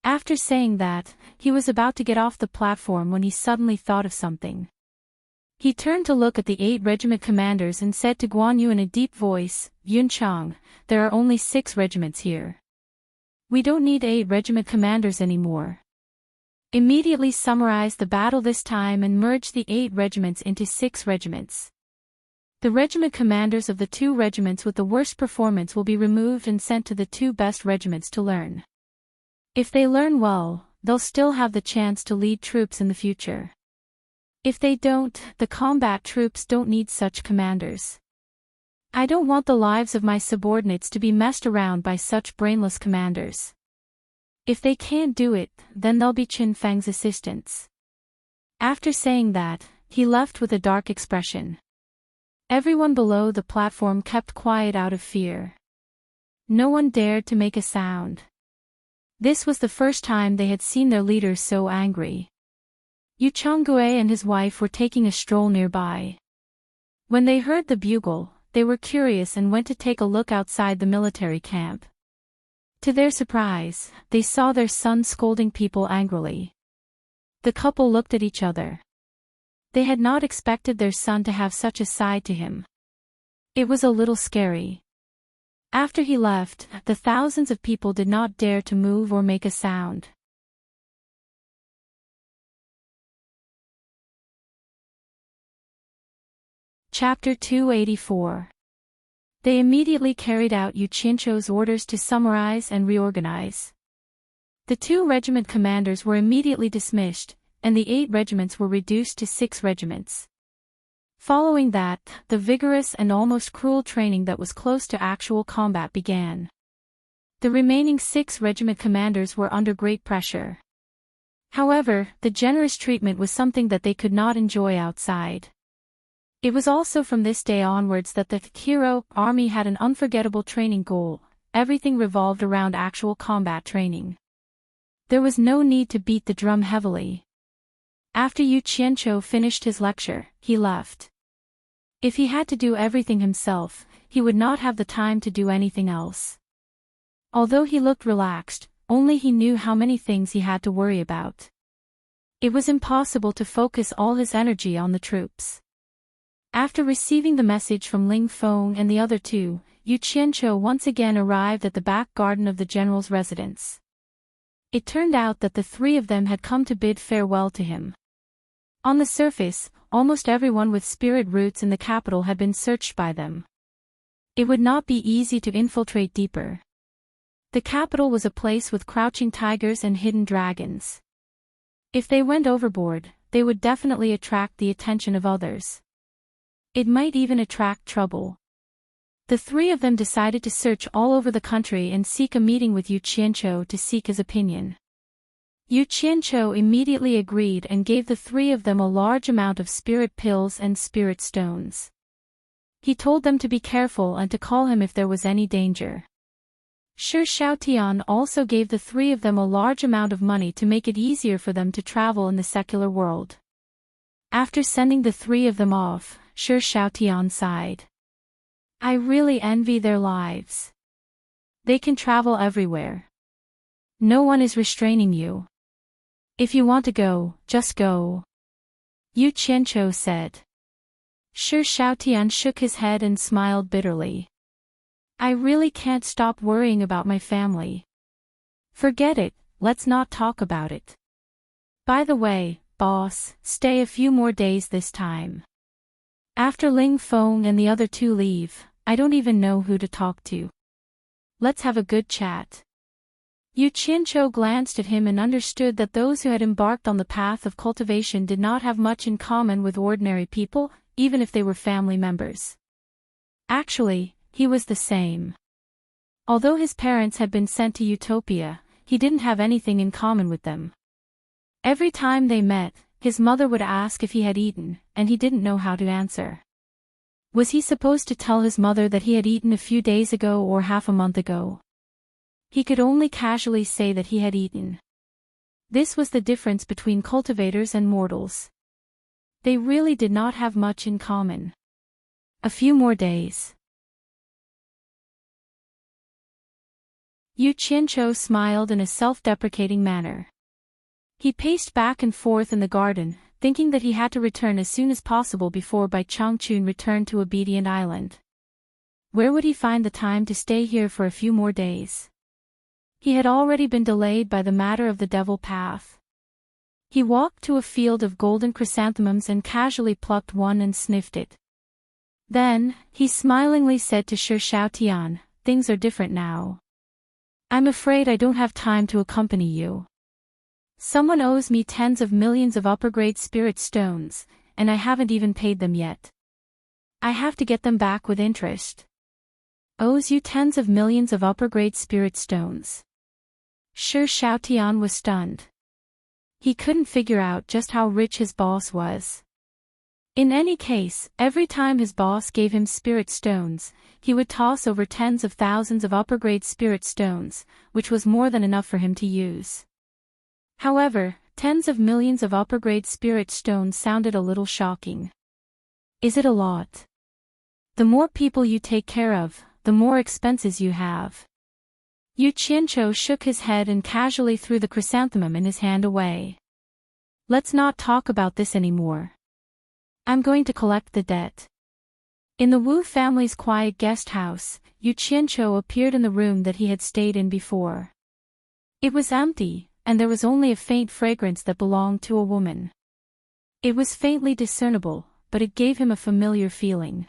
After saying that, he was about to get off the platform when he suddenly thought of something. He turned to look at the 8 regiment commanders and said to Guan Yu in a deep voice, "Yunchang, there are only 6 regiments here. We don't need 8 regiment commanders anymore. Immediately summarize the battle this time and merge the 8 regiments into 6 regiments. The regiment commanders of the 2 regiments with the worst performance will be removed and sent to the 2 best regiments to learn. If they learn well, they'll still have the chance to lead troops in the future. If they don't, the combat troops don't need such commanders. I don't want the lives of my subordinates to be messed around by such brainless commanders. If they can't do it, then they'll be Qin Feng's assistants." After saying that, he left with a dark expression. Everyone below the platform kept quiet out of fear. No one dared to make a sound. This was the first time they had seen their leader so angry. Yu Changgue and his wife were taking a stroll nearby. When they heard the bugle, they were curious and went to take a look outside the military camp. To their surprise, they saw their son scolding people angrily. The couple looked at each other. They had not expected their son to have such a side to him. It was a little scary. After he left, the thousands of people did not dare to move or make a sound. Chapter 284. They immediately carried out Yu Qianchou's orders to summarize and reorganize. The 2 regiment commanders were immediately dismissed, and the 8 regiments were reduced to 6 regiments. Following that, the vigorous and almost cruel training that was close to actual combat began. The remaining 6 regiment commanders were under great pressure. However, the generous treatment was something that they could not enjoy outside. It was also from this day onwards that the hero army had an unforgettable training goal. Everything revolved around actual combat training. There was no need to beat the drum heavily. After Yu Qianchou finished his lecture, he left. If he had to do everything himself, he would not have the time to do anything else. Although he looked relaxed, only he knew how many things he had to worry about. It was impossible to focus all his energy on the troops. After receiving the message from Ling Feng and the other 2, Yu Qianchou once again arrived at the back garden of the general's residence. It turned out that the 3 of them had come to bid farewell to him. On the surface, almost everyone with spirit roots in the capital had been searched by them. It would not be easy to infiltrate deeper. The capital was a place with crouching tigers and hidden dragons. If they went overboard, they would definitely attract the attention of others. It might even attract trouble. The 3 of them decided to search all over the country and seek a meeting with Yu Qianchou to seek his opinion. Yu Qianchou immediately agreed and gave the 3 of them a large amount of spirit pills and spirit stones. He told them to be careful and to call him if there was any danger. Shi Xiaotian also gave the 3 of them a large amount of money to make it easier for them to travel in the secular world. After sending the 3 of them off, Shi Xiaotian sighed. I really envy their lives. They can travel everywhere. No one is restraining you. If you want to go, just go. Yu Qianchou said. Shi Xiaotian shook his head and smiled bitterly. I really can't stop worrying about my family. Forget it, let's not talk about it. By the way, boss, stay a few more days this time. After Ling Feng and the other two leave, I don't even know who to talk to. Let's have a good chat. Yu Qianqiu glanced at him and understood that those who had embarked on the path of cultivation did not have much in common with ordinary people, even if they were family members. Actually, he was the same. Although his parents had been sent to Utopia, he didn't have anything in common with them. Every time they met, his mother would ask if he had eaten, and he didn't know how to answer. Was he supposed to tell his mother that he had eaten a few days ago or half a month ago? He could only casually say that he had eaten. This was the difference between cultivators and mortals. They really did not have much in common. A few more days. Yu Qianqiu smiled in a self-deprecating manner. He paced back and forth in the garden, thinking that he had to return as soon as possible before Bai Changchun returned to Obedient Island. Where would he find the time to stay here for a few more days? He had already been delayed by the matter of the devil path. He walked to a field of golden chrysanthemums and casually plucked one and sniffed it. Then, he smilingly said to Shi Xiaotian, "Things are different now. I'm afraid I don't have time to accompany you. Someone owes me tens of millions of upper-grade spirit stones, and I haven't even paid them yet. I have to get them back with interest." Owes you tens of millions of upper-grade spirit stones. Shi Xiaotian was stunned. He couldn't figure out just how rich his boss was. In any case, every time his boss gave him spirit stones, he would toss over tens of thousands of upper-grade spirit stones, which was more than enough for him to use. However, tens of millions of upper-grade spirit stones sounded a little shocking. Is it a lot? The more people you take care of, the more expenses you have. Yu Qianqiu shook his head and casually threw the chrysanthemum in his hand away. Let's not talk about this anymore. I'm going to collect the debt. In the Wu family's quiet guest house, Yu Qianqiu appeared in the room that he had stayed in before. It was empty, and there was only a faint fragrance that belonged to a woman. It was faintly discernible, but it gave him a familiar feeling.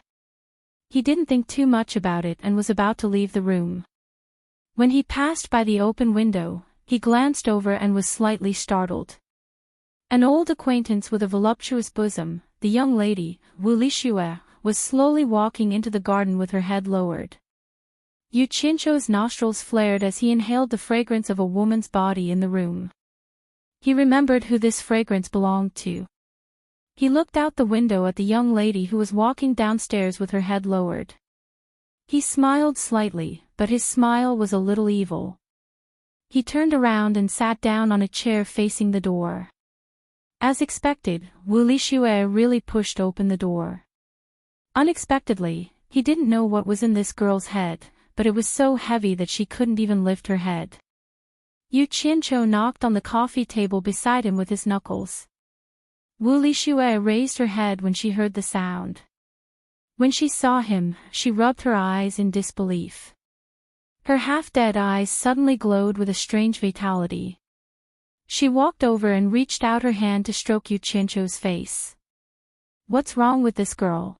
He didn't think too much about it and was about to leave the room. When he passed by the open window, he glanced over and was slightly startled. An old acquaintance with a voluptuous bosom, the young lady, Wu Lixue, was slowly walking into the garden with her head lowered. Yu Qianqiu's nostrils flared as he inhaled the fragrance of a woman's body in the room. He remembered who this fragrance belonged to. He looked out the window at the young lady who was walking downstairs with her head lowered. He smiled slightly, but his smile was a little evil. He turned around and sat down on a chair facing the door. As expected, Wu Lixue really pushed open the door. Unexpectedly, he didn't know what was in this girl's head, but it was so heavy that she couldn't even lift her head. Yu Qianqiu knocked on the coffee table beside him with his knuckles. Wu Lixue raised her head when she heard the sound. When she saw him, she rubbed her eyes in disbelief. Her half-dead eyes suddenly glowed with a strange vitality. She walked over and reached out her hand to stroke Yu Qianqiu's face. What's wrong with this girl?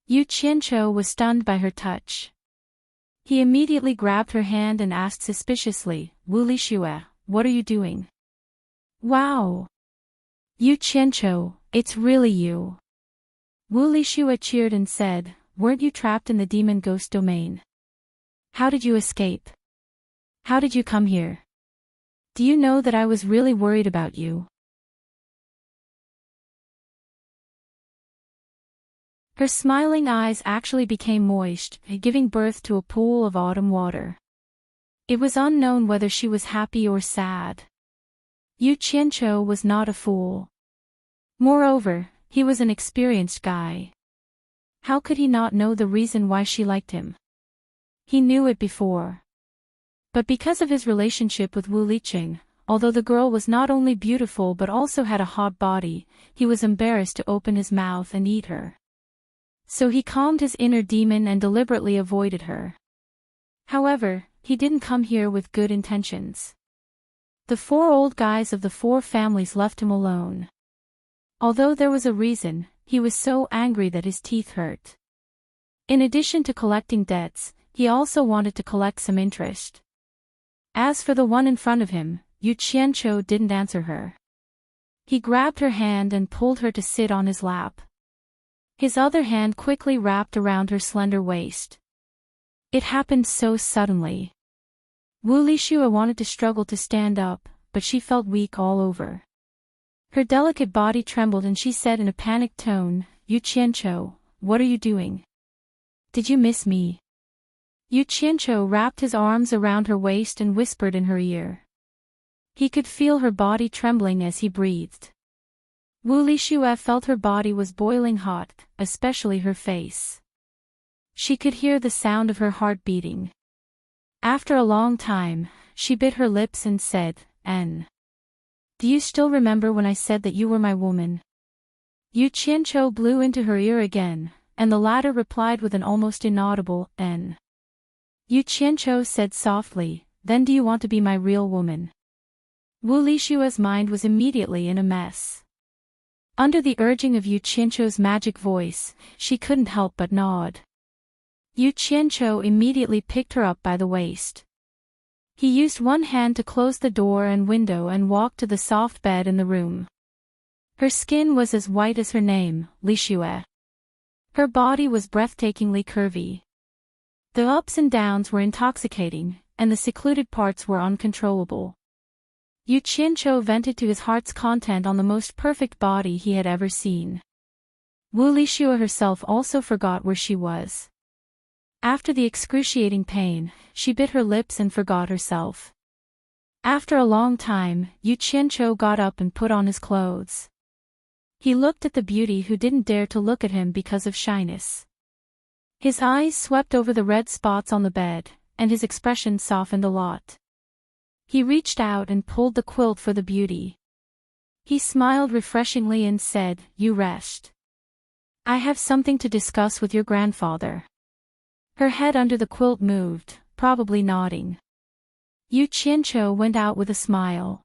Yu Qianqiu was stunned by her touch. He immediately grabbed her hand and asked suspiciously, Wu Lixue, what are you doing? Wow! Yu Qianqiu, it's really you. Wu Lixue cheered and said, weren't you trapped in the demon ghost domain? How did you escape? How did you come here? Do you know that I was really worried about you? Her smiling eyes actually became moist, giving birth to a pool of autumn water. It was unknown whether she was happy or sad. Yu Qianqiu was not a fool. Moreover, he was an experienced guy. How could he not know the reason why she liked him? He knew it before. But because of his relationship with Wu Liqing, although the girl was not only beautiful but also had a hot body, he was embarrassed to open his mouth and eat her. So he calmed his inner demon and deliberately avoided her. However, he didn't come here with good intentions. The 4 old guys of the 4 families left him alone. Although there was a reason, he was so angry that his teeth hurt. In addition to collecting debts, he also wanted to collect some interest. As for the one in front of him, Yu Qianqiu didn't answer her. He grabbed her hand and pulled her to sit on his lap. His other hand quickly wrapped around her slender waist. It happened so suddenly. Wu Lixue wanted to struggle to stand up, but she felt weak all over. Her delicate body trembled and she said in a panicked tone, Yu Qianqiu, what are you doing? Did you miss me? Yu Qianqiu wrapped his arms around her waist and whispered in her ear. He could feel her body trembling as he breathed. Wu Lixue felt her body was boiling hot, especially her face. She could hear the sound of her heart beating. After a long time, she bit her lips and said, "N. Do you still remember when I said that you were my woman?" Yu Qianqiu blew into her ear again, and the latter replied with an almost inaudible, "N." Yu Qianqiu said softly, "Then do you want to be my real woman?" Wu Lixue's mind was immediately in a mess. Under the urging of Yu Qianqiu's magic voice, she couldn't help but nod. Yu Qianqiu immediately picked her up by the waist. He used one hand to close the door and window and walked to the soft bed in the room. Her skin was as white as her name, Lixue. Her body was breathtakingly curvy. The ups and downs were intoxicating, and the secluded parts were uncontrollable. Yu Qianqiu vented to his heart's content on the most perfect body he had ever seen. Wu Lixue herself also forgot where she was. After the excruciating pain, she bit her lips and forgot herself. After a long time, Yu Qianqiu got up and put on his clothes. He looked at the beauty who didn't dare to look at him because of shyness. His eyes swept over the red spots on the bed, and his expression softened a lot. He reached out and pulled the quilt for the beauty. He smiled refreshingly and said, "You rest. I have something to discuss with your grandfather." Her head under the quilt moved, probably nodding. Yu Qianqiu went out with a smile.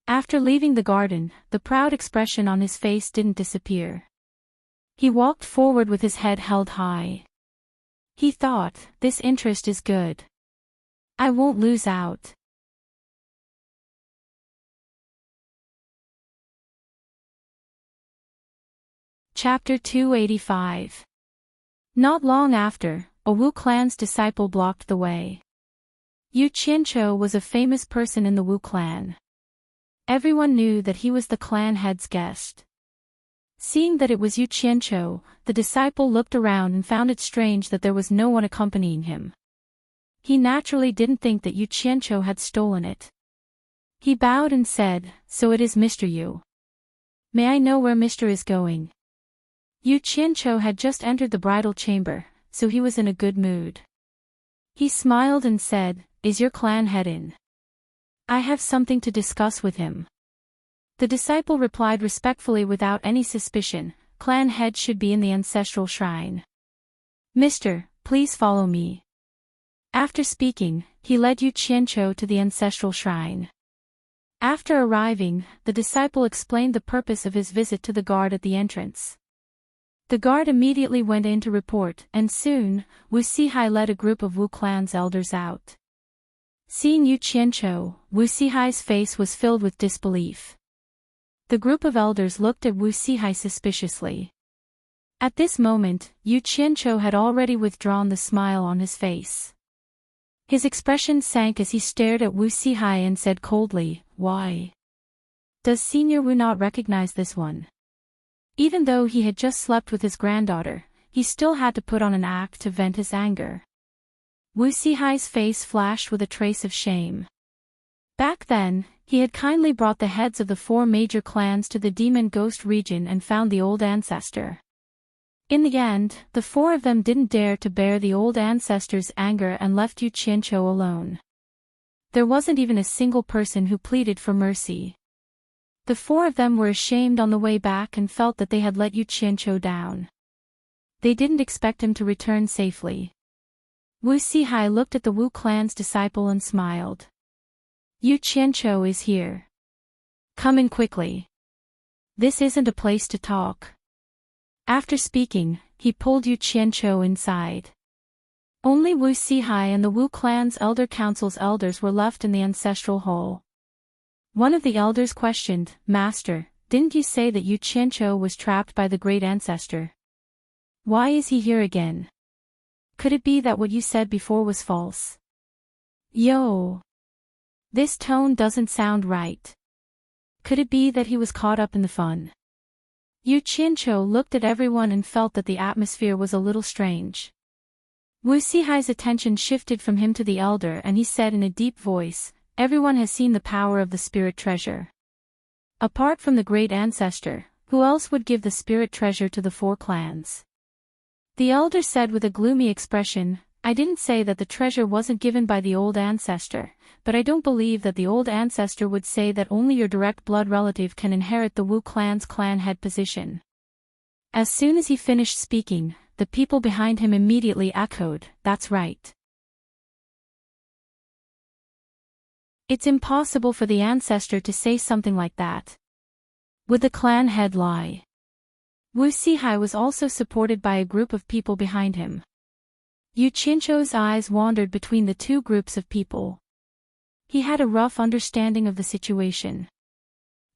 After leaving the garden, the proud expression on his face didn't disappear. He walked forward with his head held high. He thought, this interest is good. I won't lose out. Chapter 285. Not long after, a Wu clan's disciple blocked the way. Yu Qianqiu was a famous person in the Wu clan. Everyone knew that he was the clan head's guest. Seeing that it was Yu Qianqiu, the disciple looked around and found it strange that there was no one accompanying him. He naturally didn't think that Yu Qianqiu had stolen it. He bowed and said, "So it is Mr. Yu. May I know where Mr. is going?" Yu Qianqiu had just entered the bridal chamber, so he was in a good mood. He smiled and said, "Is your clan head in? I have something to discuss with him." The disciple replied respectfully without any suspicion, "Clan head should be in the ancestral shrine. Mister, please follow me." After speaking, he led Yu Qianqiu to the ancestral shrine. After arriving, the disciple explained the purpose of his visit to the guard at the entrance. The guard immediately went in to report, and soon, Wu Sihai led a group of Wu clan's elders out. Seeing Yu Qianqiu, Wu Sihai's face was filled with disbelief. The group of elders looked at Wu Sihai suspiciously. At this moment, Yu Qianqiu had already withdrawn the smile on his face. His expression sank as he stared at Wu Sihai and said coldly, "Why? Does Senior Wu not recognize this one?" Even though he had just slept with his granddaughter, he still had to put on an act to vent his anger. Wu Sihai's face flashed with a trace of shame. Back then, he had kindly brought the heads of the 4 major clans to the Demon Ghost region and found the old ancestor. In the end, the 4 of them didn't dare to bear the old ancestor's anger and left Yu Qianqiu alone. There wasn't even a single person who pleaded for mercy. The 4 of them were ashamed on the way back and felt that they had let Yu Qianqiu down. They didn't expect him to return safely. Wu Sihai looked at the Wu clan's disciple and smiled. Yu Qianqiu is here. Come in quickly. This isn't a place to talk. After speaking, he pulled Yu Qianqiu inside. Only Wu Sihai and the Wu clan's elder council's elders were left in the ancestral hall. One of the elders questioned, Master, didn't you say that Yu Qianqiu was trapped by the great ancestor? Why is he here again? Could it be that what you said before was false? Yo! This tone doesn't sound right. Could it be that he was caught up in the fun? Yu Qianqiu looked at everyone and felt that the atmosphere was a little strange. Wu Sihai's attention shifted from him to the elder and he said in a deep voice, Everyone has seen the power of the spirit treasure. Apart from the great ancestor, who else would give the spirit treasure to the 4 clans? The elder said with a gloomy expression, I didn't say that the treasure wasn't given by the old ancestor, but I don't believe that the old ancestor would say that only your direct blood relative can inherit the Wu clan's clan head position. As soon as he finished speaking, the people behind him immediately echoed, That's right. It's impossible for the ancestor to say something like that. Would the clan head lie? Wu Sihai was also supported by a group of people behind him. Yu Qianqiu's eyes wandered between the 2 groups of people. He had a rough understanding of the situation.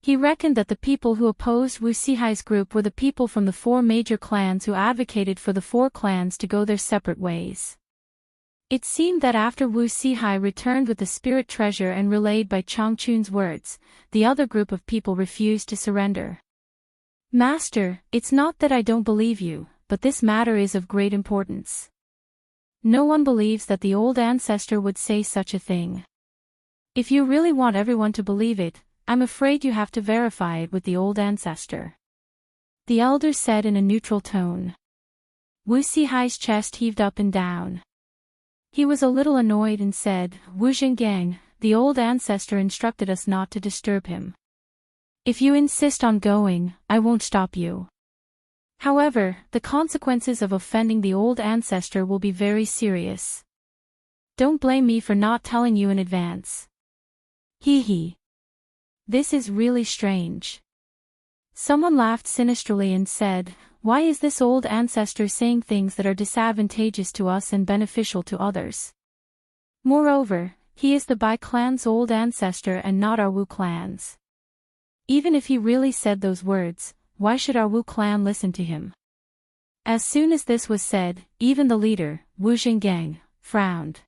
He reckoned that the people who opposed Wu Sihai's group were the people from the 4 major clans who advocated for the 4 clans to go their separate ways. It seemed that after Wu Sihai returned with the spirit treasure and relayed by Changchun's words, the other group of people refused to surrender. Master, it's not that I don't believe you, but this matter is of great importance. No one believes that the old ancestor would say such a thing. If you really want everyone to believe it, I'm afraid you have to verify it with the old ancestor. The elder said in a neutral tone. Wu Sihai's chest heaved up and down. He was a little annoyed and said, Wu Zhengang, the old ancestor instructed us not to disturb him. If you insist on going, I won't stop you. However, the consequences of offending the old ancestor will be very serious. Don't blame me for not telling you in advance. Hee hee. This is really strange. Someone laughed sinisterly and said, Why is this old ancestor saying things that are disadvantageous to us and beneficial to others? Moreover, he is the Bai clan's old ancestor and not our Wu clan's. Even if he really said those words, why should our Wu clan listen to him? As soon as this was said, even the leader, Wu Zhengang, frowned.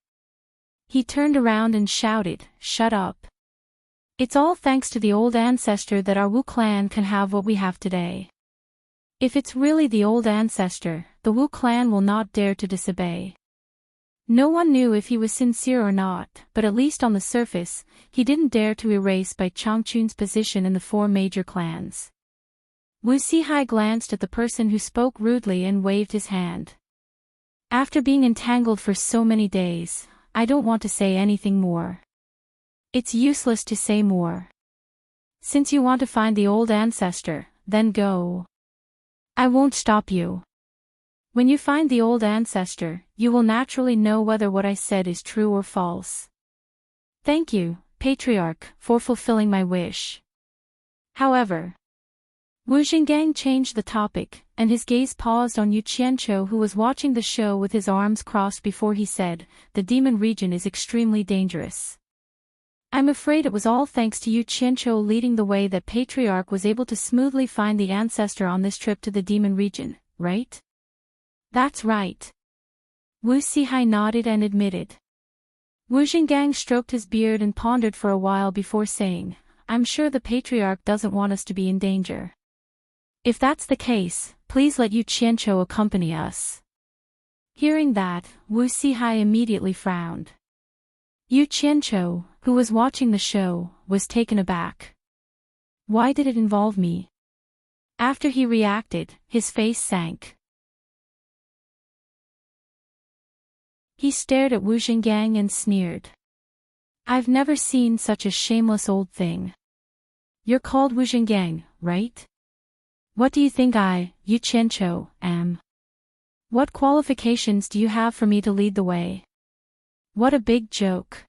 He turned around and shouted, Shut up. It's all thanks to the old ancestor that our Wu clan can have what we have today. If it's really the old ancestor, the Wu clan will not dare to disobey. No one knew if he was sincere or not, but at least on the surface, he didn't dare to erase Bai Changchun's position in the 4 major clans. Wu Sihai glanced at the person who spoke rudely and waved his hand. After being entangled for so many days, I don't want to say anything more. It's useless to say more. Since you want to find the old ancestor, then go. I won't stop you. When you find the old ancestor, you will naturally know whether what I said is true or false. Thank you, Patriarch, for fulfilling my wish. However, Wu Zhengang changed the topic, and his gaze paused on Yu Qianqiu, who was watching the show with his arms crossed before he said, The demon region is extremely dangerous. I'm afraid it was all thanks to Yu Qianqiu leading the way that Patriarch was able to smoothly find the ancestor on this trip to the demon region, right? That's right. Wu Sihai nodded and admitted. Wu Zhengang stroked his beard and pondered for a while before saying, I'm sure the Patriarch doesn't want us to be in danger. If that's the case, please let Yu Qianqiu accompany us. Hearing that, Wu Sihai immediately frowned. Yu Qianqiu, who was watching the show, was taken aback. Why did it involve me? After he reacted, his face sank. He stared at Wu Zhengang and sneered. I've never seen such a shameless old thing. You're called Wu Zhengang, right? What do you think I, Yu Qianqiu, am? What qualifications do you have for me to lead the way? What a big joke.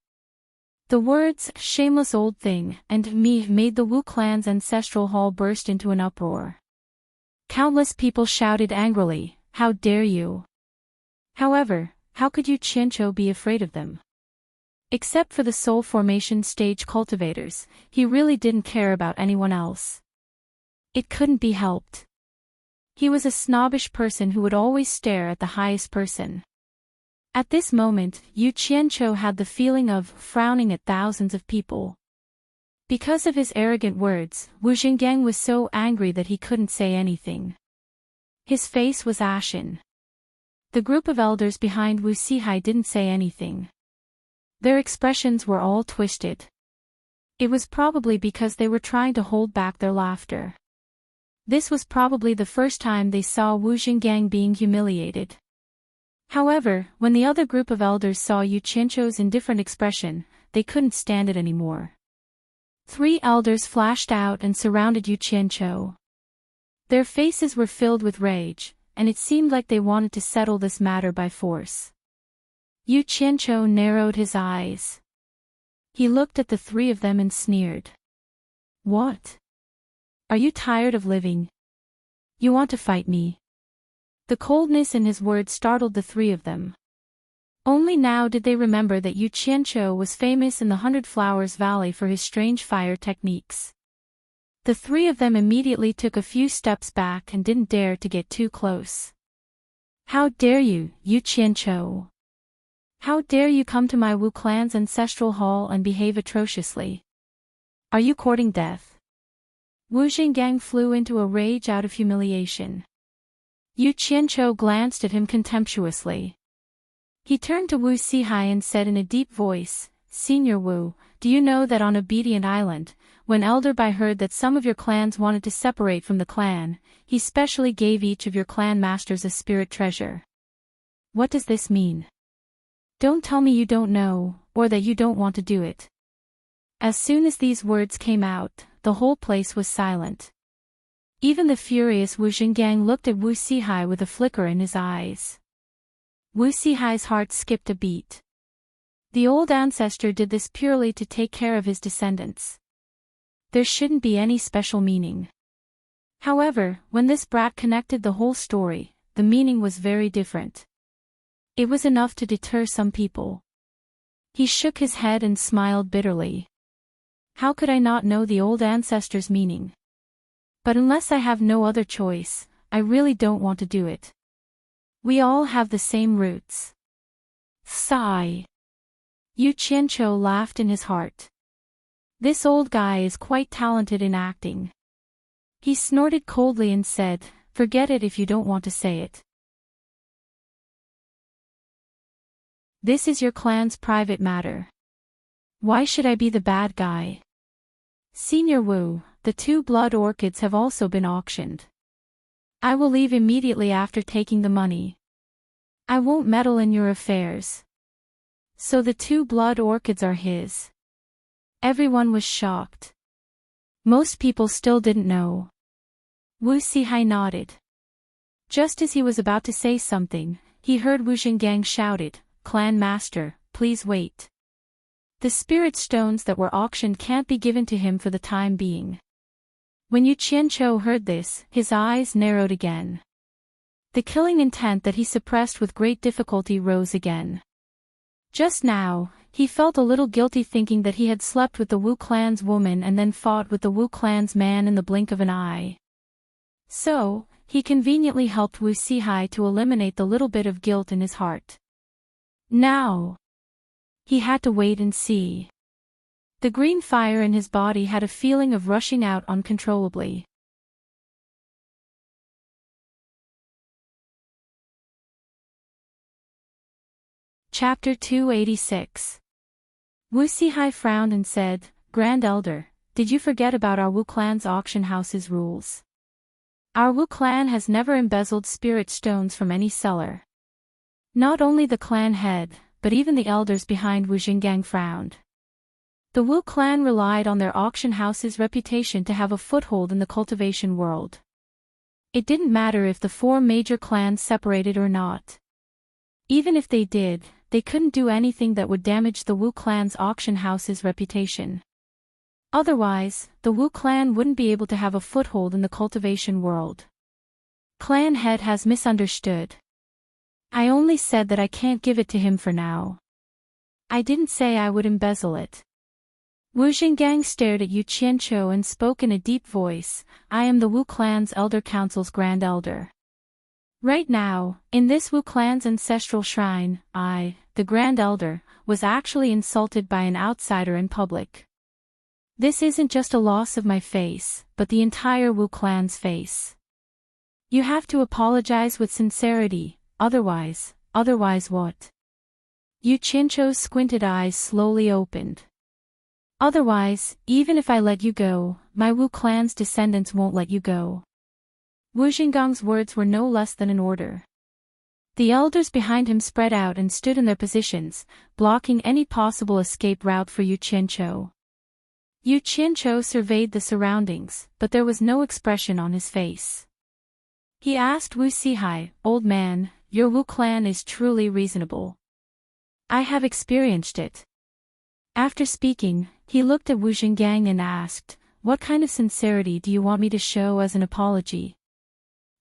The words, "shameless old thing," and "me" made the Wu clan's ancestral hall burst into an uproar. Countless people shouted angrily, "How dare you!" However, how could Yu Qianqiu be afraid of them? Except for the soul formation stage cultivators, he really didn't care about anyone else. It couldn't be helped. He was a snobbish person who would always stare at the highest person. At this moment, Yu Qianqiu had the feeling of frowning at thousands of people. Because of his arrogant words, Wu Xinggang was so angry that he couldn't say anything. His face was ashen. The group of elders behind Wu Sihai didn't say anything. Their expressions were all twisted. It was probably because they were trying to hold back their laughter. This was probably the first time they saw Wu Xinggang being humiliated. However, when the other group of elders saw Yu Qianqiu's indifferent expression, they couldn't stand it anymore. 3 elders flashed out and surrounded Yu Qianqiu. Their faces were filled with rage, and it seemed like they wanted to settle this matter by force. Yu Qianqiu narrowed his eyes. He looked at the 3 of them and sneered. "What? Are you tired of living? You want to fight me?" The coldness in his words startled the 3 of them. Only now did they remember that Yu Qianqiu was famous in the 100 Flowers Valley for his strange fire techniques. The 3 of them immediately took a few steps back and didn't dare to get too close. "How dare you, Yu Qianqiu? How dare you come to my Wu clan's ancestral hall and behave atrociously? Are you courting death?" Wu Xinggang flew into a rage out of humiliation. Yu Qianqiu glanced at him contemptuously. He turned to Wu Sihai and said in a deep voice, "Senior Wu, do you know that on Obedient Island, when Elder Bai heard that some of your clans wanted to separate from the clan, he specially gave each of your clan masters a spirit treasure? What does this mean? Don't tell me you don't know, or that you don't want to do it." As soon as these words came out, the whole place was silent. Even the furious Wu Xinggang looked at Wu Sihai with a flicker in his eyes. Wu Sihai's heart skipped a beat. The old ancestor did this purely to take care of his descendants. There shouldn't be any special meaning. However, when this brat connected the whole story, the meaning was very different. It was enough to deter some people. He shook his head and smiled bitterly. How could I not know the old ancestor's meaning? But unless I have no other choice, I really don't want to do it. We all have the same roots. Sigh. Yu Qianqiu laughed in his heart. This old guy is quite talented in acting. He snorted coldly and said, "Forget it if you don't want to say it. This is your clan's private matter. Why should I be the bad guy? Senior Wu, the 2 blood orchids have also been auctioned. I will leave immediately after taking the money. I won't meddle in your affairs." So the 2 blood orchids are his. Everyone was shocked. Most people still didn't know. Wu Sihai nodded. Just as he was about to say something, he heard Wu Xinggang shouted, "Clan Master, please wait. The spirit stones that were auctioned can't be given to him for the time being." When Yu Qianqiu heard this, his eyes narrowed again. The killing intent that he suppressed with great difficulty rose again. Just now, he felt a little guilty thinking that he had slept with the Wu clan's woman and then fought with the Wu clan's man in the blink of an eye. So, he conveniently helped Wu Sihai to eliminate the little bit of guilt in his heart. Now, he had to wait and see. The green fire in his body had a feeling of rushing out uncontrollably. Chapter 286. Wu Sihai frowned and said, "Grand Elder, did you forget about our Wu clan's auction house's rules? Our Wu clan has never embezzled spirit stones from any seller." Not only the clan head, but even the elders behind Wu Xinggang frowned. The Wu clan relied on their auction house's reputation to have a foothold in the cultivation world. It didn't matter if the 4 major clans separated or not. Even if they did, they couldn't do anything that would damage the Wu clan's auction house's reputation. Otherwise, the Wu clan wouldn't be able to have a foothold in the cultivation world. Clan head has misunderstood. I only said that I can't give it to him for now. I didn't say I would embezzle it. Wu Zhengang stared at Yu Qianqiu and spoke in a deep voice, I am the Wu clan's elder council's grand elder. Right now, in this Wu clan's ancestral shrine, I, the grand elder, was actually insulted by an outsider in public. This isn't just a loss of my face, but the entire Wu clan's face. You have to apologize with sincerity, otherwise what? Yu Qianqiu's squinted eyes slowly opened. Otherwise, even if I let you go, my Wu clan's descendants won't let you go. Wu Zhenggang's words were no less than an order. The elders behind him spread out and stood in their positions, blocking any possible escape route for Yu Qianqiu. Yu Qianqiu surveyed the surroundings, but there was no expression on his face. He asked Wu Sihai, Old man, your Wu clan is truly reasonable. I have experienced it. After speaking, he looked at Wu Zhengang and asked, What kind of sincerity do you want me to show as an apology?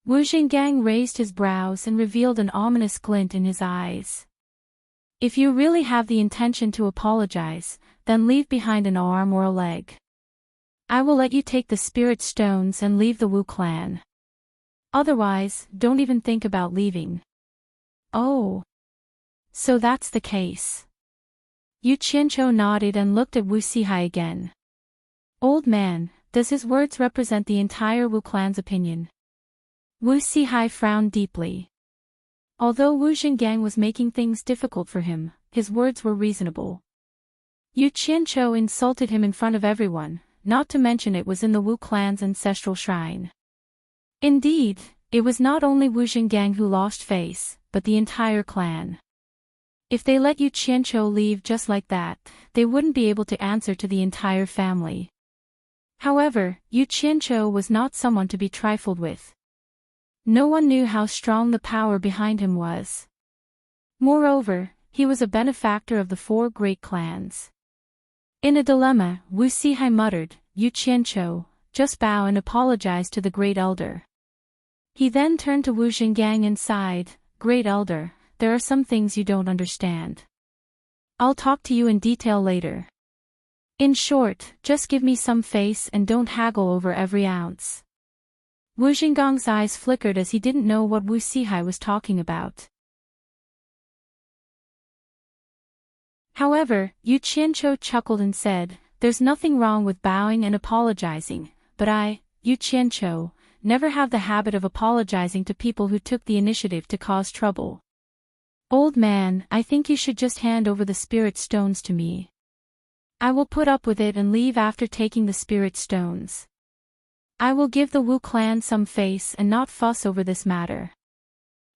Wu Zhengang raised his brows and revealed an ominous glint in his eyes. If you really have the intention to apologize, then leave behind an arm or a leg. I will let you take the spirit stones and leave the Wu clan. Otherwise, don't even think about leaving. Oh. So that's the case. Yu Qianqiu nodded and looked at Wu Sihai again. Old man, does his words represent the entire Wu clan's opinion? Wu Sihai frowned deeply. Although Wu Zhengang was making things difficult for him, his words were reasonable. Yu Qianqiu insulted him in front of everyone, not to mention it was in the Wu clan's ancestral shrine. Indeed, it was not only Wu Zhengang who lost face, but the entire clan. If they let Yu Qianqiu leave just like that, they wouldn't be able to answer to the entire family. However, Yu Qianqiu was not someone to be trifled with. No one knew how strong the power behind him was. Moreover, he was a benefactor of the four great clans. In a dilemma, Wu Sihai muttered, Yu Qianqiu, just bow and apologize to the great elder. He then turned to Wu Zhengang and sighed, Great elder, there are some things you don't understand. I'll talk to you in detail later. In short, just give me some face and don't haggle over every ounce. Wu Zhenggang's eyes flickered as he didn't know what Wu Sihai was talking about. However, Yu Qianqiu chuckled and said, There's nothing wrong with bowing and apologizing, but I, Yu Qianqiu, never have the habit of apologizing to people who took the initiative to cause trouble. Old man, I think you should just hand over the spirit stones to me. I will put up with it and leave after taking the spirit stones. I will give the Wu clan some face and not fuss over this matter.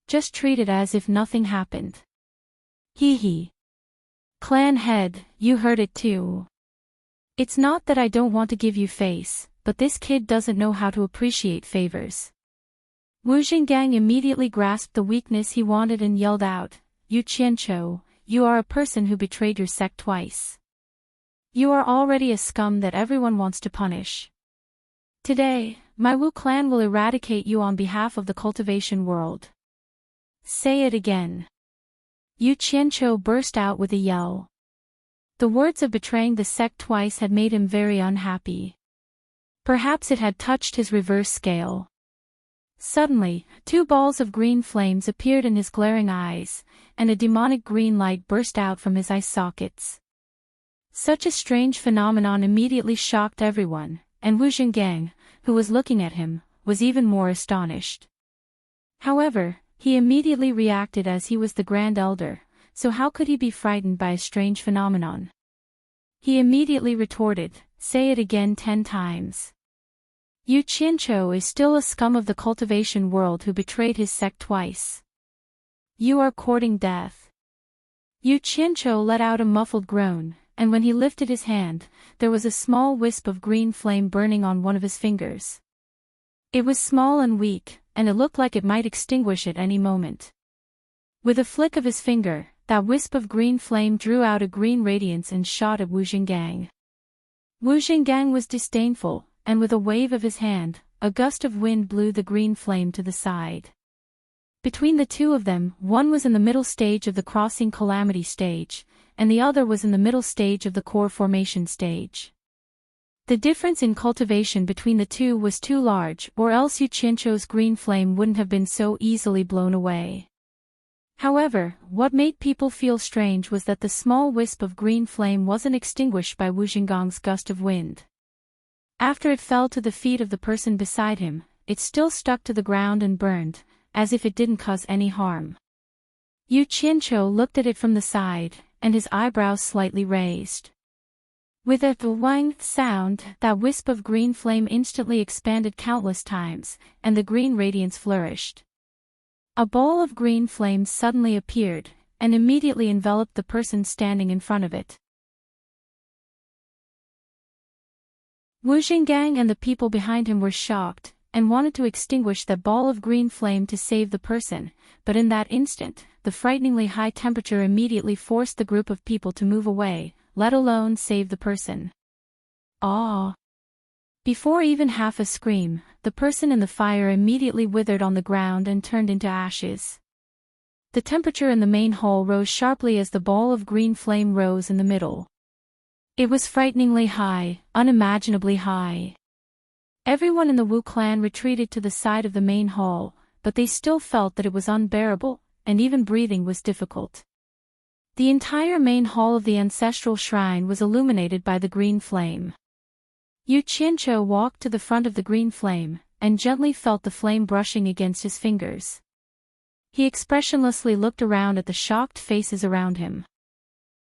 Just treat it as if nothing happened. Hee hee. Clan head, you heard it too. It's not that I don't want to give you face, but this kid doesn't know how to appreciate favors. Wu Zhengang immediately grasped the weakness he wanted and yelled out, Yu Qianqiu, you are a person who betrayed your sect twice. You are already a scum that everyone wants to punish. Today, my Wu clan will eradicate you on behalf of the cultivation world. Say it again. Yu Qianqiu burst out with a yell. The words of betraying the sect twice had made him very unhappy. Perhaps it had touched his reverse scale. Suddenly, two balls of green flames appeared in his glaring eyes, and a demonic green light burst out from his eye sockets. Such a strange phenomenon immediately shocked everyone, and Wu Zhengang, who was looking at him, was even more astonished. However, he immediately reacted as he was the grand elder, so how could he be frightened by a strange phenomenon? He immediately retorted, Say it again 10 times. Yu Qianqiu is still a scum of the cultivation world who betrayed his sect twice. You are courting death. Yu Qianqiu let out a muffled groan, and when he lifted his hand, there was a small wisp of green flame burning on one of his fingers. It was small and weak, and it looked like it might extinguish at any moment. With a flick of his finger, that wisp of green flame drew out a green radiance and shot at Wu Jinggang. Wu Jinggang was disdainful, and with a wave of his hand, a gust of wind blew the green flame to the side. Between the two of them, one was in the middle stage of the crossing calamity stage, and the other was in the middle stage of the core formation stage. The difference in cultivation between the two was too large, or else Yu Qianzhou's green flame wouldn't have been so easily blown away. However, what made people feel strange was that the small wisp of green flame wasn't extinguished by Wu Jingang's gust of wind. After it fell to the feet of the person beside him, it still stuck to the ground and burned, as if it didn't cause any harm. Yu Qianzhou looked at it from the side, and his eyebrows slightly raised. With a wang sound, that wisp of green flame instantly expanded countless times, and the green radiance flourished. A ball of green flame suddenly appeared, and immediately enveloped the person standing in front of it. Wu Jinggang and the people behind him were shocked, and wanted to extinguish that ball of green flame to save the person, but in that instant, the frighteningly high temperature immediately forced the group of people to move away, let alone save the person. Ah! Before even half a scream, the person in the fire immediately withered on the ground and turned into ashes. The temperature in the main hall rose sharply as the ball of green flame rose in the middle. It was frighteningly high, unimaginably high. Everyone in the Wu clan retreated to the side of the main hall, but they still felt that it was unbearable, and even breathing was difficult. The entire main hall of the ancestral shrine was illuminated by the green flame. Yu Qianzhou walked to the front of the green flame, and gently felt the flame brushing against his fingers. He expressionlessly looked around at the shocked faces around him.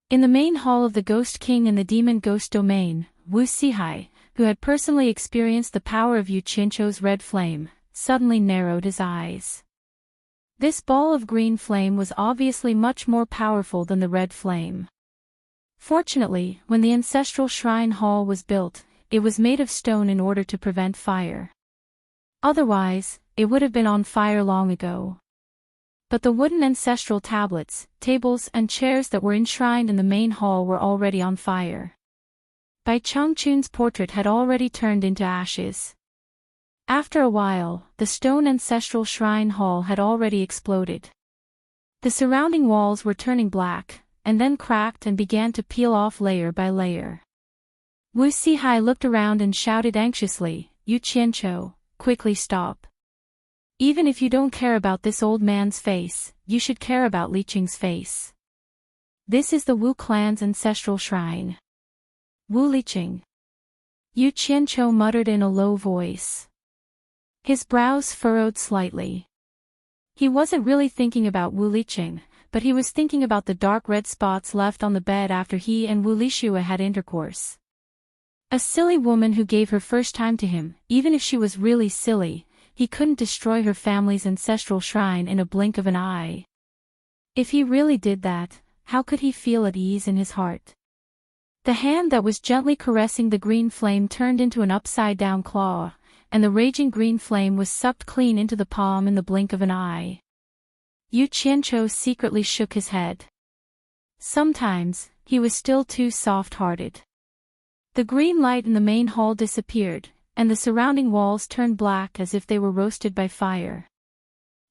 In the main hall of the Ghost King and the Demon Ghost Domain, Wu Sihai, who had personally experienced the power of Yu Qianzhou's red flame, suddenly narrowed his eyes. This ball of green flame was obviously much more powerful than the red flame. Fortunately, when the ancestral shrine hall was built, it was made of stone in order to prevent fire. Otherwise, it would have been on fire long ago. But the wooden ancestral tablets, tables and chairs that were enshrined in the main hall were already on fire. Bai Changchun's portrait had already turned into ashes. After a while, the stone ancestral shrine hall had already exploded. The surrounding walls were turning black, and then cracked and began to peel off layer by layer. Wu Sihai looked around and shouted anxiously, "Yu Qianzhou, quickly stop. Even if you don't care about this old man's face, you should care about Li Qing's face. This is the Wu clan's ancestral shrine. Wu Liqing." Yu Qianzhou muttered in a low voice. His brows furrowed slightly. He wasn't really thinking about Wu Liqing, but he was thinking about the dark red spots left on the bed after he and Wu Lixue had intercourse. A silly woman who gave her first time to him, even if she was really silly, he couldn't destroy her family's ancestral shrine in a blink of an eye. If he really did that, how could he feel at ease in his heart? The hand that was gently caressing the green flame turned into an upside-down claw, and the raging green flame was sucked clean into the palm in the blink of an eye. Yu Qianzhou secretly shook his head. Sometimes, he was still too soft-hearted. The green light in the main hall disappeared, and the surrounding walls turned black as if they were roasted by fire.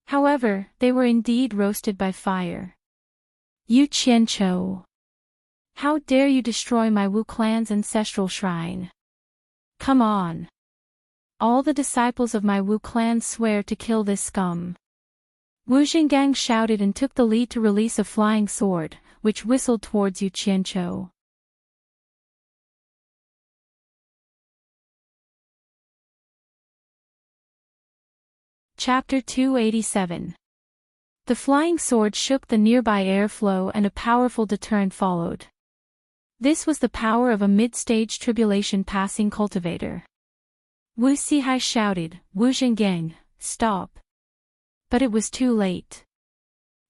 However, they were indeed roasted by fire. Yu Qianzhou, how dare you destroy my Wu clan's ancestral shrine? Come on. All the disciples of my Wu clan swear to kill this scum. Wu Jinggang shouted and took the lead to release a flying sword, which whistled towards Yu Qianzhou. Chapter 287. The flying sword shook the nearby airflow and a powerful deterrent followed. This was the power of a mid-stage tribulation passing cultivator. Wu Sihai shouted, "Wu Jinggang, stop." But it was too late.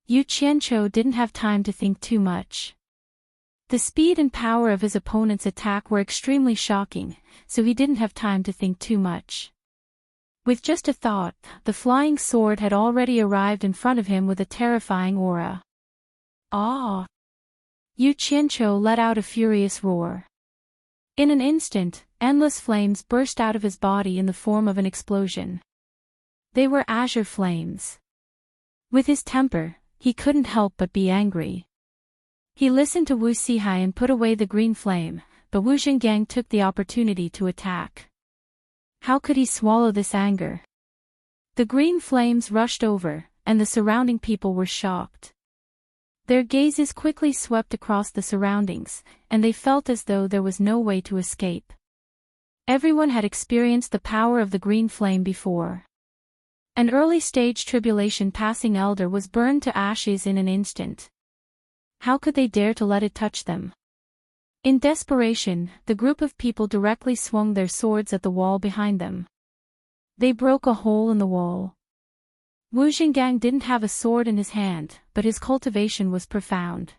Yu Qianzhou didn't have time to think too much. The speed and power of his opponent's attack were extremely shocking, so he didn't have time to think too much. With just a thought, the flying sword had already arrived in front of him with a terrifying aura. Ah! Yu Qianqiu let out a furious roar. In an instant, endless flames burst out of his body in the form of an explosion. They were azure flames. With his temper, he couldn't help but be angry. He listened to Wu Sihai and put away the green flame, but Wu Zhengang took the opportunity to attack. How could he swallow this anger? The green flames rushed over, and the surrounding people were shocked. Their gazes quickly swept across the surroundings, and they felt as though there was no way to escape. Everyone had experienced the power of the green flame before. An early-stage tribulation passing elder was burned to ashes in an instant. How could they dare to let it touch them? In desperation, the group of people directly swung their swords at the wall behind them. They broke a hole in the wall. Wu Zhengang didn't have a sword in his hand, but his cultivation was profound.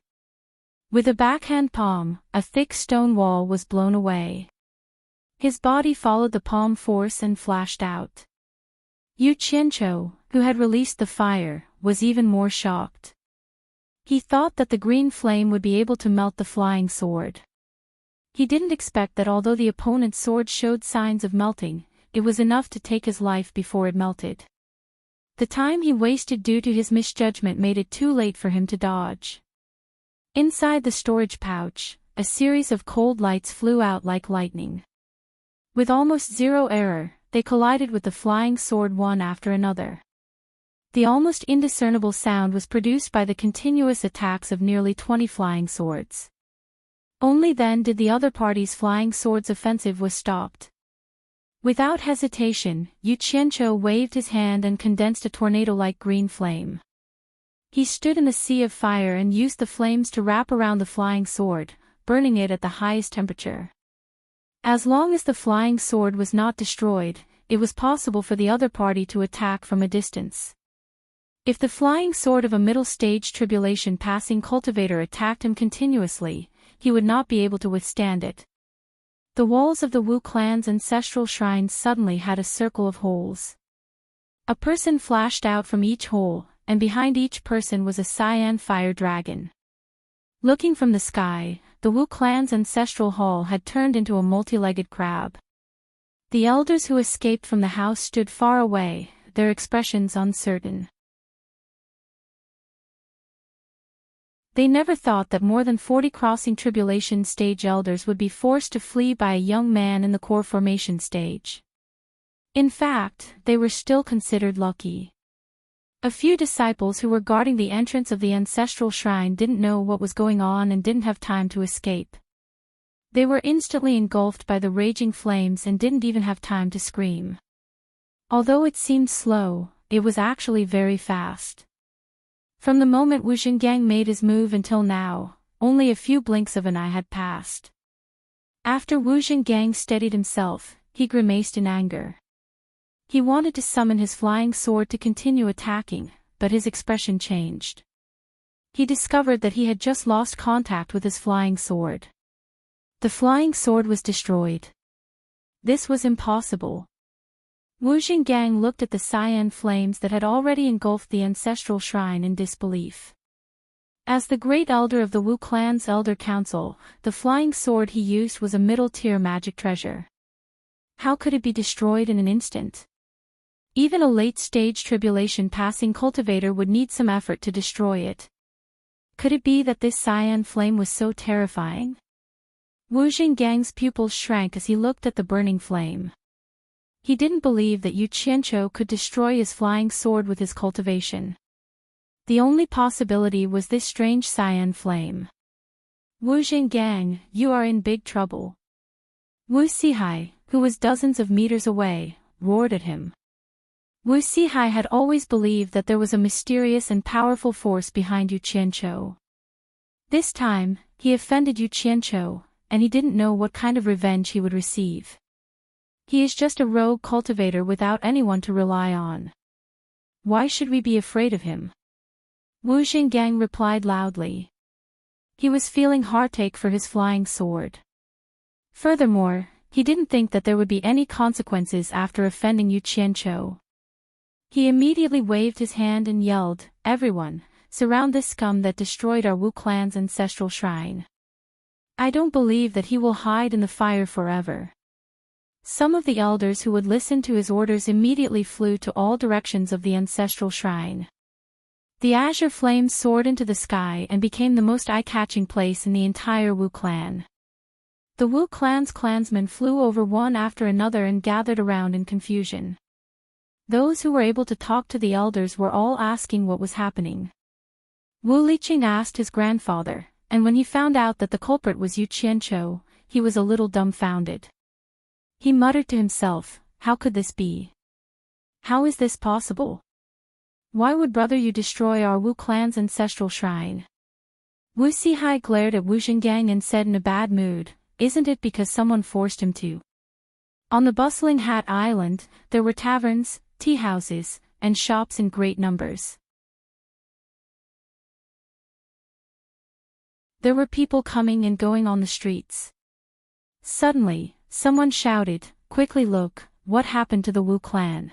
With a backhand palm, a thick stone wall was blown away. His body followed the palm force and flashed out. Yu Qianqiu, who had released the fire, was even more shocked. He thought that the green flame would be able to melt the flying sword. He didn't expect that although the opponent's sword showed signs of melting, it was enough to take his life before it melted. The time he wasted due to his misjudgment made it too late for him to dodge. Inside the storage pouch, a series of cold lights flew out like lightning. With almost zero error, they collided with the flying sword one after another. The almost indiscernible sound was produced by the continuous attacks of nearly 20 flying swords. Only then did the other party's flying swords' offensive was stopped. Without hesitation, Yu Qianqiu waved his hand and condensed a tornado-like green flame. He stood in a sea of fire and used the flames to wrap around the flying sword, burning it at the highest temperature. As long as the flying sword was not destroyed, it was possible for the other party to attack from a distance. If the flying sword of a middle-stage tribulation passing cultivator attacked him continuously, he would not be able to withstand it. The walls of the Wu clan's ancestral shrines suddenly had a circle of holes. A person flashed out from each hole, and behind each person was a cyan fire dragon. Looking from the sky, the Wu clan's ancestral hall had turned into a multi-legged crab. The elders who escaped from the house stood far away, their expressions uncertain. They never thought that more than 40 crossing tribulation stage elders would be forced to flee by a young man in the core formation stage. In fact, they were still considered lucky. A few disciples who were guarding the entrance of the ancestral shrine didn't know what was going on and didn't have time to escape. They were instantly engulfed by the raging flames and didn't even have time to scream. Although it seemed slow, it was actually very fast. From the moment Wu Zhengang made his move until now, only a few blinks of an eye had passed. After Wu Zhengang steadied himself, he grimaced in anger. He wanted to summon his flying sword to continue attacking, but his expression changed. He discovered that he had just lost contact with his flying sword. The flying sword was destroyed. This was impossible. Wu Zhengang looked at the cyan flames that had already engulfed the ancestral shrine in disbelief. As the great elder of the Wu clan's elder council, the flying sword he used was a middle-tier magic treasure. How could it be destroyed in an instant? Even a late-stage tribulation passing cultivator would need some effort to destroy it. Could it be that this cyan flame was so terrifying? Wu Zhenggang's pupils shrank as he looked at the burning flame. He didn't believe that Yu Qianqiu could destroy his flying sword with his cultivation. The only possibility was this strange cyan flame. Wu Zhengang, you are in big trouble. Wu Sihai, who was dozens of meters away, roared at him. Wu Sihai had always believed that there was a mysterious and powerful force behind Yu Qianqiu. This time, he offended Yu Qianqiu, and he didn't know what kind of revenge he would receive. He is just a rogue cultivator without anyone to rely on. Why should we be afraid of him? Wu Zhengang replied loudly. He was feeling heartache for his flying sword. Furthermore, he didn't think that there would be any consequences after offending Yu Qianqiu. He immediately waved his hand and yelled, "Everyone, surround this scum that destroyed our Wu clan's ancestral shrine. I don't believe that he will hide in the fire forever. Some of the elders who would listen to his orders immediately flew to all directions of the ancestral shrine. The azure flames soared into the sky and became the most eye-catching place in the entire Wu clan. The Wu clan's clansmen flew over one after another and gathered around in confusion. Those who were able to talk to the elders were all asking what was happening. Wu Liqing asked his grandfather, and when he found out that the culprit was Yu Qianqiu, he was a little dumbfounded. He muttered to himself, "How could this be? How is this possible? Why would brother Yu destroy our Wu clan's ancestral shrine?" Wu Sihai glared at Wu Zhengang and said in a bad mood, "Isn't it because someone forced him to?" On the bustling Hat Island, there were taverns, tea-houses, and shops in great numbers. There were people coming and going on the streets. Suddenly, someone shouted, "Quickly look, what happened to the Wu clan?"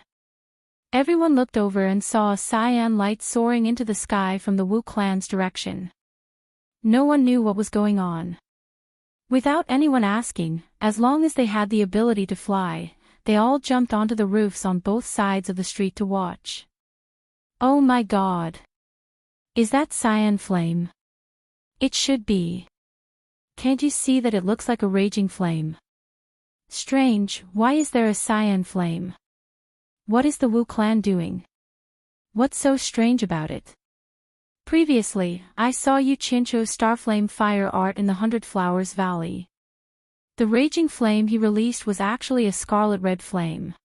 Everyone looked over and saw a cyan light soaring into the sky from the Wu clan's direction. No one knew what was going on. Without anyone asking, as long as they had the ability to fly, they all jumped onto the roofs on both sides of the street to watch. Oh my God! Is that cyan flame? It should be. Can't you see that it looks like a raging flame? Strange, why is there a cyan flame? What is the Wu clan doing? What's so strange about it? Previously, I saw Yu Qianqiu's starflame fire art in the Hundred Flowers Valley. The raging flame he released was actually a scarlet-red flame.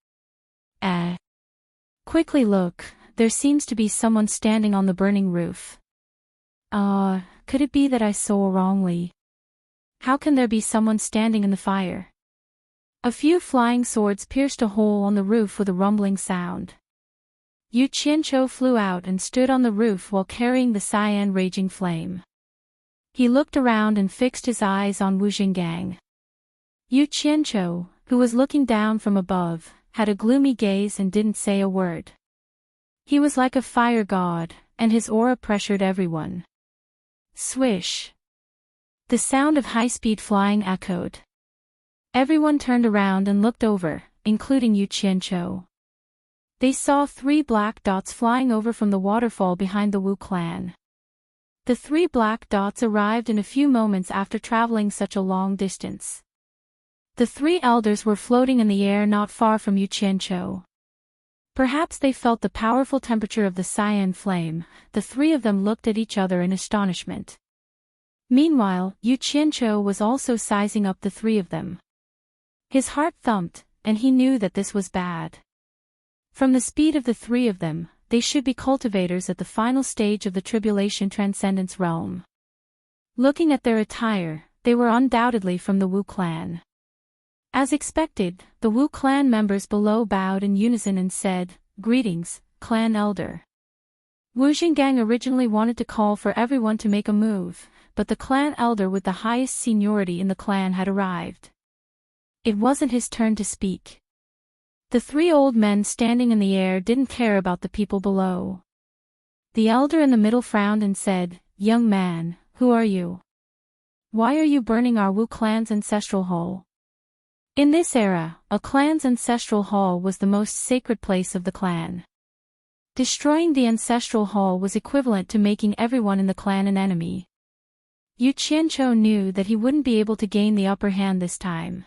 Quickly look, there seems to be someone standing on the burning roof. Could it be that I saw wrongly? How can there be someone standing in the fire? A few flying swords pierced a hole on the roof with a rumbling sound. Yu Qianqiu flew out and stood on the roof while carrying the cyan raging flame. He looked around and fixed his eyes on Wu Zhengang. Yu Qianqiu, who was looking down from above, had a gloomy gaze and didn't say a word. He was like a fire god, and his aura pressured everyone. Swish! The sound of high-speed flying echoed. Everyone turned around and looked over, including Yu Qianqiu. They saw 3 black dots flying over from the waterfall behind the Wu clan. The 3 black dots arrived in a few moments after traveling such a long distance. The 3 elders were floating in the air not far from Yu Qianqiu. Perhaps they felt the powerful temperature of the cyan flame. The 3 of them looked at each other in astonishment. Meanwhile, Yu Qianqiu was also sizing up the 3 of them. His heart thumped, and he knew that this was bad. From the speed of the 3 of them, they should be cultivators at the final stage of the Tribulation Transcendence realm. Looking at their attire, they were undoubtedly from the Wu clan. As expected, the Wu clan members below bowed in unison and said, "Greetings, clan elder." Wu Zhengang originally wanted to call for everyone to make a move, but the clan elder with the highest seniority in the clan had arrived. It wasn't his turn to speak. The 3 old men standing in the air didn't care about the people below. The elder in the middle frowned and said, "Young man, who are you? Why are you burning our Wu clan's ancestral hall?" In this era, a clan's ancestral hall was the most sacred place of the clan. Destroying the ancestral hall was equivalent to making everyone in the clan an enemy. Yu Qianqiu knew that he wouldn't be able to gain the upper hand this time.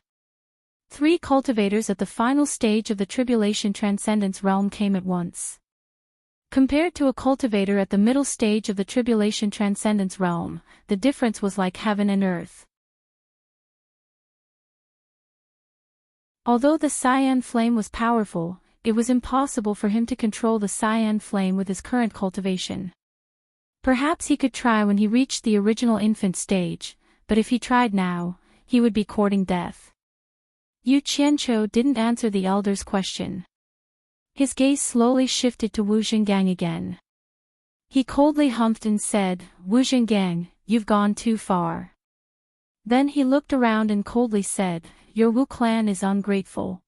3 cultivators at the final stage of the Tribulation Transcendence realm came at once. Compared to a cultivator at the middle stage of the Tribulation Transcendence realm, the difference was like heaven and earth. Although the cyan flame was powerful, it was impossible for him to control the cyan flame with his current cultivation. Perhaps he could try when he reached the original infant stage, but if he tried now, he would be courting death. Yu Qianqiu didn't answer the elder's question. His gaze slowly shifted to Wu Zhengang again. He coldly humphed and said, "Wu Zhengang, you've gone too far." Then he looked around and coldly said, "Your Wu clan is ungrateful.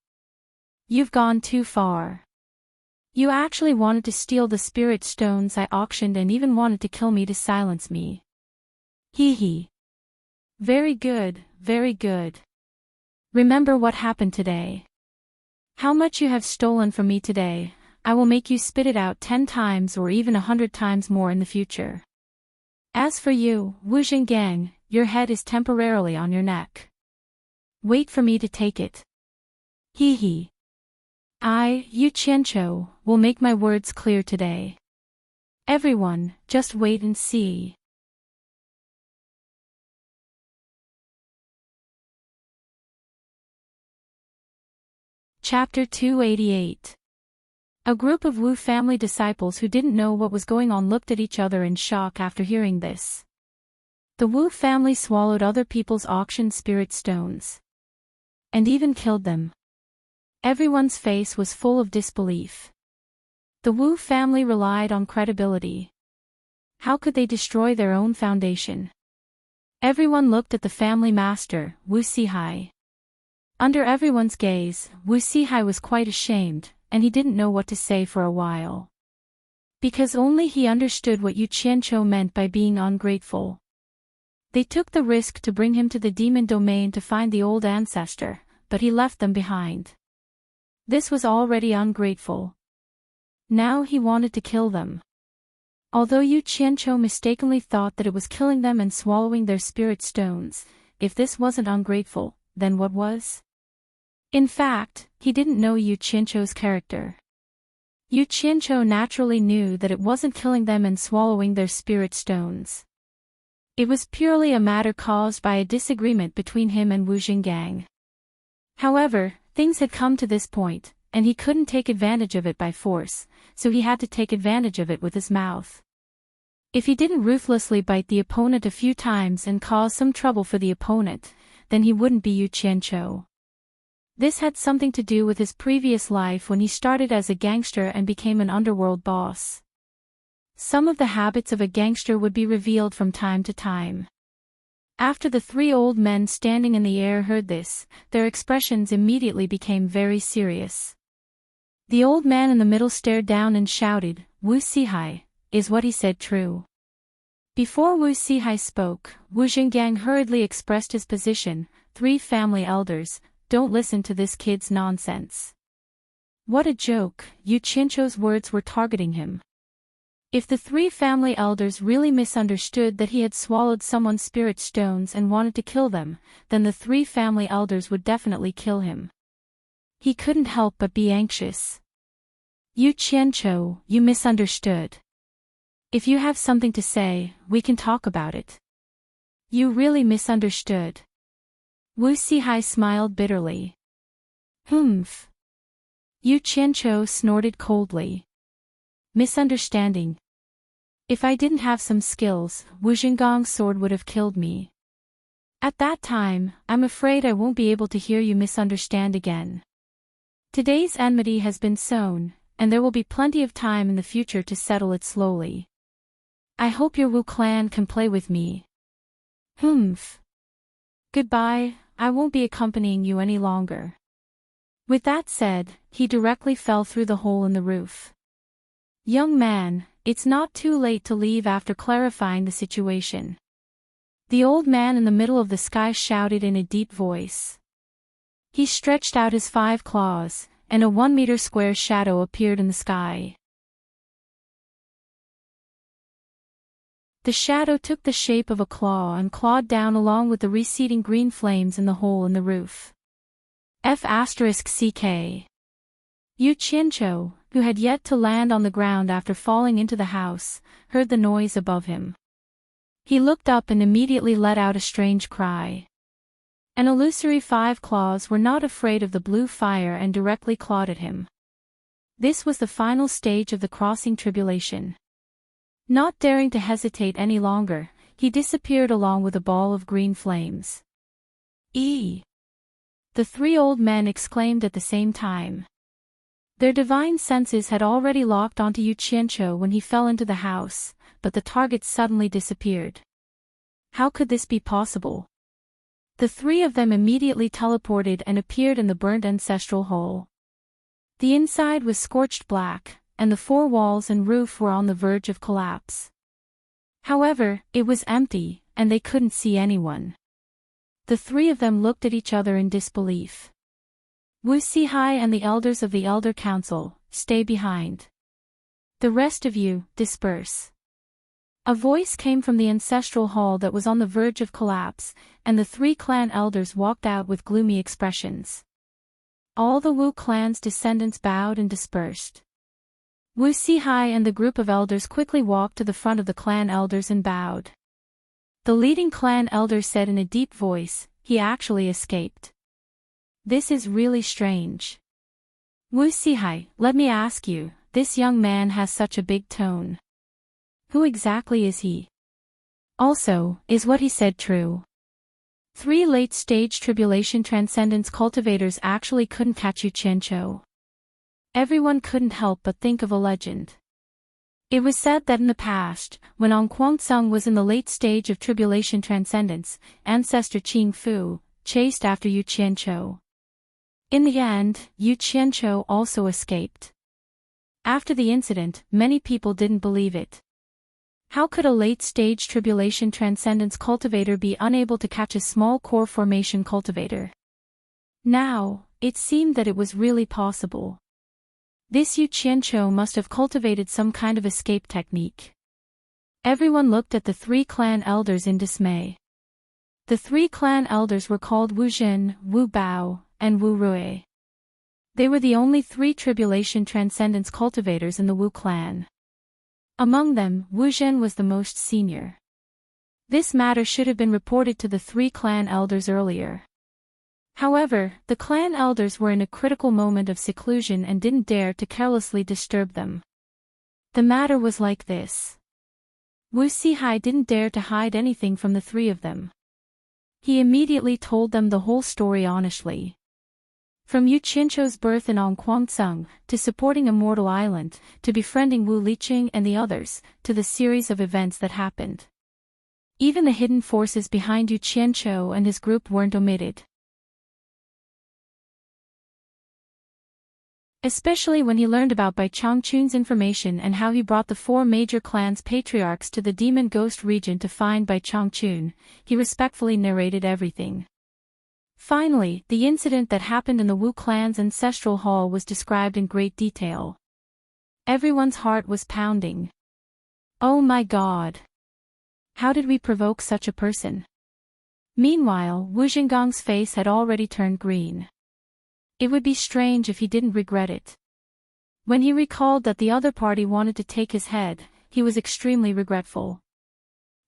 You've gone too far. You actually wanted to steal the spirit stones I auctioned and even wanted to kill me to silence me. Hee hee. Very good, very good. Remember what happened today. How much you have stolen from me today, I will make you spit it out 10 times or even 100 times more in the future. As for you, Wu Zhengang, your head is temporarily on your neck. Wait for me to take it. Hee hee. I, Yu Qianzhou, will make my words clear today. Everyone, just wait and see. Chapter 288. A group of Wu family disciples who didn't know what was going on looked at each other in shock after hearing this. The Wu family swallowed other people's auctioned spirit stones. And even killed them. Everyone's face was full of disbelief. The Wu family relied on credibility. How could they destroy their own foundation? Everyone looked at the family master, Wu Sihai. Under everyone's gaze, Wu Sihai was quite ashamed, and he didn't know what to say for a while. Because only he understood what Yu Qianzhou meant by being ungrateful. They took the risk to bring him to the demon domain to find the old ancestor, but he left them behind. This was already ungrateful. Now he wanted to kill them. Although Yu Qianzhou mistakenly thought that it was killing them and swallowing their spirit stones, if this wasn't ungrateful, then what was? In fact, he didn't know Yu Qianzhou's character. Yu Qianzhou naturally knew that it wasn't killing them and swallowing their spirit stones. It was purely a matter caused by a disagreement between him and Wu Zhengang. However, things had come to this point, and he couldn't take advantage of it by force, so he had to take advantage of it with his mouth. If he didn't ruthlessly bite the opponent a few times and cause some trouble for the opponent, then he wouldn't be Yu Qianzhou. This had something to do with his previous life when he started as a gangster and became an underworld boss. Some of the habits of a gangster would be revealed from time to time. After the three old men standing in the air heard this, their expressions immediately became very serious. The old man in the middle stared down and shouted, "Wu Sihai, is what he said true?" Before Wu Sihai spoke, Wu Zhengang hurriedly expressed his position, "Three family elders, don't listen to this kid's nonsense." What a joke, Yu Qianzhou's words were targeting him. If the three family elders really misunderstood that he had swallowed someone's spirit stones and wanted to kill them, then the three family elders would definitely kill him. He couldn't help but be anxious. Yu Qianzhou, you misunderstood. If you have something to say, we can talk about it. You really misunderstood. Wu Sihai smiled bitterly. Humph. Yu Qianzhou snorted coldly. Misunderstanding. If I didn't have some skills, Wu Zhenggang's sword would have killed me. At that time, I'm afraid I won't be able to hear you misunderstand again. Today's enmity has been sown, and there will be plenty of time in the future to settle it slowly. I hope your Wu clan can play with me. Humph. Goodbye, I won't be accompanying you any longer. With that said, he directly fell through the hole in the roof. Young man, it's not too late to leave after clarifying the situation. The old man in the middle of the sky shouted in a deep voice. He stretched out his 5 claws, and a 1-meter square shadow appeared in the sky. The shadow took the shape of a claw and clawed down along with the receding green flames in the hole in the roof. F***CK. Yu Qianzhou, who had yet to land on the ground after falling into the house, heard the noise above him. He looked up and immediately let out a strange cry. An illusory 5 claws were not afraid of the blue fire and directly clawed at him. This was the final stage of the crossing tribulation. Not daring to hesitate any longer, he disappeared along with a ball of green flames. The 3 old men exclaimed at the same time. Their divine senses had already locked onto Yu Qianzhou when he fell into the house, but the target suddenly disappeared. How could this be possible? The 3 of them immediately teleported and appeared in the burnt ancestral hole. The inside was scorched black, and the four walls and roof were on the verge of collapse. However, it was empty, and they couldn't see anyone. The three of them looked at each other in disbelief. Wu Sihai and the elders of the Elder Council, stay behind. The rest of you, disperse. A voice came from the ancestral hall that was on the verge of collapse, and the three clan elders walked out with gloomy expressions. All the Wu clan's descendants bowed and dispersed. Wu Sihai and the group of elders quickly walked to the front of the clan elders and bowed. The leading clan elder said in a deep voice, "He actually escaped. This is really strange. Wu Sihai, let me ask you, this young man has such a big tone. Who exactly is he? Also, is what he said true?" Three late-stage tribulation transcendence cultivators actually couldn't catch Yu Qianqiu. Everyone couldn't help but think of a legend. It was said that in the past, when Ong Kuang-tsung was in the late stage of tribulation transcendence, ancestor Qing Fu chased after Yu Qianqiu. In the end, Yu Qianqiu also escaped. After the incident, many people didn't believe it. How could a late-stage tribulation transcendence cultivator be unable to catch a small core formation cultivator? Now, it seemed that it was really possible. This Yu Qianqiu must have cultivated some kind of escape technique. Everyone looked at the three clan elders in dismay. The three clan elders were called Wu Jin, Wu Bao, and Wu Rui. They were the only three tribulation transcendence cultivators in the Wu clan. Among them, Wu Zhen was the most senior. This matter should have been reported to the three clan elders earlier. However, the clan elders were in a critical moment of seclusion and didn't dare to carelessly disturb them. The matter was like this. Wu Sihai didn't dare to hide anything from the three of them. He immediately told them the whole story honestly. From Yu Qianqiu's birth in Ong Kuang-tsung, to supporting Immortal Island, to befriending Wu Liqing and the others, to the series of events that happened. Even the hidden forces behind Yu Qianqiu and his group weren't omitted. Especially when he learned about Bai Changchun's information and how he brought the four major clans' patriarchs to the Demon Ghost region to find Bai Changchun, he respectfully narrated everything. Finally, the incident that happened in the Wu clan's ancestral hall was described in great detail. Everyone's heart was pounding. Oh my God! How did we provoke such a person? Meanwhile, Wu Jingang's face had already turned green. It would be strange if he didn't regret it. When he recalled that the other party wanted to take his head, he was extremely regretful.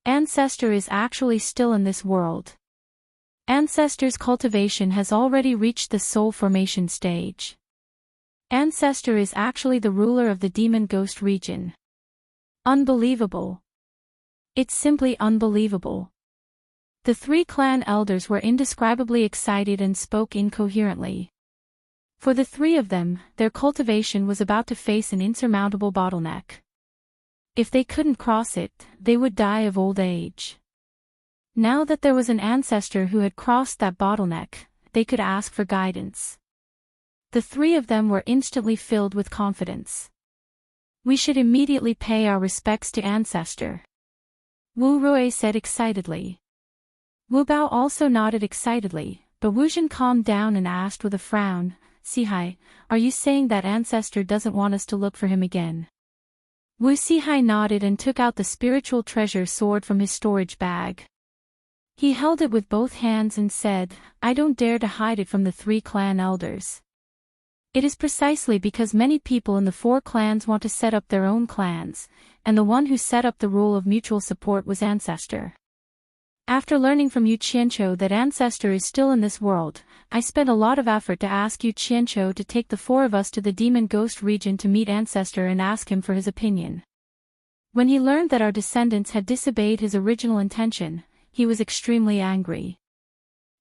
Ancestor is actually still in this world. Ancestor's cultivation has already reached the soul formation stage. Ancestor is actually the ruler of the Demon Ghost region. Unbelievable. It's simply unbelievable. The three clan elders were indescribably excited and spoke incoherently. For the three of them, their cultivation was about to face an insurmountable bottleneck. If they couldn't cross it, they would die of old age. Now that there was an ancestor who had crossed that bottleneck, they could ask for guidance. The three of them were instantly filled with confidence. We should immediately pay our respects to ancestor. Wu Rui said excitedly. Wu Bao also nodded excitedly, but Wu Jin calmed down and asked with a frown, "Sihai, are you saying that ancestor doesn't want us to look for him again?" Wu Sihai nodded and took out the spiritual treasure sword from his storage bag. He held it with both hands and said, "I don't dare to hide it from the three clan elders. It is precisely because many people in the four clans want to set up their own clans, and the one who set up the rule of mutual support was Ancestor. After learning from Yu Qianqiu that Ancestor is still in this world, I spent a lot of effort to ask Yu Qianqiu to take the four of us to the Demon Ghost region to meet Ancestor and ask him for his opinion. When he learned that our descendants had disobeyed his original intention, he was extremely angry.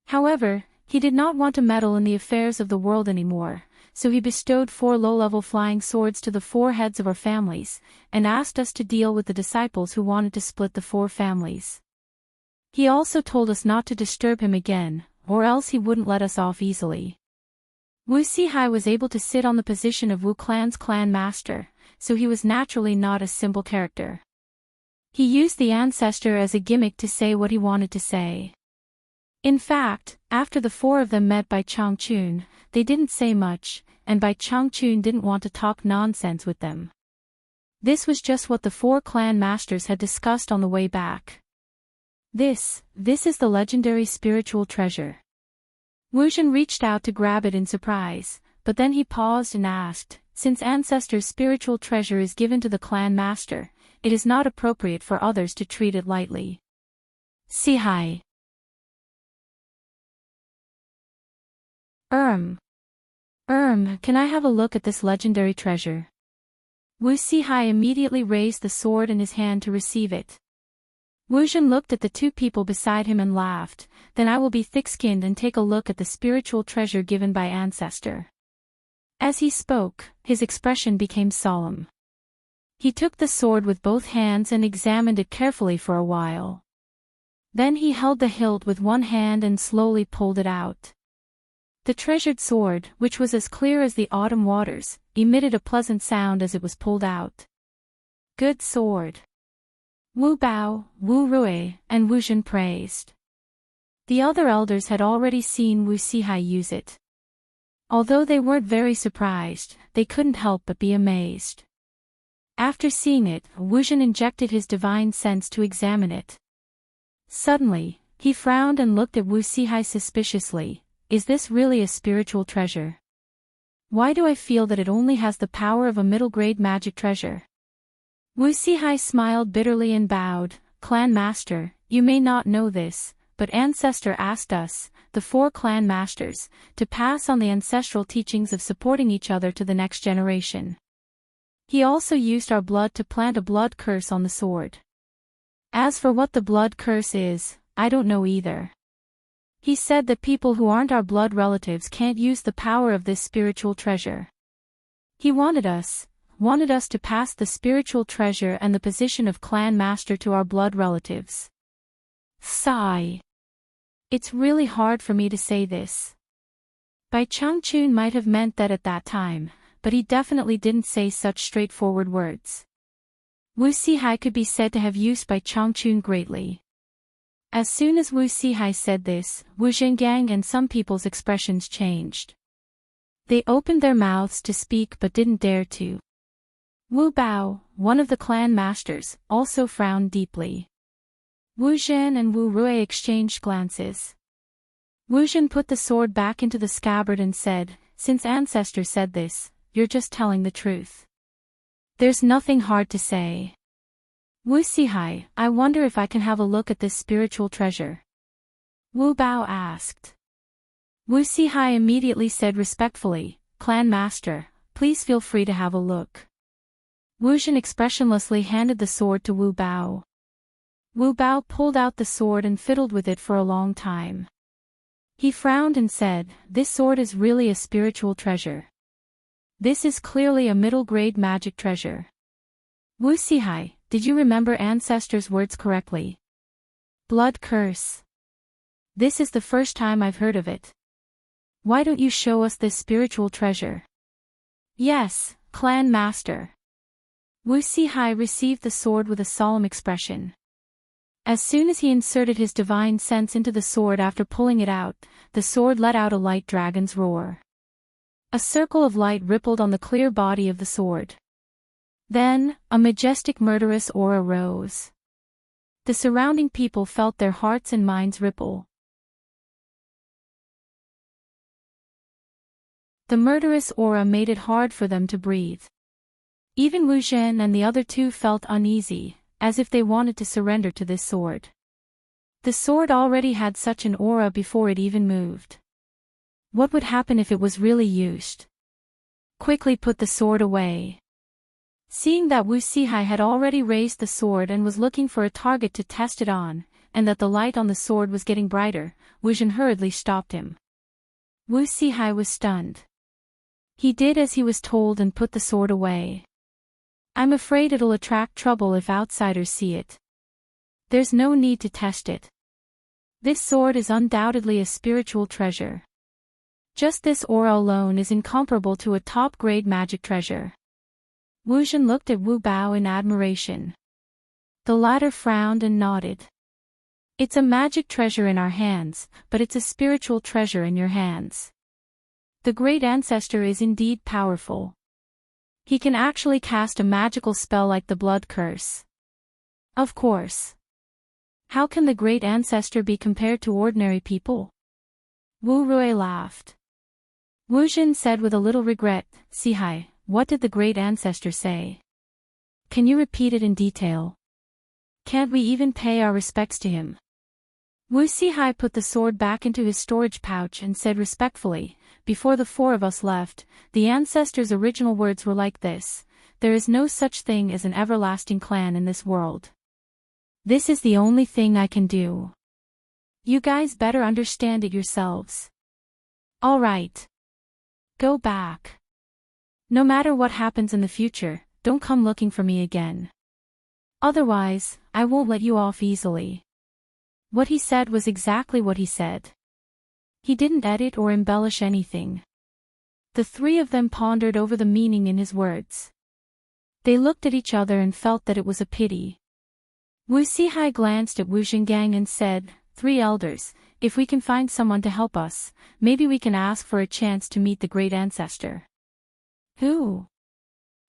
However, he did not want to meddle in the affairs of the world anymore, so he bestowed 4 low-level flying swords to the 4 heads of our families, and asked us to deal with the disciples who wanted to split the 4 families. He also told us not to disturb him again, or else he wouldn't let us off easily. Wu Sihai was able to sit on the position of Wu Clan's clan master, so he was naturally not a simple character. He used the ancestor as a gimmick to say what he wanted to say. In fact, after the four of them met Bai Changchun, they didn't say much, and Bai Changchun didn't want to talk nonsense with them. This was just what the four clan masters had discussed on the way back. This is the legendary spiritual treasure. Wu Zhen reached out to grab it in surprise, but then he paused and asked, since ancestors' spiritual treasure is given to the clan master, it is not appropriate for others to treat it lightly. Sihai. Can I have a look at this legendary treasure? Wu Sihai immediately raised the sword in his hand to receive it. Wu Zhen looked at the two people beside him and laughed, then I will be thick-skinned and take a look at the spiritual treasure given by ancestor. As he spoke, his expression became solemn. He took the sword with both hands and examined it carefully for a while. Then he held the hilt with one hand and slowly pulled it out. The treasured sword, which was as clear as the autumn waters, emitted a pleasant sound as it was pulled out. Good sword. Wu Bao, Wu Rui, and Wu Zhen praised. The other elders had already seen Wu Sihai use it. Although they weren't very surprised, they couldn't help but be amazed. After seeing it, Wu Zhen injected his divine sense to examine it. Suddenly, he frowned and looked at Wu Sihai suspiciously. Is this really a spiritual treasure? Why do I feel that it only has the power of a middle-grade magic treasure? Wu Sihai smiled bitterly and bowed. Clan master, you may not know this, but ancestor asked us, the four clan masters, to pass on the ancestral teachings of supporting each other to the next generation. He also used our blood to plant a blood curse on the sword. As for what the blood curse is, I don't know either. He said that people who aren't our blood relatives can't use the power of this spiritual treasure. He wanted us to pass the spiritual treasure and the position of clan master to our blood relatives. Sigh. It's really hard for me to say this. Bai Changchun might have meant that at that time, but he definitely didn't say such straightforward words. Wu Sihai could be said to have used Bai Changchun greatly. As soon as Wu Sihai said this, Wu Zhengang and some people's expressions changed. They opened their mouths to speak but didn't dare to. Wu Bao, one of the clan masters, also frowned deeply. Wu Zhen and Wu Rui exchanged glances. Wu Zhen put the sword back into the scabbard and said, since ancestor said this, you're just telling the truth. There's nothing hard to say. Wu Sihai, I wonder if I can have a look at this spiritual treasure. Wu Bao asked. Wu Sihai immediately said respectfully, Clan Master, please feel free to have a look. Wu Zhen expressionlessly handed the sword to Wu Bao. Wu Bao pulled out the sword and fiddled with it for a long time. He frowned and said, this sword is really a spiritual treasure. This is clearly a middle-grade magic treasure. Wu Sihai, did you remember ancestors' words correctly? Blood curse. This is the first time I've heard of it. Why don't you show us this spiritual treasure? Yes, Clan Master. Wu Sihai received the sword with a solemn expression. As soon as he inserted his divine sense into the sword after pulling it out, the sword let out a light dragon's roar. A circle of light rippled on the clear body of the sword. Then, a majestic murderous aura rose. The surrounding people felt their hearts and minds ripple. The murderous aura made it hard for them to breathe. Even Wu Zhen and the other two felt uneasy, as if they wanted to surrender to this sword. The sword already had such an aura before it even moved. What would happen if it was really used? Quickly put the sword away. Seeing that Wu Sihai had already raised the sword and was looking for a target to test it on, and that the light on the sword was getting brighter, Wu Zhen hurriedly stopped him. Wu Sihai was stunned. He did as he was told and put the sword away. I'm afraid it'll attract trouble if outsiders see it. There's no need to test it. This sword is undoubtedly a spiritual treasure. Just this aura alone is incomparable to a top-grade magic treasure. Wu Zhen looked at Wu Bao in admiration. The latter frowned and nodded. It's a magic treasure in our hands, but it's a spiritual treasure in your hands. The great ancestor is indeed powerful. He can actually cast a magical spell like the blood curse. Of course. How can the great ancestor be compared to ordinary people? Wu Rui laughed. Wu Zhen said with a little regret, "Sihai, what did the great ancestor say? Can you repeat it in detail? Can't we even pay our respects to him?" Wu Sihai put the sword back into his storage pouch and said respectfully, "Before the four of us left, the ancestor's original words were like this: there is no such thing as an everlasting clan in this world. This is the only thing I can do. You guys better understand it yourselves. All right. Go back. No matter what happens in the future, don't come looking for me again. Otherwise, I won't let you off easily." What he said was exactly what he said. He didn't edit or embellish anything. The three of them pondered over the meaning in his words. They looked at each other and felt that it was a pity. Wu Sihai glanced at Wu Zhengang and said, "Three elders, if we can find someone to help us, maybe we can ask for a chance to meet the great ancestor." "Who?"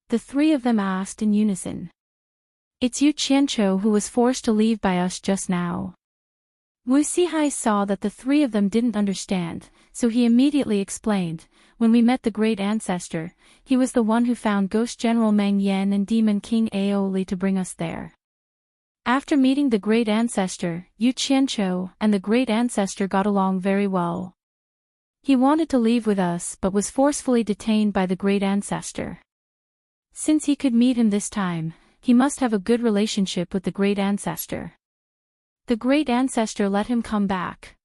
the three of them asked in unison. "It's Yu Qianqiu who was forced to leave by us just now." Wu Sihai saw that the three of them didn't understand, so he immediately explained, "When we met the great ancestor, he was the one who found Ghost General Meng Yan and Demon King Aoli to bring us there. After meeting the great ancestor, Yu Qianqiu and the great ancestor got along very well. He wanted to leave with us but was forcefully detained by the great ancestor. Since he could meet him this time, he must have a good relationship with the great ancestor. The great ancestor let him come back.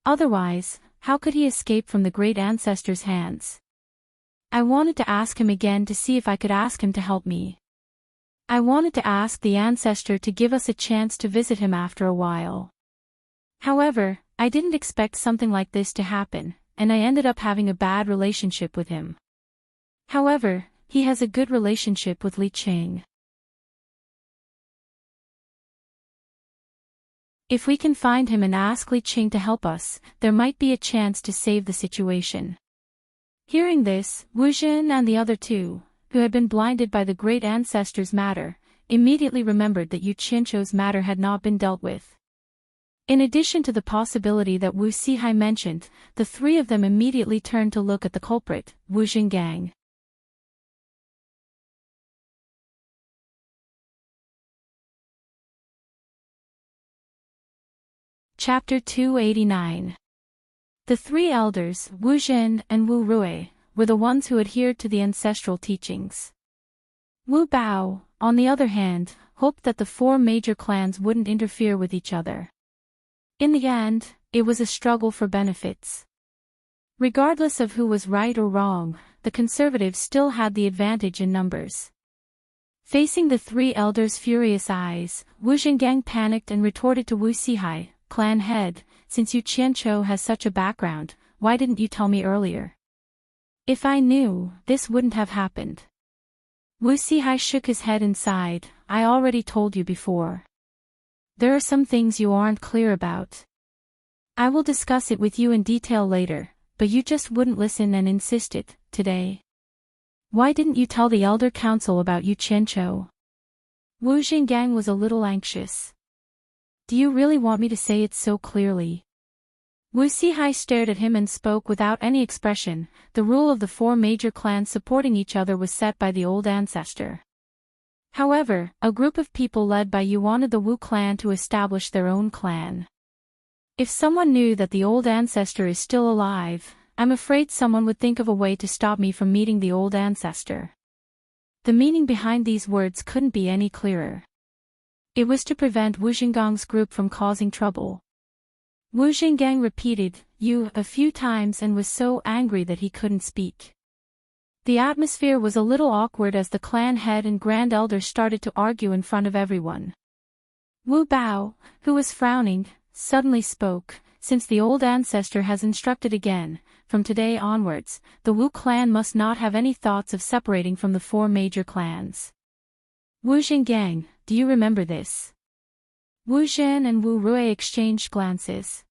Otherwise, how could he escape from the great ancestor's hands? I wanted to ask him again to see if I could ask him to help me. I wanted to ask the ancestor to give us a chance to visit him after a while. However, I didn't expect something like this to happen, and I ended up having a bad relationship with him. However, he has a good relationship with Li Qing. If we can find him and ask Li Qing to help us, there might be a chance to save the situation." Hearing this, Wu Zhen and the other two, who had been blinded by the great ancestor's matter, immediately remembered that Yu Qianqiu's matter had not been dealt with. In addition to the possibility that Wu Sihai mentioned, the three of them immediately turned to look at the culprit, Wu Zhengang. Chapter 289. The three elders, Wu Zhen and Wu Rui, were the ones who adhered to the ancestral teachings. Wu Bao, on the other hand, hoped that the four major clans wouldn't interfere with each other. In the end, it was a struggle for benefits. Regardless of who was right or wrong, the conservatives still had the advantage in numbers. Facing the three elders' furious eyes, Wu Zhengang panicked and retorted to Wu Sihai, "Clan head, since Yu Qianqiu has such a background, why didn't you tell me earlier? If I knew, this wouldn't have happened." Wu Sihai shook his head and sighed, "I already told you before. There are some things you aren't clear about. I will discuss it with you in detail later, but you just wouldn't listen and insisted, today. Why didn't you tell the elder council about Yu Qianqiu?" Wu Zhengang was a little anxious. "Do you really want me to say it so clearly?" Wu Sihai stared at him and spoke without any expression. The rule of the four major clans supporting each other was set by the old ancestor. However, a group of people led by Yu wanted the Wu clan to establish their own clan. If someone knew that the old ancestor is still alive, I'm afraid someone would think of a way to stop me from meeting the old ancestor. The meaning behind these words couldn't be any clearer. It was to prevent Wu Zhenggang's group from causing trouble. Wu Zhengang repeated, "You," a few times and was so angry that he couldn't speak. The atmosphere was a little awkward as the clan head and grand elder started to argue in front of everyone. Wu Bao, who was frowning, suddenly spoke, "Since the old ancestor has instructed again, from today onwards, the Wu clan must not have any thoughts of separating from the 4 major clans. Wu Zhengang, do you remember this? Wu Zhen and Wu Rui exchanged glances.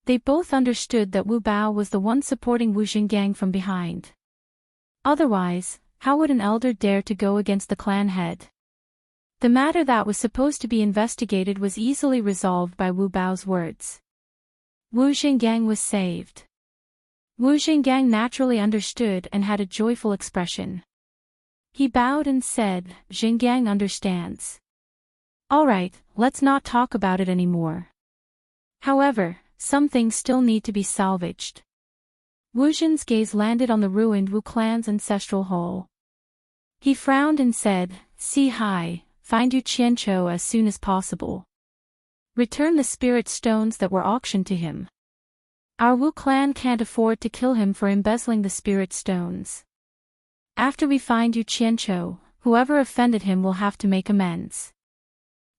They both understood that Wu Bao was the one supporting Wu Zhengang from behind. Otherwise, how would an elder dare to go against the clan head? The matter that was supposed to be investigated was easily resolved by Wu Bao's words. Wu Zhengang was saved. Wu Zhengang naturally understood and had a joyful expression. He bowed and said, "Zhengang understands. Alright, let's not talk about it anymore. However, some things still need to be salvaged." Wu Zhen's gaze landed on the ruined Wu clan's ancestral hall. He frowned and said, "See Hai, find Yu Qianqiu as soon as possible. Return the spirit stones that were auctioned to him. Our Wu clan can't afford to kill him for embezzling the spirit stones. After we find Yu Qianqiu, whoever offended him will have to make amends."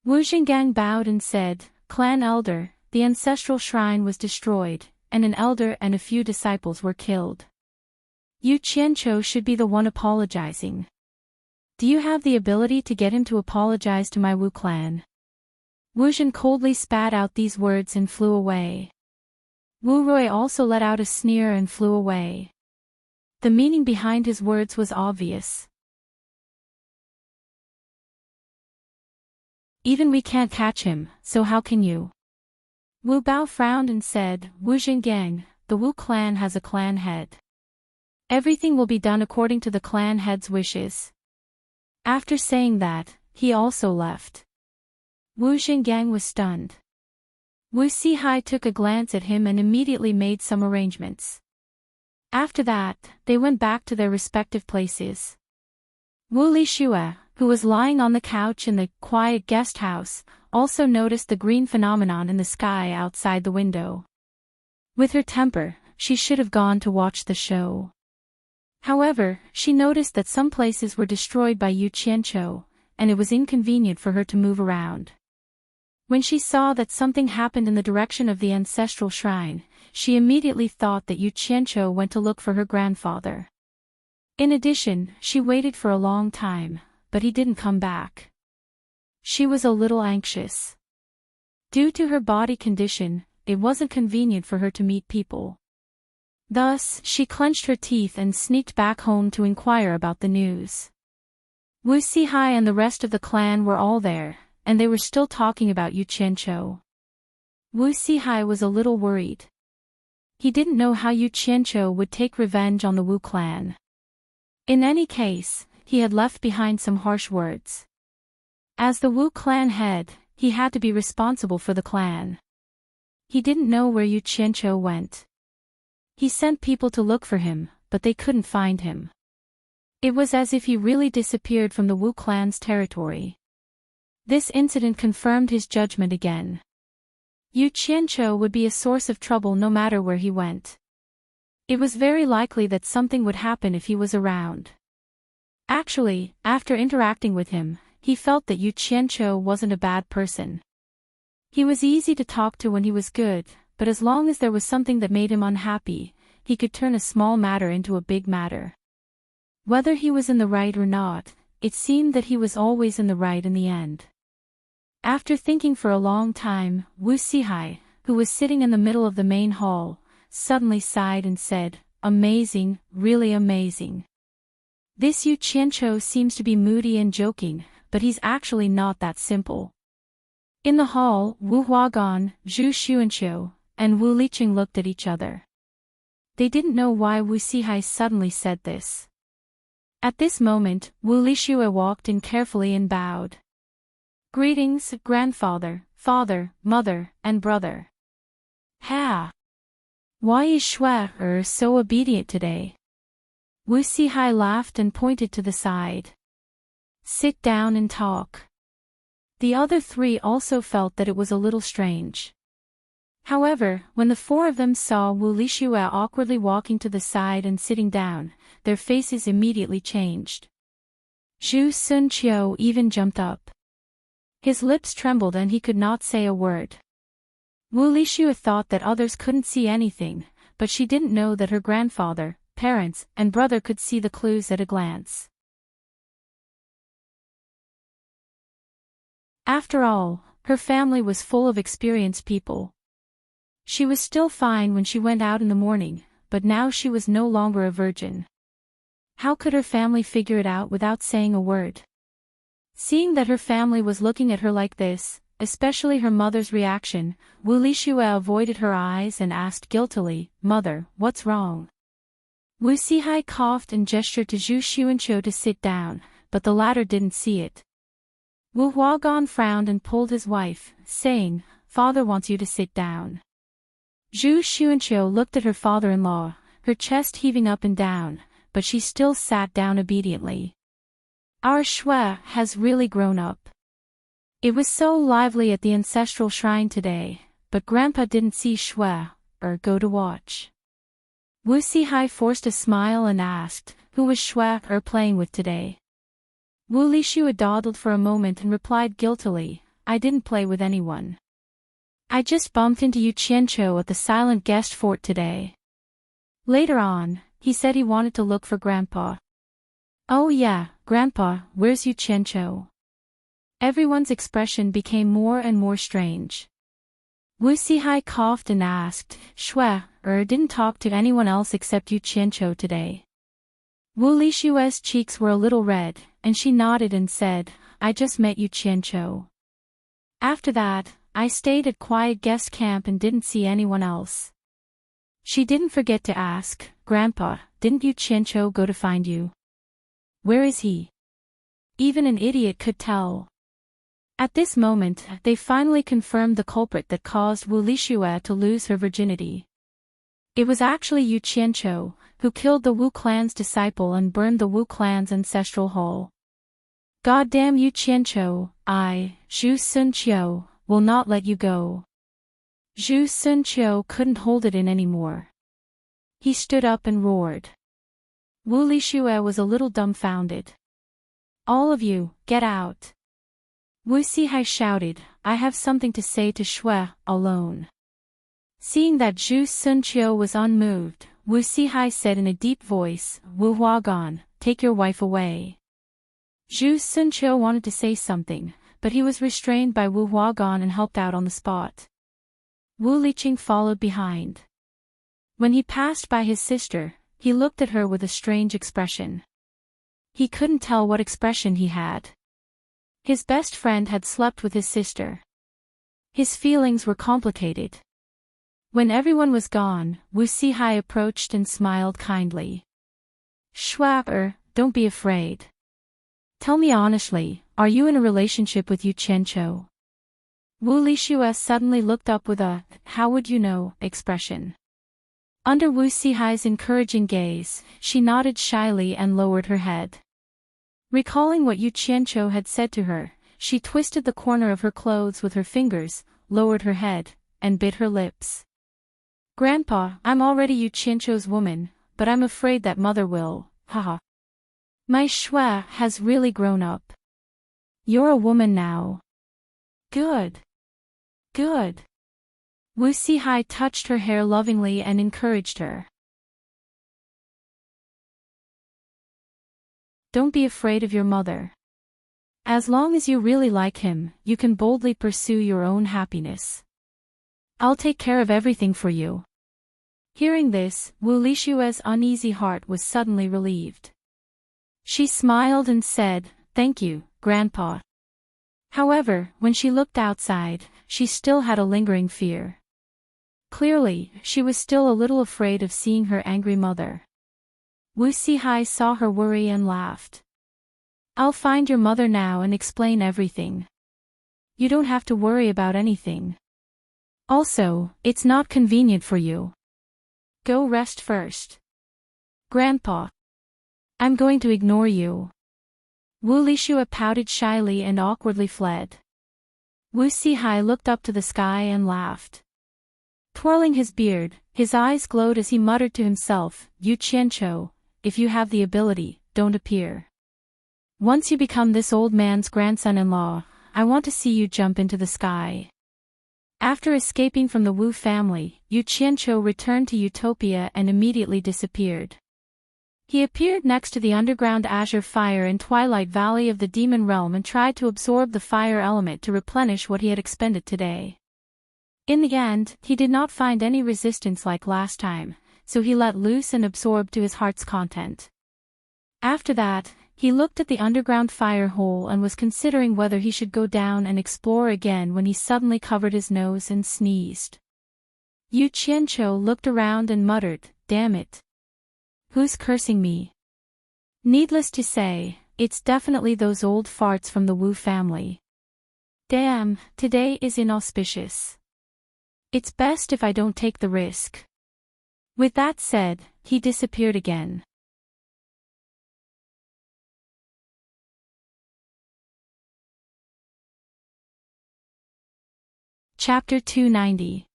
Wu Zhengang bowed and said, "Clan elder, the ancestral shrine was destroyed, and an elder and a few disciples were killed. Yu Qianqiu should be the one apologizing. Do you have the ability to get him to apologize to my Wu clan?" Wu Zhen coldly spat out these words and flew away. Wu Rui also let out a sneer and flew away. The meaning behind his words was obvious. "Even we can't catch him, so how can you?" Wu Bao frowned and said, "Wu Zhengang, the Wu clan has a clan head. Everything will be done according to the clan head's wishes." After saying that, he also left. Wu Zhengang was stunned. Wu Sihai took a glance at him and immediately made some arrangements. After that, they went back to their respective places. Wu Lixue, who was lying on the couch in the quiet guest house, also noticed the green phenomenon in the sky outside the window. With her temper, she should have gone to watch the show. However, she noticed that some places were destroyed by Yu Qianqiu, and it was inconvenient for her to move around. When she saw that something happened in the direction of the ancestral shrine, she immediately thought that Yu Qianqiu went to look for her grandfather. In addition, she waited for a long time, but he didn't come back. She was a little anxious. Due to her body condition, it wasn't convenient for her to meet people. Thus, she clenched her teeth and sneaked back home to inquire about the news. Wu Sihai and the rest of the clan were all there, and they were still talking about Yu Qianqiu. Wu Sihai was a little worried. He didn't know how Yu Qianqiu would take revenge on the Wu clan. In any case, he had left behind some harsh words. As the Wu clan head, he had to be responsible for the clan. He didn't know where Yu Qianqiu went. He sent people to look for him, but they couldn't find him. It was as if he really disappeared from the Wu clan's territory. This incident confirmed his judgment again. Yu Qianqiu would be a source of trouble no matter where he went. It was very likely that something would happen if he was around. Actually, after interacting with him, he felt that Yu Qianqiu wasn't a bad person. He was easy to talk to when he was good, but as long as there was something that made him unhappy, he could turn a small matter into a big matter. Whether he was in the right or not, it seemed that he was always in the right in the end. After thinking for a long time, Wu Sihai, who was sitting in the middle of the main hall, suddenly sighed and said, "Amazing, really amazing. This Yu Qianqiu seems to be moody and joking, but he's actually not that simple." In the hall, Wu Huagan, Zhu Xuanqiu, and Wu Liqing looked at each other. They didn't know why Wu Sihai suddenly said this. At this moment, Wu Lixue walked in carefully and bowed. "Greetings, grandfather, father, mother, and brother. Ha! Why is Shui so obedient today?" Wu Sihai laughed and pointed to the side. "Sit down and talk." The other three also felt that it was a little strange. However, when the 4 of them saw Wu Lixue awkwardly walking to the side and sitting down, their faces immediately changed. Zhu Sunqiu even jumped up. His lips trembled and he could not say a word. Wu Lixue thought that others couldn't see anything, but she didn't know that her grandfather, parents, and brother could see the clues at a glance. After all, her family was full of experienced people. She was still fine when she went out in the morning, but now she was no longer a virgin. How could her family figure it out without saying a word? Seeing that her family was looking at her like this, especially her mother's reaction, Wu Lixue avoided her eyes and asked guiltily, "Mother, what's wrong?" Wu Sihai coughed and gestured to Zhu Xuanqiu to sit down, but the latter didn't see it. Wu Huagan frowned and pulled his wife, saying, "Father wants you to sit down." Zhu Xuanqiu looked at her father-in-law, her chest heaving up and down, but she still sat down obediently. Our Shui has really grown up. It was so lively at the ancestral shrine today, but Grandpa didn't see Shui, or go to watch. Wu Sihai forced a smile and asked, "Who was Shui playing with today?" Wu Lixue dawdled for a moment and replied guiltily, "I didn't play with anyone. I just bumped into Yu Qianqiu at the silent guest fort today." Later on, he said he wanted to look for Grandpa. "Oh yeah, Grandpa, where's Yu Qianqiu?" Everyone's expression became more and more strange. Wu Sihai coughed and asked, "Shui didn't talk to anyone else except Yu Qianqiu today?" Wu Lixue's cheeks were a little red, and she nodded and said, "I just met Yu Qianqiu. After that, I stayed at quiet guest camp and didn't see anyone else." She didn't forget to ask, "Grandpa, didn't Yu Qianqiu go to find you? Where is he?" Even an idiot could tell. At this moment, they finally confirmed the culprit that caused Wu Lixue to lose her virginity. It was actually Yu Qianqiu, who killed the Wu clan's disciple and burned the Wu clan's ancestral hall. "Goddamn Yu Qianqiu, Zhu Sunqiu, will not let you go." Zhu Sunqiu couldn't hold it in anymore. He stood up and roared. Wu Lixue was a little dumbfounded. "All of you, get out!" Wu Sihai shouted, "I have something to say to Shui, alone." Seeing that Zhu Sunqiu was unmoved, Wu Sihai said in a deep voice, "Wu Huagan, take your wife away." Zhu Sunqiu wanted to say something, but he was restrained by Wu Huagan and helped out on the spot. Wu Liqing followed behind. When he passed by his sister, he looked at her with a strange expression. He couldn't tell what expression he had. His best friend had slept with his sister. His feelings were complicated. When everyone was gone, Wu Sihai approached and smiled kindly. "Shui, don't be afraid. Tell me honestly, are you in a relationship with Yu Qianqiu?" Wu Lixue suddenly looked up with a, "How would you know," expression. Under Wu Sihai's encouraging gaze, she nodded shyly and lowered her head. Recalling what Yu Qianqiu had said to her, she twisted the corner of her clothes with her fingers, lowered her head, and bit her lips. "Grandpa, I'm already Yu Qianqiu's woman, but I'm afraid that mother will, haha. My Shui has really grown up. You're a woman now." "Good. Good." Wu Sihai touched her hair lovingly and encouraged her. Don't be afraid of your mother. As long as you really like him, you can boldly pursue your own happiness. I'll take care of everything for you. Hearing this, Wu Lixue's uneasy heart was suddenly relieved. She smiled and said, "Thank you, Grandpa." However, when she looked outside, she still had a lingering fear. Clearly, she was still a little afraid of seeing her angry mother. Wu Sihai saw her worry and laughed. "I'll find your mother now and explain everything. You don't have to worry about anything. Also, it's not convenient for you. Go rest first." "Grandpa. I'm going to ignore you." Wu Lixue pouted shyly and awkwardly fled. Wu Sihai looked up to the sky and laughed. Twirling his beard, his eyes glowed as he muttered to himself, "Yu Qianqiu, if you have the ability, don't appear. Once you become this old man's grandson-in-law, I want to see you jump into the sky." After escaping from the Wu family, Yu Qianqiu returned to Utopia and immediately disappeared. He appeared next to the underground azure fire in Twilight Valley of the Demon Realm and tried to absorb the fire element to replenish what he had expended today. In the end, he did not find any resistance like last time, so he let loose and absorbed to his heart's content. After that, he looked at the underground fire hole and was considering whether he should go down and explore again when he suddenly covered his nose and sneezed. Yu Qianqiu looked around and muttered, "Damn it. Who's cursing me?" Needless to say, it's definitely those old farts from the Wu family. Damn, today is inauspicious. It's best if I don't take the risk. With that said, he disappeared again. Chapter 290.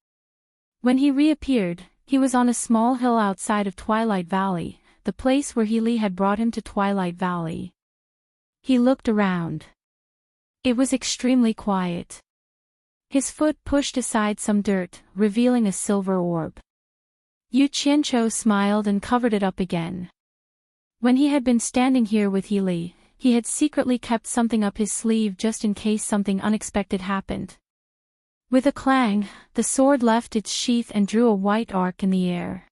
When he reappeared, he was on a small hill outside of Twilight Valley, the place where Healy had brought him to Twilight Valley. He looked around. It was extremely quiet. His foot pushed aside some dirt, revealing a silver orb. Yu Qianqiu smiled and covered it up again. When he had been standing here with Healy, he had secretly kept something up his sleeve just in case something unexpected happened. With a clang, the sword left its sheath and drew a white arc in the air.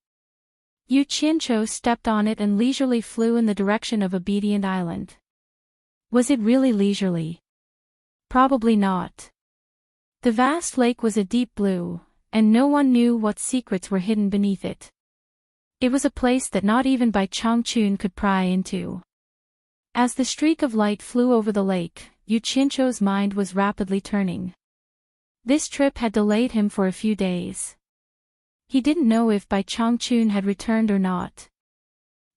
Yu Qianqiu stepped on it and leisurely flew in the direction of Obedient Island. Was it really leisurely? Probably not. The vast lake was a deep blue, and no one knew what secrets were hidden beneath it. It was a place that not even Bai Changchun could pry into. As the streak of light flew over the lake, Yu Qianqiu's mind was rapidly turning. This trip had delayed him for a few days. He didn't know if Bai Changchun had returned or not.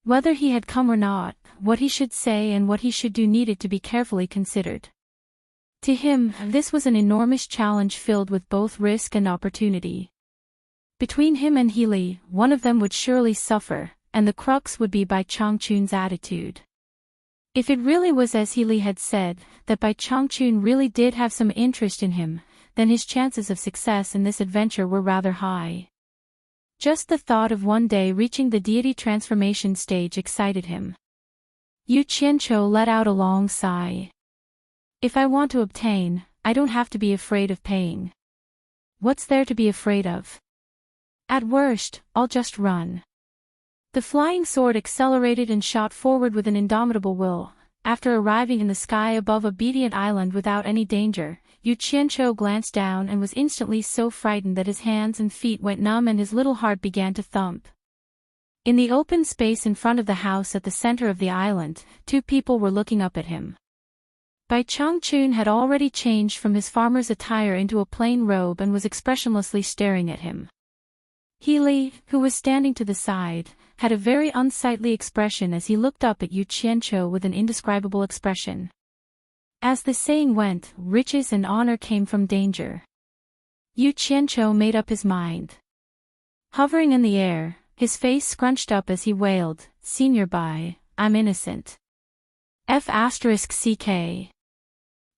Whether he had come or not, what he should say and what he should do needed to be carefully considered. To him, this was an enormous challenge filled with both risk and opportunity. Between him and Healy, one of them would surely suffer, and the crux would be Bai Changchun's attitude. If it really was as Healy had said, that Bai Changchun really did have some interest in him, then his chances of success in this adventure were rather high. Just the thought of one day reaching the deity transformation stage excited him. Yu Qianqiu let out a long sigh. If I want to obtain, I don't have to be afraid of paying. What's there to be afraid of? At worst, I'll just run. The flying sword accelerated and shot forward with an indomitable will. After arriving in the sky above Obedient Island without any danger, Yu Qianqiu glanced down and was instantly so frightened that his hands and feet went numb and his little heart began to thump. In the open space in front of the house at the center of the island, two people were looking up at him. Bai Changchun had already changed from his farmer's attire into a plain robe and was expressionlessly staring at him. Healy, who was standing to the side, had a very unsightly expression as he looked up at Yu Qianqiu with an indescribable expression. As the saying went, riches and honor came from danger. Yu Qianqiu made up his mind. Hovering in the air, his face scrunched up as he wailed, "Senior Bai, I'm innocent. F***ck."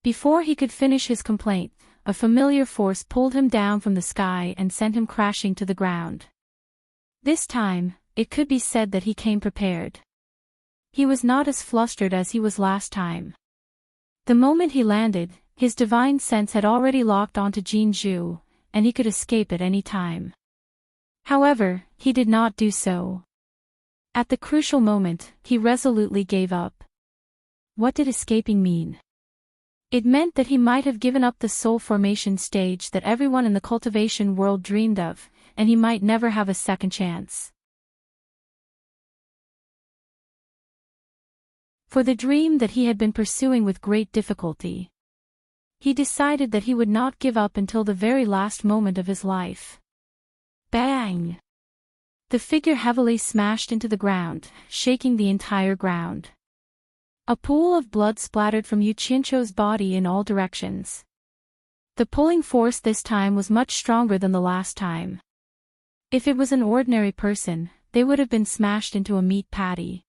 Before he could finish his complaint, a familiar force pulled him down from the sky and sent him crashing to the ground. This time, it could be said that he came prepared. He was not as flustered as he was last time. The moment he landed, his divine sense had already locked onto Jin Zhu, and he could escape at any time. However, he did not do so. At the crucial moment, he resolutely gave up. What did escaping mean? It meant that he might have given up the soul formation stage that everyone in the cultivation world dreamed of, and he might never have a second chance. For the dream that he had been pursuing with great difficulty. He decided that he would not give up until the very last moment of his life. Bang! The figure heavily smashed into the ground, shaking the entire ground. A pool of blood splattered from Yu Qianqiu's body in all directions. The pulling force this time was much stronger than the last time. If it was an ordinary person, they would have been smashed into a meat patty.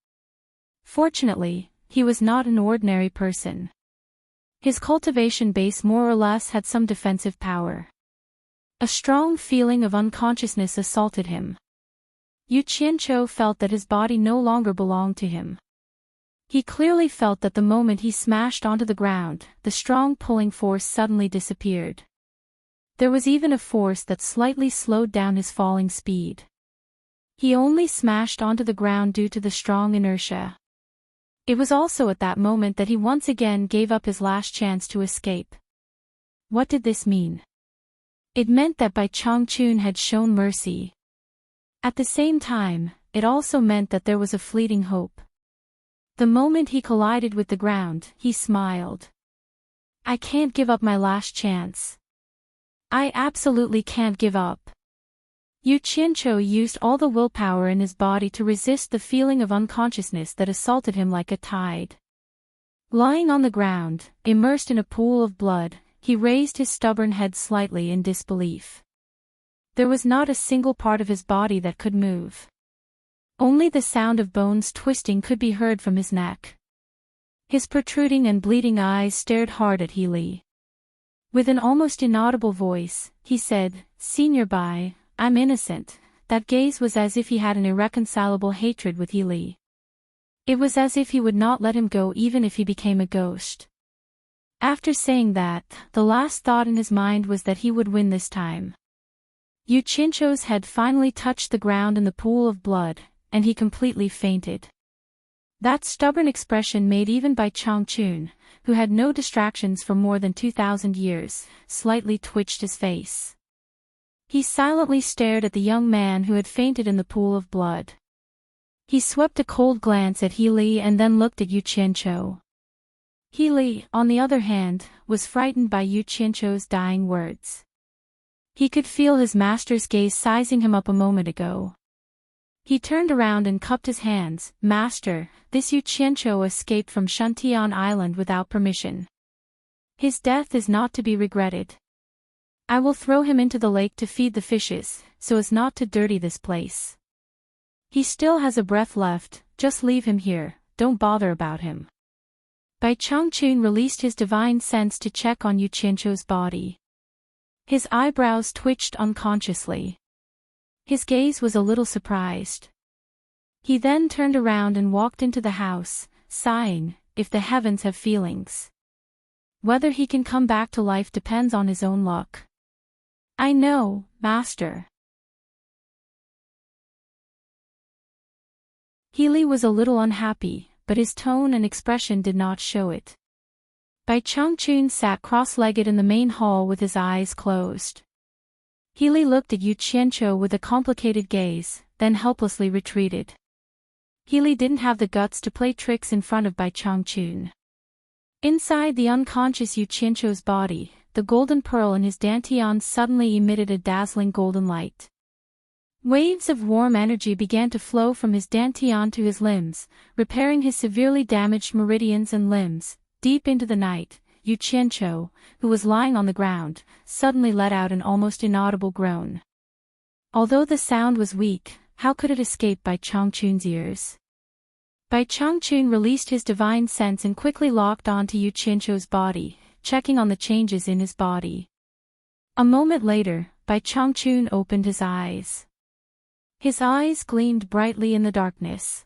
Fortunately, he was not an ordinary person. His cultivation base more or less had some defensive power. A strong feeling of unconsciousness assaulted him. Yu Qianqiu felt that his body no longer belonged to him. He clearly felt that the moment he smashed onto the ground, the strong pulling force suddenly disappeared. There was even a force that slightly slowed down his falling speed. He only smashed onto the ground due to the strong inertia. It was also at that moment that he once again gave up his last chance to escape. What did this mean? It meant that Bai Changchun had shown mercy. At the same time, it also meant that there was a fleeting hope. The moment he collided with the ground, he smiled. I can't give up my last chance. I absolutely can't give up. Yu Qianqiu used all the willpower in his body to resist the feeling of unconsciousness that assaulted him like a tide. Lying on the ground, immersed in a pool of blood, he raised his stubborn head slightly in disbelief. There was not a single part of his body that could move. Only the sound of bones twisting could be heard from his neck. His protruding and bleeding eyes stared hard at Healy. With an almost inaudible voice, he said, "Senior Bai, I'm innocent." That gaze was as if he had an irreconcilable hatred with Healy. It was as if he would not let him go even if he became a ghost. After saying that, the last thought in his mind was that he would win this time. Yu Qianqiu's head finally touched the ground in the pool of blood, and he completely fainted. That stubborn expression made even Bai Changchun, who had no distractions for more than 2,000 years, slightly twitched his face. He silently stared at the young man who had fainted in the pool of blood. He swept a cold glance at Healy and then looked at Yu Qianqiu. Healy, on the other hand, was frightened by Yu Qianqiu's dying words. He could feel his master's gaze sizing him up a moment ago. He turned around and cupped his hands. "Master, this Yu Qianqiu escaped from Shantian Island without permission. His death is not to be regretted. I will throw him into the lake to feed the fishes, so as not to dirty this place. He still has a breath left, just leave him here, don't bother about him." Bai Changchun released his divine sense to check on Yu Qianqiu's body. His eyebrows twitched unconsciously. His gaze was a little surprised. He then turned around and walked into the house, sighing, "If the heavens have feelings. Whether he can come back to life depends on his own luck." "I know, Master." Healy was a little unhappy, but his tone and expression did not show it. Bai Changchun sat cross-legged in the main hall with his eyes closed. Healy looked at Yu Qianqiu with a complicated gaze, then helplessly retreated. Healy didn't have the guts to play tricks in front of Bai Changchun. Inside the unconscious Yu Qianqiu's body, the golden pearl in his dantian suddenly emitted a dazzling golden light. Waves of warm energy began to flow from his dantian to his limbs, repairing his severely damaged meridians and limbs. Deep into the night, Yu Qianqiu, who was lying on the ground, suddenly let out an almost inaudible groan. Although the sound was weak, how could it escape Bai Changchun's ears? Bai Changchun released his divine sense and quickly locked onto Yu Qianqiu's body, checking on the changes in his body. A moment later, Bai Changchun opened his eyes. His eyes gleamed brightly in the darkness.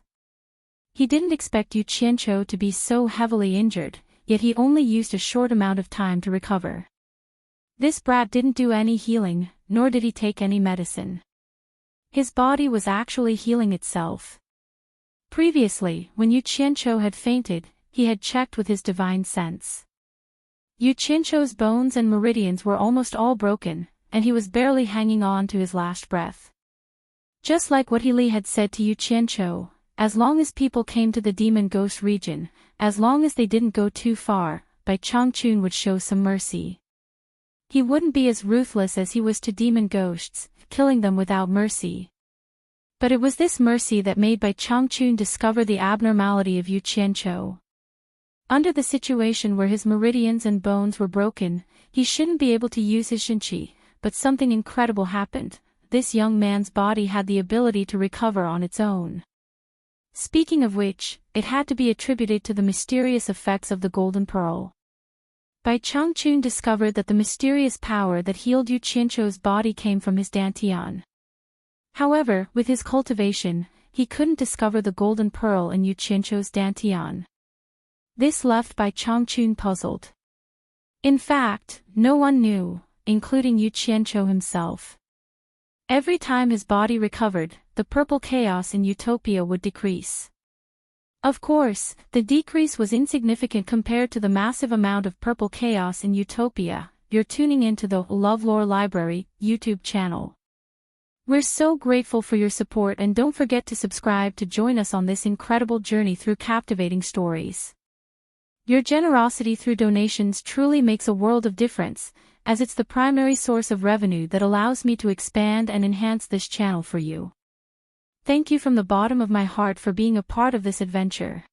He didn't expect Yu Qianqiu to be so heavily injured, yet he only used a short amount of time to recover. This brat didn't do any healing, nor did he take any medicine. His body was actually healing itself. Previously, when Yu Qianqiu had fainted, he had checked with his divine sense. Yu Qianqiu's bones and meridians were almost all broken, and he was barely hanging on to his last breath. Just like what Healy had said to Yu Qianqiu, as long as people came to the demon ghost region, as long as they didn't go too far, Bai Changchun would show some mercy. He wouldn't be as ruthless as he was to demon ghosts, killing them without mercy. But it was this mercy that made Bai Changchun discover the abnormality of Yu Qianqiu. Under the situation where his meridians and bones were broken, he shouldn't be able to use his Shinchi, but something incredible happened. This young man's body had the ability to recover on its own. Speaking of which, it had to be attributed to the mysterious effects of the golden pearl. Bai Changchun discovered that the mysterious power that healed Yu Qianzhou's body came from his dantian. However, with his cultivation, he couldn't discover the golden pearl in Yu Qianzhou's dantian. This left Bai Changchun puzzled. In fact, no one knew, including Yu Qianzhou himself. Every time his body recovered, the purple chaos in Utopia would decrease. Of course, the decrease was insignificant compared to the massive amount of purple chaos in Utopia. You're tuning into the LoveLore Library YouTube channel. We're so grateful for your support, and don't forget to subscribe to join us on this incredible journey through captivating stories. Your generosity through donations truly makes a world of difference, as it's the primary source of revenue that allows me to expand and enhance this channel for you. Thank you from the bottom of my heart for being a part of this adventure.